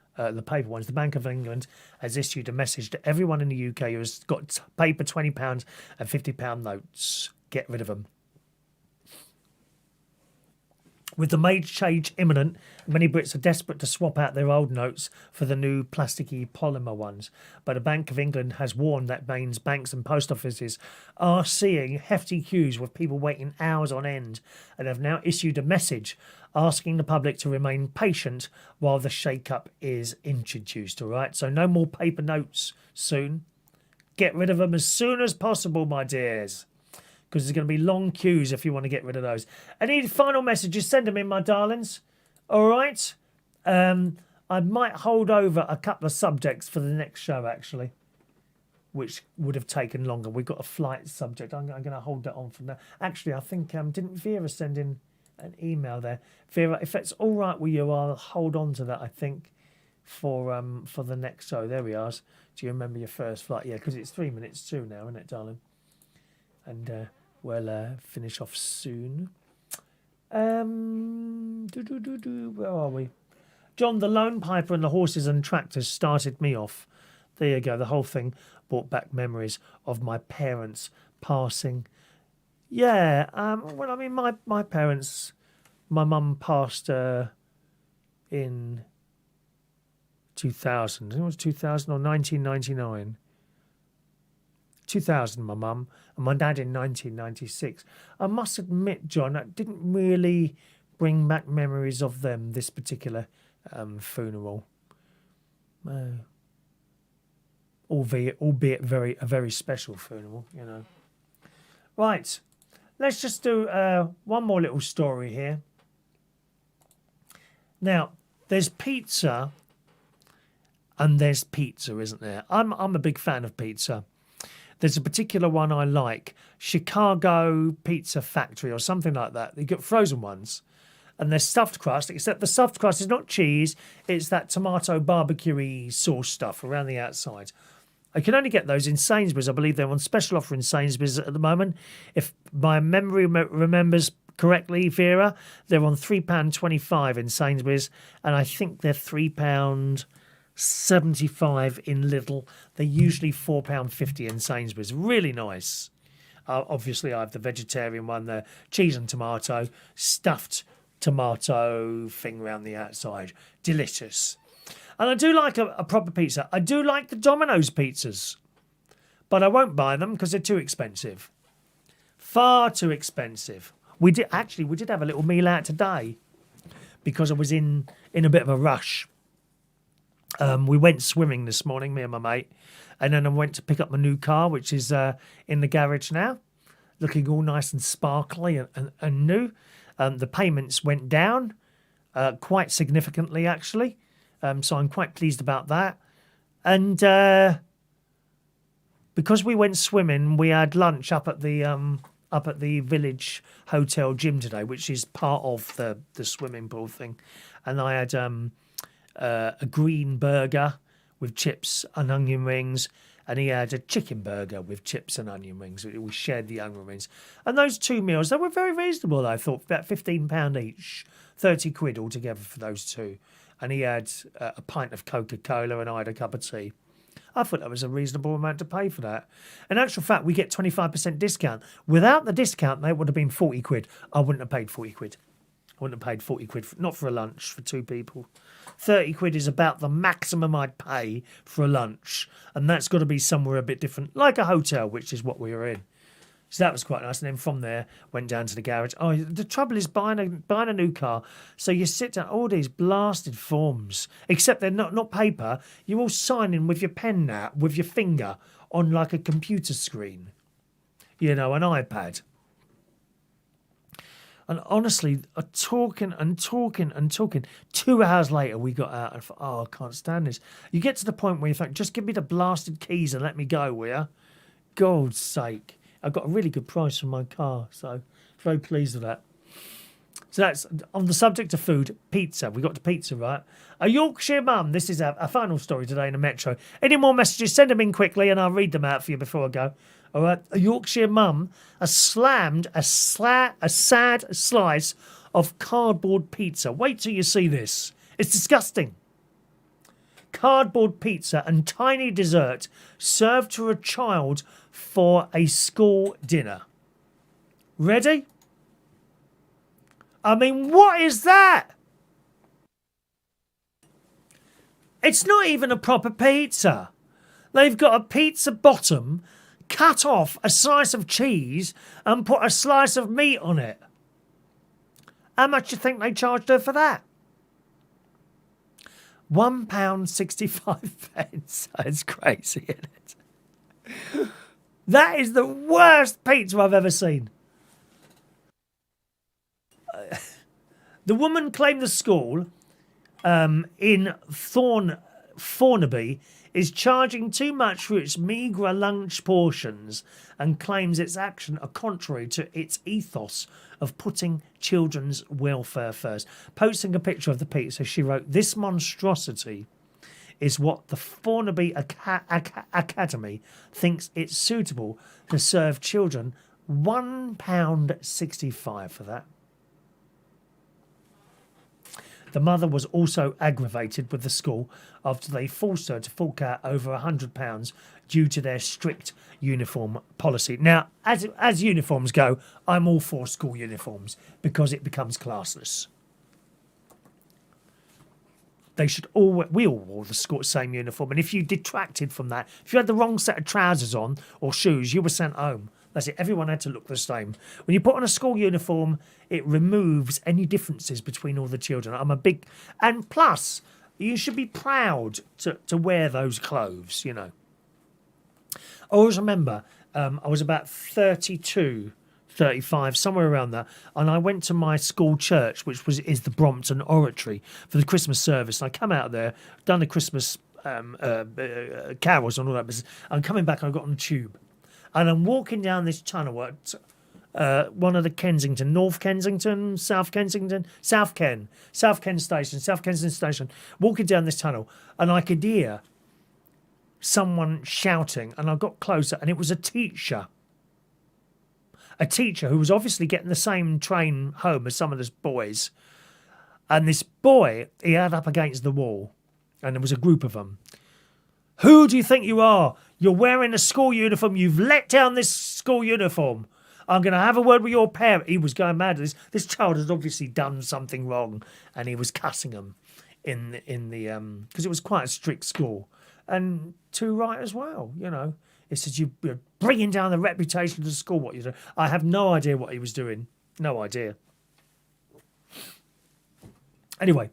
paper ones. The Bank of England has issued a message to everyone in the UK who has got paper £20 and £50 notes. Get rid of them. With the major change imminent, many Brits are desperate to swap out their old notes for the new plasticky polymer ones. But the Bank of England has warned that means banks and post offices are seeing hefty queues with people waiting hours on end, and have now issued a message asking the public to remain patient while the shake-up is introduced, all right? So no more paper notes soon. Get rid of them as soon as possible, my dears, because there's going to be long queues if you want to get rid of those. Any final messages, send them in, my darlings. All right? I might hold over a couple of subjects for the next show, actually, which would have taken longer. We've got a flight subject. I'm going to hold that on for now. Actually, I think, didn't Vera send in an email there? Vera, if it's all right with you, I'll hold on to that, I think, for the next show. There we are. Do you remember your first flight? Yeah, because it's 3 minutes to now, isn't it, darling? And we'll finish off soon. Where are we? John, the Lone Piper and the horses and tractors started me off. There you go. The whole thing brought back memories of my parents passing. Yeah, well, I mean, my parents, my mum passed in 2000. I think it was 2000 or 1999. 2000, my mum, and my dad in 1996. I must admit, John, that didn't really bring back memories of them, this particular funeral. Albeit a very special funeral, you know. Right, let's just do one more little story here. Now, there's pizza and there's pizza, isn't there? I'm a big fan of pizza. There's a particular one I like, Chicago Pizza Factory or something like that. They get frozen ones, and they're stuffed crust, except the stuffed crust is not cheese, it's that tomato barbecue-y sauce stuff around the outside. I can only get those in Sainsbury's. I believe they're on special offer in Sainsbury's at the moment. If my memory remembers correctly, Vera, they're on £3.25 in Sainsbury's, and I think they're £3.75 in Lidl. They're usually £4.50 in Sainsbury's. Really nice. Obviously, I have the vegetarian one, the cheese and tomato, stuffed tomato thing around the outside. Delicious. And I do like a proper pizza. I do like the Domino's pizzas. but I won't buy them because they're too expensive. Far too expensive. We did have a little meal out today because I was in a bit of a rush. We went swimming this morning, me and my mate, and then I went to pick up my new car, which is in the garage now, looking all nice and sparkly and new. The payments went down quite significantly, actually, so I'm quite pleased about that. And because we went swimming, we had lunch up at the village hotel gym today, which is part of the swimming pool thing, and I had a green burger with chips and onion rings, and he had a chicken burger with chips and onion rings. We shared the onion rings, and those two meals, they were very reasonable. I thought about £15 each, 30 quid altogether for those two, and he had a pint of Coca-Cola and I had a cup of tea. I thought that was a reasonable amount to pay for that. In actual fact, we get 25% discount. Without the discount, that would have been 40 quid. I wouldn't have paid 40 quid. I wouldn't have paid 40 quid, not for a lunch for two people. 30 quid is about the maximum I'd pay for a lunch. And that's got to be somewhere a bit different, like a hotel, which is what we were in. So that was quite nice. And then from there, went down to the garage. Oh, the trouble is buying a new car. So you sit down, all these blasted forms, except they're not paper. You're all signing with your pen now, with your finger on like a computer screen. You know, an iPad. And honestly, talking. 2 hours later, we got out and thought, oh, I can't stand this. You get to the point where you think, just give me the blasted keys and let me go, will you? God's sake. I got a really good price for my car, so very pleased with that. So that's on the subject of food, pizza. We got to pizza, right? A Yorkshire mum. This is our final story today in the Metro. Any more messages, send them in quickly and I'll read them out for you before I go. All right. A Yorkshire mum has slammed a sad slice of cardboard pizza. Wait till you see this. It's disgusting. Cardboard pizza and tiny dessert served to a child for a school dinner. Ready? I mean, what is that? It's not even a proper pizza. They've got a pizza bottom, cut off a slice of cheese and put a slice of meat on it. How much do you think they charged her for that? £1.65. That's crazy, isn't it? That is the worst pizza I've ever seen. The woman claimed the school in Thornaby is charging too much for its meagre lunch portions and claims its actions are contrary to its ethos of putting children's welfare first. Posting a picture of the pizza, she wrote, "This monstrosity is what the Thornaby Academy thinks it's suitable to serve children. £1.65 for that." The mother was also aggravated with the school after they forced her to fork out over £100 due to their strict uniform policy. Now, as uniforms go, I'm all for school uniforms because it becomes classless. We all wore the same uniform, and if you detracted from that, if you had the wrong set of trousers on or shoes, you were sent home. That's it. Everyone had to look the same. When you put on a school uniform, it removes any differences between all the children. And plus, you should be proud to wear those clothes, you know. I always remember I was about 32, 35, somewhere around that, and I went to my school church, which is the Brompton Oratory, for the Christmas service. And I come out of there, done the Christmas carols and all that business. I'm coming back, I got on the tube. And I'm walking down this tunnel at one of the North Kensington Station, South Kensington Station, walking down this tunnel, and I could hear someone shouting, and I got closer, and it was a teacher who was obviously getting the same train home as some of the boys. And this boy, he had up against the wall, and there was a group of them. "Who do you think you are? You're wearing a school uniform. You've let down this school uniform. I'm going to have a word with your parent." He was going mad. This child had obviously done something wrong, and he was cussing them in the because it was quite a strict school, and too right as well. You know, He says, you're bringing down the reputation of the school, what you're doing. I have no idea what he was doing. No idea. Anyway,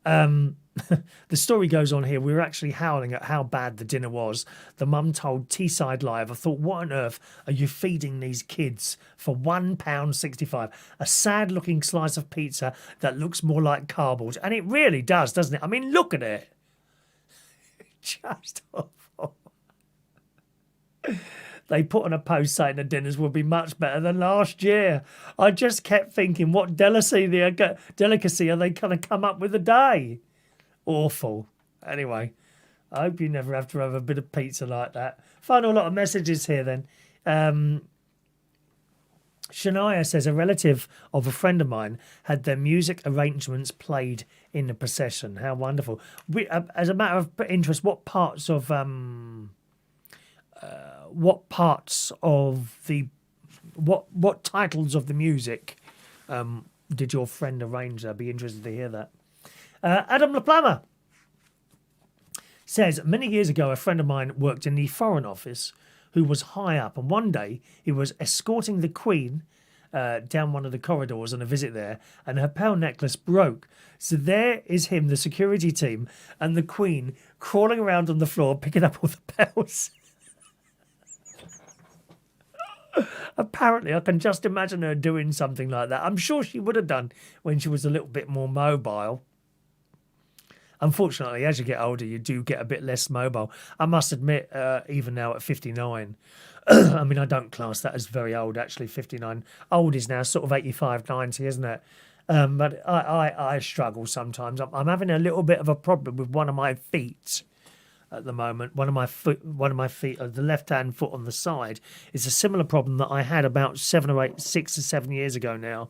the story goes on here. We were actually howling at how bad the dinner was. The mum told Teesside Live, I thought, what on earth are you feeding these kids for £1.65? A sad-looking slice of pizza that looks more like cardboard. And it really does, doesn't it? I mean, look at it. Just awful. They put on a post saying the dinners will be much better than last year. I just kept thinking, what delicacy are they going to come up with a day? Awful. Anyway, I hope you never have to have a bit of pizza like that. Find a lot of messages here then. Shania says a relative of a friend of mine had their music arrangements played in the procession. How wonderful. As a matter of interest, what titles of the music did your friend arrange? I'd be interested to hear that. Adam LaPlama says, many years ago, a friend of mine worked in the Foreign Office who was high up, and one day he was escorting the Queen down one of the corridors on a visit there, and her pearl necklace broke. So there is him, the security team, and the Queen crawling around on the floor, picking up all the pearls. Apparently, I can just imagine her doing something like that. I'm sure she would have done when she was a little bit more mobile. Unfortunately, as you get older, you do get a bit less mobile. I must admit, even now at 59, I mean, I don't class that as very old, actually. 59 old is now sort of 85, 90, isn't it? But I struggle sometimes. I'm having a little bit of a problem with one of my feet at the moment. One of my feet, the left-hand foot on the side, is a similar problem that I had about 6 or 7 years ago now,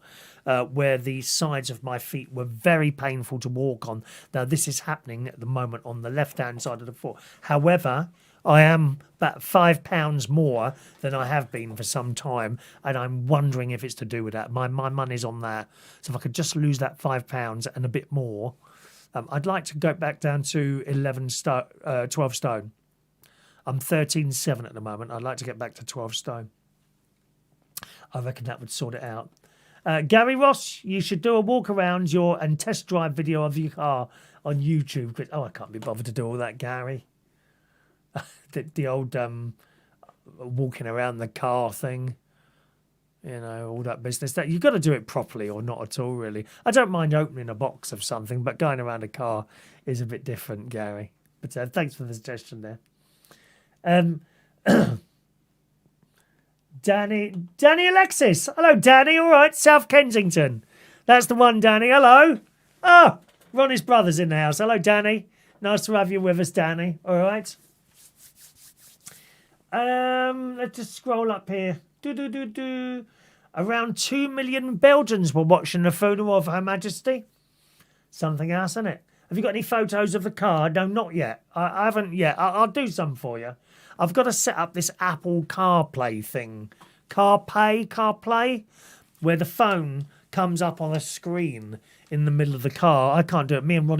where the sides of my feet were very painful to walk on. Now, this is happening at the moment on the left-hand side of the foot. However, I am about 5 pounds more than I have been for some time, and I'm wondering if it's to do with that. My money's on that. So if I could just lose that 5 pounds and a bit more, I'd like to go back down to 12 stone. I'm 13.7 at the moment. I'd like to get back to 12 stone. I reckon that would sort it out. Gary Ross, you should do a walk around and test drive video of your car on YouTube. Oh, I can't be bothered to do all that, Gary. the old walking around the car thing. You know, all that business. That you've got to do it properly or not at all, really. I don't mind opening a box of something, but going around a car is a bit different, Gary. But thanks for the suggestion there. Danny Alexis. Hello, Danny. All right, South Kensington. That's the one, Danny. Hello. Oh, Ronnie's brother's in the house. Hello, Danny. Nice to have you with us, Danny. All right. Let's just scroll up here. Around 2 million Belgians were watching the funeral of Her Majesty. Something else, isn't it? Have you got any photos of the car? No, not yet. I haven't yet. I'll do some for you. I've got to set up this Apple CarPlay thing. CarPlay, where the phone comes up on a screen in the middle of the car. I can't do it. Me and my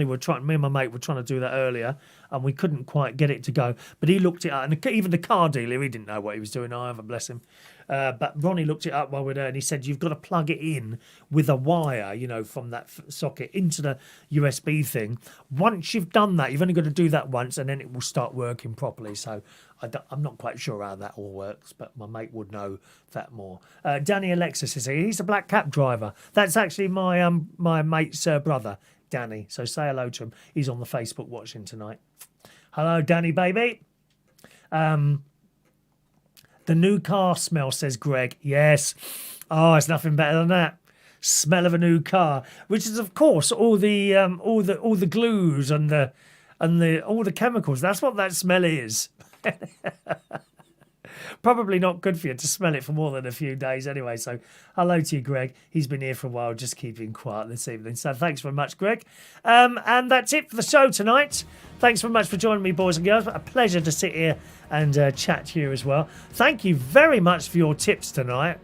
mate were trying to do that earlier, and we couldn't quite get it to go. But he looked it up, and even the car dealer, he didn't know what he was doing either, bless him. But Ronnie looked it up while we were there, and he said, you've got to plug it in with a wire, from that socket into the USB thing. Once you've done that, you've only got to do that once, and then it will start working properly. So I'm not quite sure how that all works, but my mate would know that more. Danny Alexis is here. He's a black cab driver. That's actually my mate's brother, Danny. So say hello to him. He's on the Facebook watching tonight. Hello, Danny, baby. The new car smell, says Greg. Yes. Oh, it's nothing better than that. Smell of a new car, which is, of course, all the glues and all the chemicals. That's what that smell is. Probably not good for you to smell it for more than a few days anyway. So hello to you, Greg. He's been here for a while, just keeping quiet this evening. So thanks very much, Greg. And that's it for the show tonight. Thanks very much for joining me, boys and girls. A pleasure to sit here and chat to you as well. Thank you very much for your tips tonight.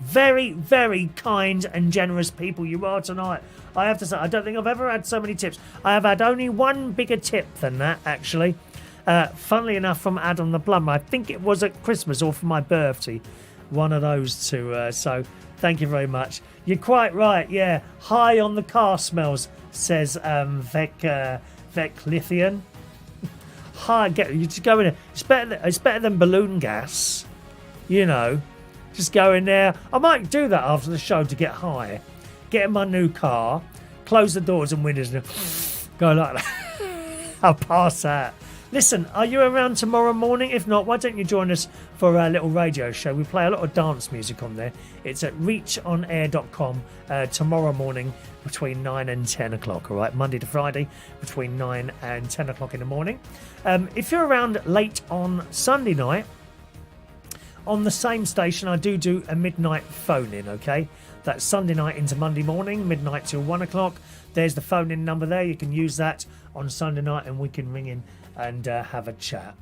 Very, very kind and generous people you are tonight. I have to say, I don't think I've ever had so many tips. I have had only one bigger tip than that, actually. Funnily enough, from Adam the Plumber. I think it was at Christmas or for my birthday. One of those two. So thank you very much. You're quite right, yeah. High on the car smells, says Vec Lithian. You just go in there. It's better than balloon gas. You know, just go in there. I might do that after the show to get high. Get in my new car, close the doors and windows, and go like that. I'll pass that. Listen, are you around tomorrow morning? If not, why don't you join us for our little radio show? We play a lot of dance music on there. It's at reachonair.com tomorrow morning between 9 and 10 o'clock, all right? Monday to Friday between 9 and 10 o'clock in the morning. If you're around late on Sunday night, on the same station, I do a midnight phone-in, okay? That's Sunday night into Monday morning, midnight till 1 o'clock. There's the phone-in number there. You can use that on Sunday night and we can ring in and have a chat.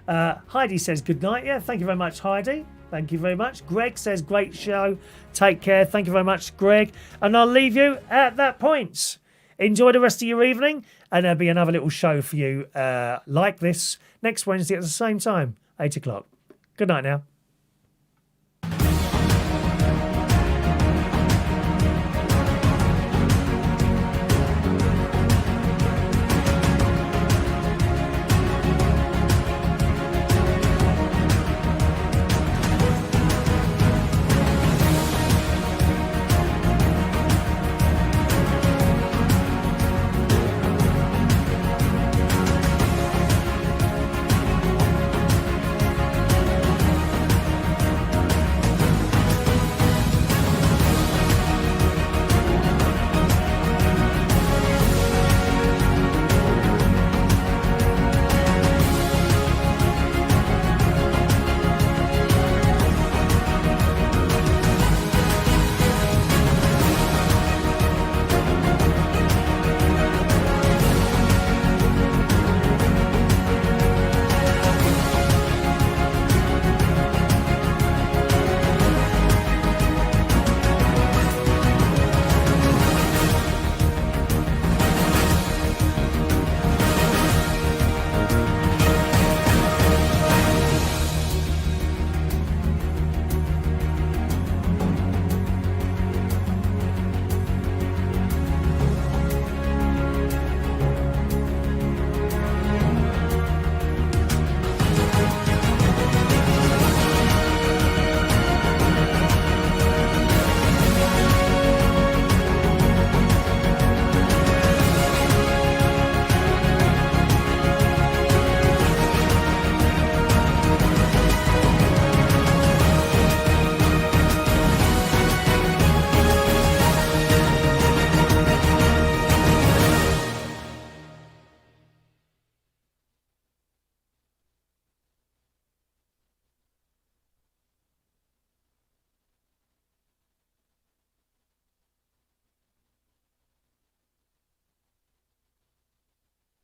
Heidi says good night. Yeah, thank you very much, Heidi. Thank you very much. Greg says great show. Take care. Thank you very much, Greg. And I'll leave you at that point. Enjoy the rest of your evening, and there'll be another little show for you like this next Wednesday at the same time, 8 o'clock. Good night now.